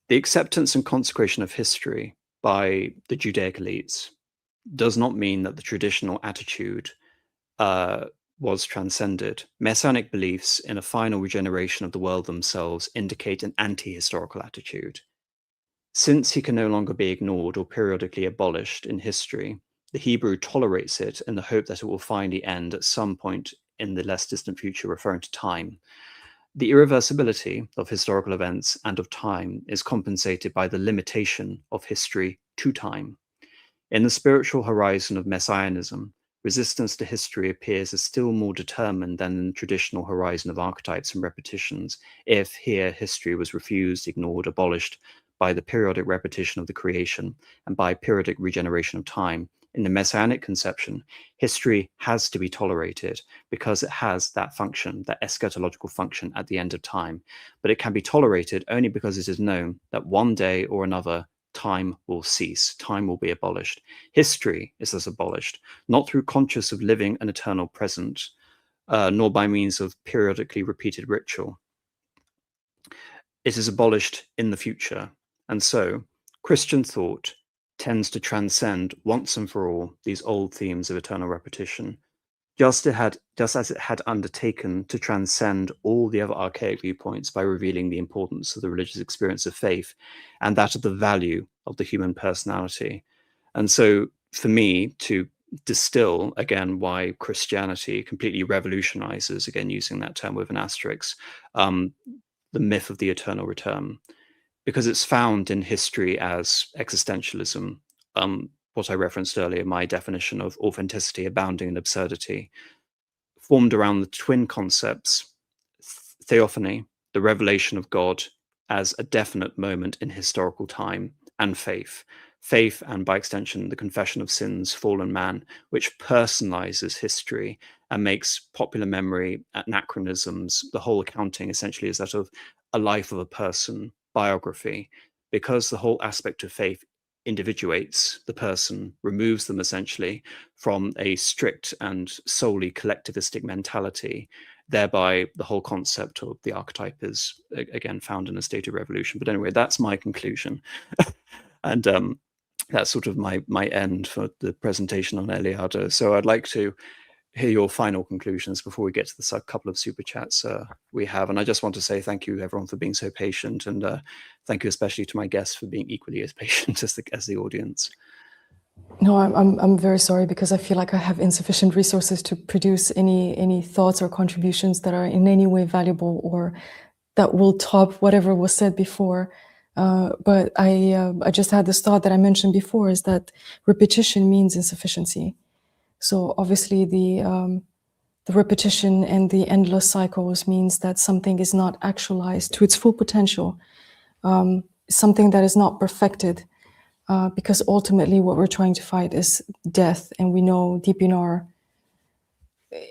the acceptance and consecration of history by the Judaic elites does not mean that the traditional attitude was transcended. Messianic beliefs in a final regeneration of the world themselves indicate an anti-historical attitude. Since he can no longer be ignored or periodically abolished in history, the Hebrew tolerates it in the hope that it will finally end at some point in the less distant future, referring to time. The irreversibility of historical events and of time is compensated by the limitation of history to time. In the spiritual horizon of Messianism, resistance to history appears as still more determined than in the traditional horizon of archetypes and repetitions, if here history was refused, ignored, abolished by the periodic repetition of the creation and by periodic regeneration of time. In the Messianic conception, history has to be tolerated because it has that function, that eschatological function at the end of time. But it can be tolerated only because it is known that one day or another, time will cease, time will be abolished. History is thus abolished, not through conscious of living an eternal present, nor by means of periodically repeated ritual. It is abolished in the future. And so, Christian thought tends to transcend once and for all these old themes of eternal repetition, just as it had undertaken to transcend all the other archaic viewpoints by revealing the importance of the religious experience of faith and that of the value of the human personality. And so, for me, to distill again why Christianity completely revolutionizes, again using that term with an asterisk, the myth of the eternal return, because it's found in history as existentialism, what I referenced earlier, my definition of authenticity abounding in absurdity, formed around the twin concepts, theophany, the revelation of God as a definite moment in historical time, and faith. Faith, and by extension, the confession of sins, fallen man, which personalizes history and makes popular memory anachronisms. The whole accounting essentially is that of a life of a person, biography, because the whole aspect of faith individuates the person, removes them essentially from a strict and solely collectivistic mentality. Thereby, the whole concept of the archetype is, again, found in a state of revolution. But anyway, that's my conclusion. And that's sort of my end for the presentation on Eliade. So I'd like to hear your final conclusions before we get to the couple of super chats we have. And I just want to say thank you, everyone, for being so patient, and thank you especially to my guests for being equally as patient as the audience. No, I'm very sorry, because I feel like I have insufficient resources to produce any thoughts or contributions that are in any way valuable or that will top whatever was said before. But I just had this thought that I mentioned before, is that repetition means insufficiency. So obviously the repetition and the endless cycles means that something is not actualized to its full potential, something that is not perfected, because ultimately what we're trying to fight is death. And we know deep in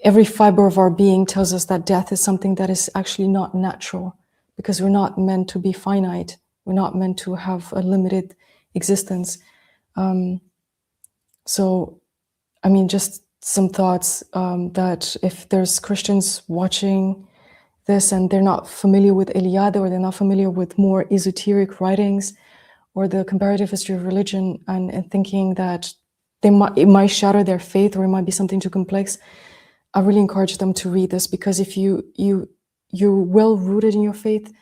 every fiber of our being tells us that death is something that is actually not natural, because we're not meant to be finite. We're not meant to have a limited existence. So, I mean, just some thoughts that if there's Christians watching this and they're not familiar with Eliade, or they're not familiar with more esoteric writings or the comparative history of religion, and thinking that it might shatter their faith, or it might be something too complex, I really encourage them to read this, because if you're well rooted in your faith,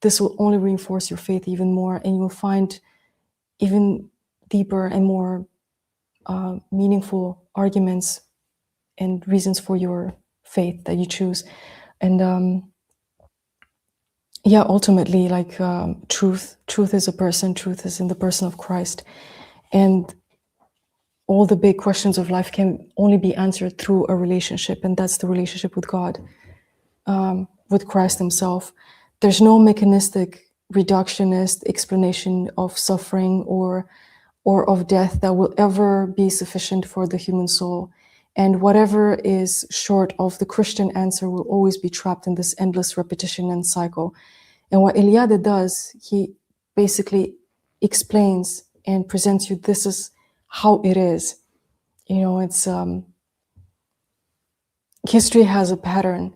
this will only reinforce your faith even more, and you will find even deeper and more meaningful arguments and reasons for your faith that you choose. And yeah, ultimately, like truth is a person. Truth is in the person of Christ, and all the big questions of life can only be answered through a relationship, and that's the relationship with God, with Christ himself. There's no mechanistic reductionist explanation of suffering or of death that will ever be sufficient for the human soul. And whatever is short of the Christian answer will always be trapped in this endless repetition and cycle. And what Eliade does, he basically explains and presents you, this is how it is. You know, it's history has a pattern.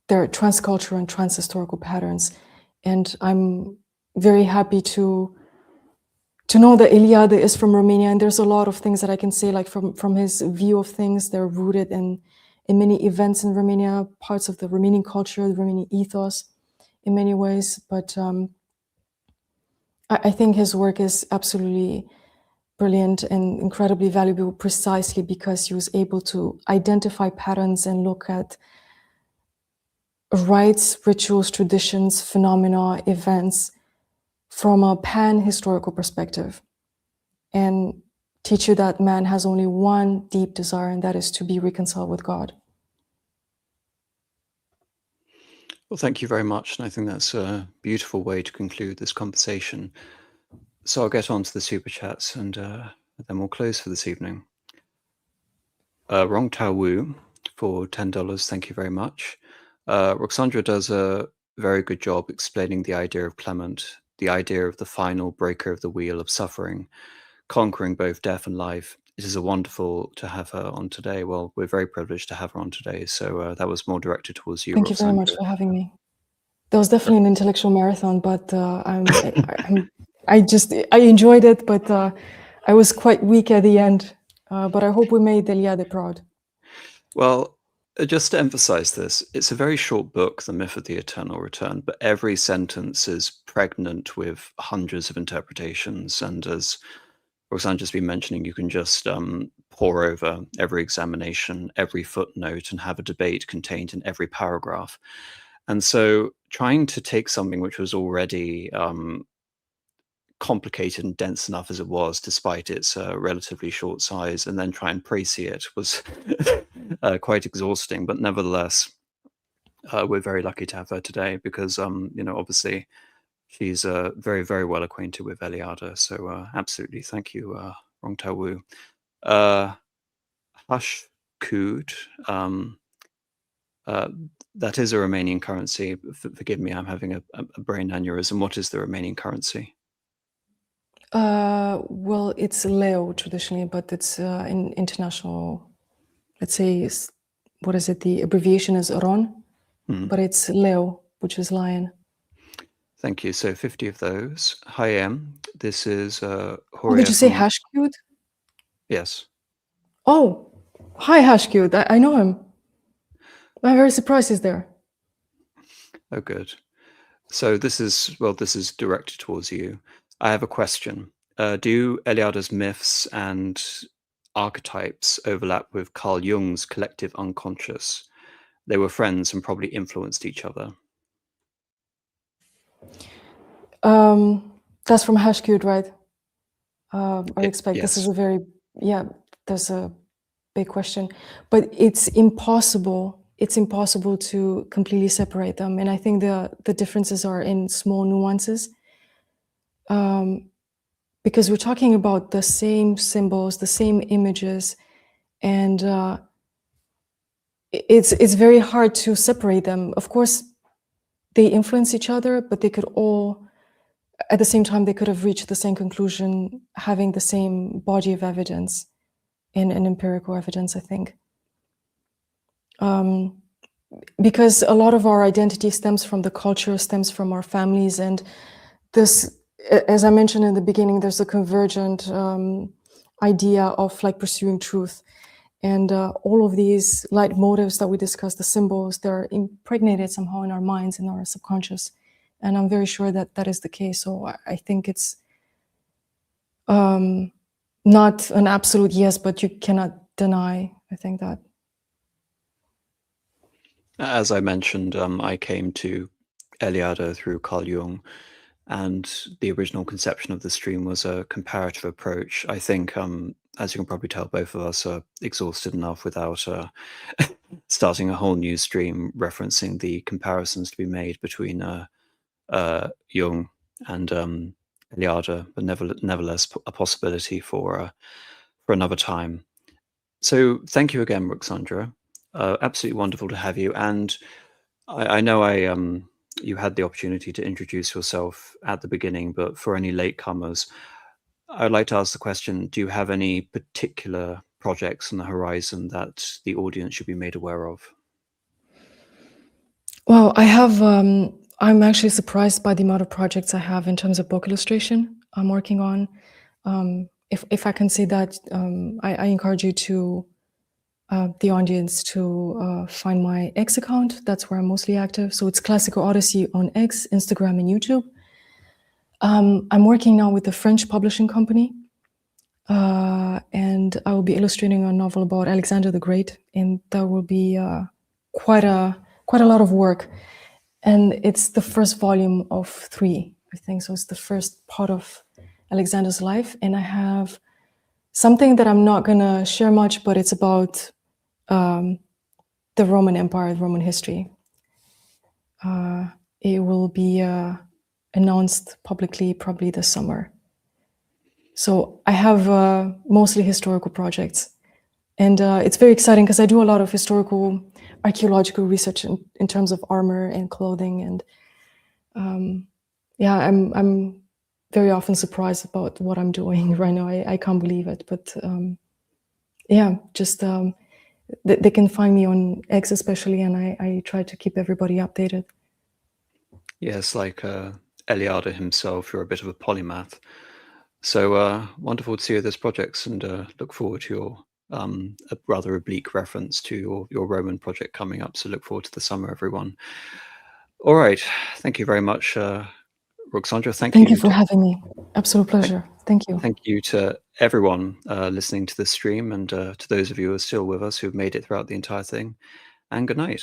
There are transcultural and transhistorical patterns. And I'm very happy to know that Eliade is from Romania, and there's a lot of things that I can say, like from his view of things. They're rooted in many events in Romania, parts of the Romanian culture, the Romanian ethos, in many ways. But I think his work is absolutely brilliant and incredibly valuable, precisely because he was able to identify patterns and look at rites, rituals, traditions, phenomena, events from a pan-historical perspective, and teach you that man has only one deep desire, and that is to be reconciled with God. Well, thank you very much. And I think that's a beautiful way to conclude this conversation. So I'll get on to the super chats, and then we'll close for this evening. Rong Tao Wu for $10. Thank you very much. Roxandra does a very good job explaining the idea of Clement, the idea of the final breaker of the wheel of suffering, conquering both death and life. It is wonderful to have her on today. Well, we're very privileged to have her on today. So that was more directed towards you, Thank you very much for having me. That was definitely an intellectual marathon, but I enjoyed it, but I was quite weak at the end. But I hope we made Eliade proud. Well, just to emphasize this, it's a very short book, The Myth of the Eternal Return, but every sentence is pregnant with hundreds of interpretations. And as Roxandra's been mentioning, you can just pore over every examination, every footnote, and have a debate contained in every paragraph. And so trying to take something which was already complicated and dense enough as it was, despite its relatively short size, and then try and précis it was quite exhausting. But nevertheless, we're very lucky to have her today because, obviously she's very, very well acquainted with Eliade. So absolutely, thank you, Rong Tao Wu. Hush Kood, that is a Romanian currency. Forgive me, I'm having a brain aneurysm. What is the Romanian currency? Well, it's leu traditionally, but it's in international, let's say, what is it? The abbreviation is RON, but it's leu, which is lion. Thank you. So 50 of those. Hi, Em. This is Oh, did you say Hashcute? Yes. Oh, hi, Hashcute. I know him. I'm very surprised he's there. Oh, good. So this is directed towards you. I have a question. Do Eliade's myths and archetypes overlap with Carl Jung's collective unconscious? They were friends and probably influenced each other. That's from Hashcube, right? I expect yes. This is a very, there's a big question, but it's impossible to completely separate them. And I think the differences are in small nuances, because we're talking about the same symbols, the same images, and it's very hard to separate them. Of course, they influence each other, but they could all, at the same time, they could have reached the same conclusion, having the same body of evidence and empirical evidence, I think. Because a lot of our identity stems from the culture, stems from our families, and this, as I mentioned in the beginning, there's a convergent idea of like pursuing truth. And all of these light motives that we discussed, the symbols, they're impregnated somehow in our minds, in our subconscious. And I'm very sure that that is the case. So I think it's not an absolute yes, but you cannot deny, I think, that. As I mentioned, I came to Eliade through Carl Jung, and the original conception of the stream was a comparative approach. I think, as you can probably tell, both of us are exhausted enough without starting a whole new stream referencing the comparisons to be made between Jung and Eliade, but nevertheless a possibility for another time. So thank you again, Ruxandra. Absolutely wonderful to have you. And I know you had the opportunity to introduce yourself at the beginning, but for any latecomers, I'd like to ask the question, do you have any particular projects on the horizon that the audience should be made aware of? Well, I have, I'm actually surprised by the amount of projects I have in terms of book illustration I'm working on. If I can say that, I encourage you to, the audience to find my X account. That's where I'm mostly active. So it's Classical Odyssey on X, Instagram, and YouTube. I'm working now with a French publishing company, and I will be illustrating a novel about Alexander the Great, and that will be quite a lot of work. And it's the first volume of 3, I think. So it's the first part of Alexander's life. And I have something that I'm not going to share much, but it's about the Roman Empire, Roman history. It will be announced publicly probably this summer. So I have mostly historical projects. And it's very exciting because I do a lot of historical, archaeological research in terms of armor and clothing. And I'm very often surprised about what I'm doing right now. I can't believe it. But they can find me on X especially, and I try to keep everybody updated. Yes, like Eliade himself, you're a bit of a polymath. So wonderful to see those projects, and look forward to your a rather oblique reference to your Roman project coming up. So look forward to the summer, everyone. All right. Thank you very much, Ruxandra. Thank you for having me. Absolute pleasure. Thank you. Thank you to everyone listening to this stream, and to those of you who are still with us who've made it throughout the entire thing. And good night.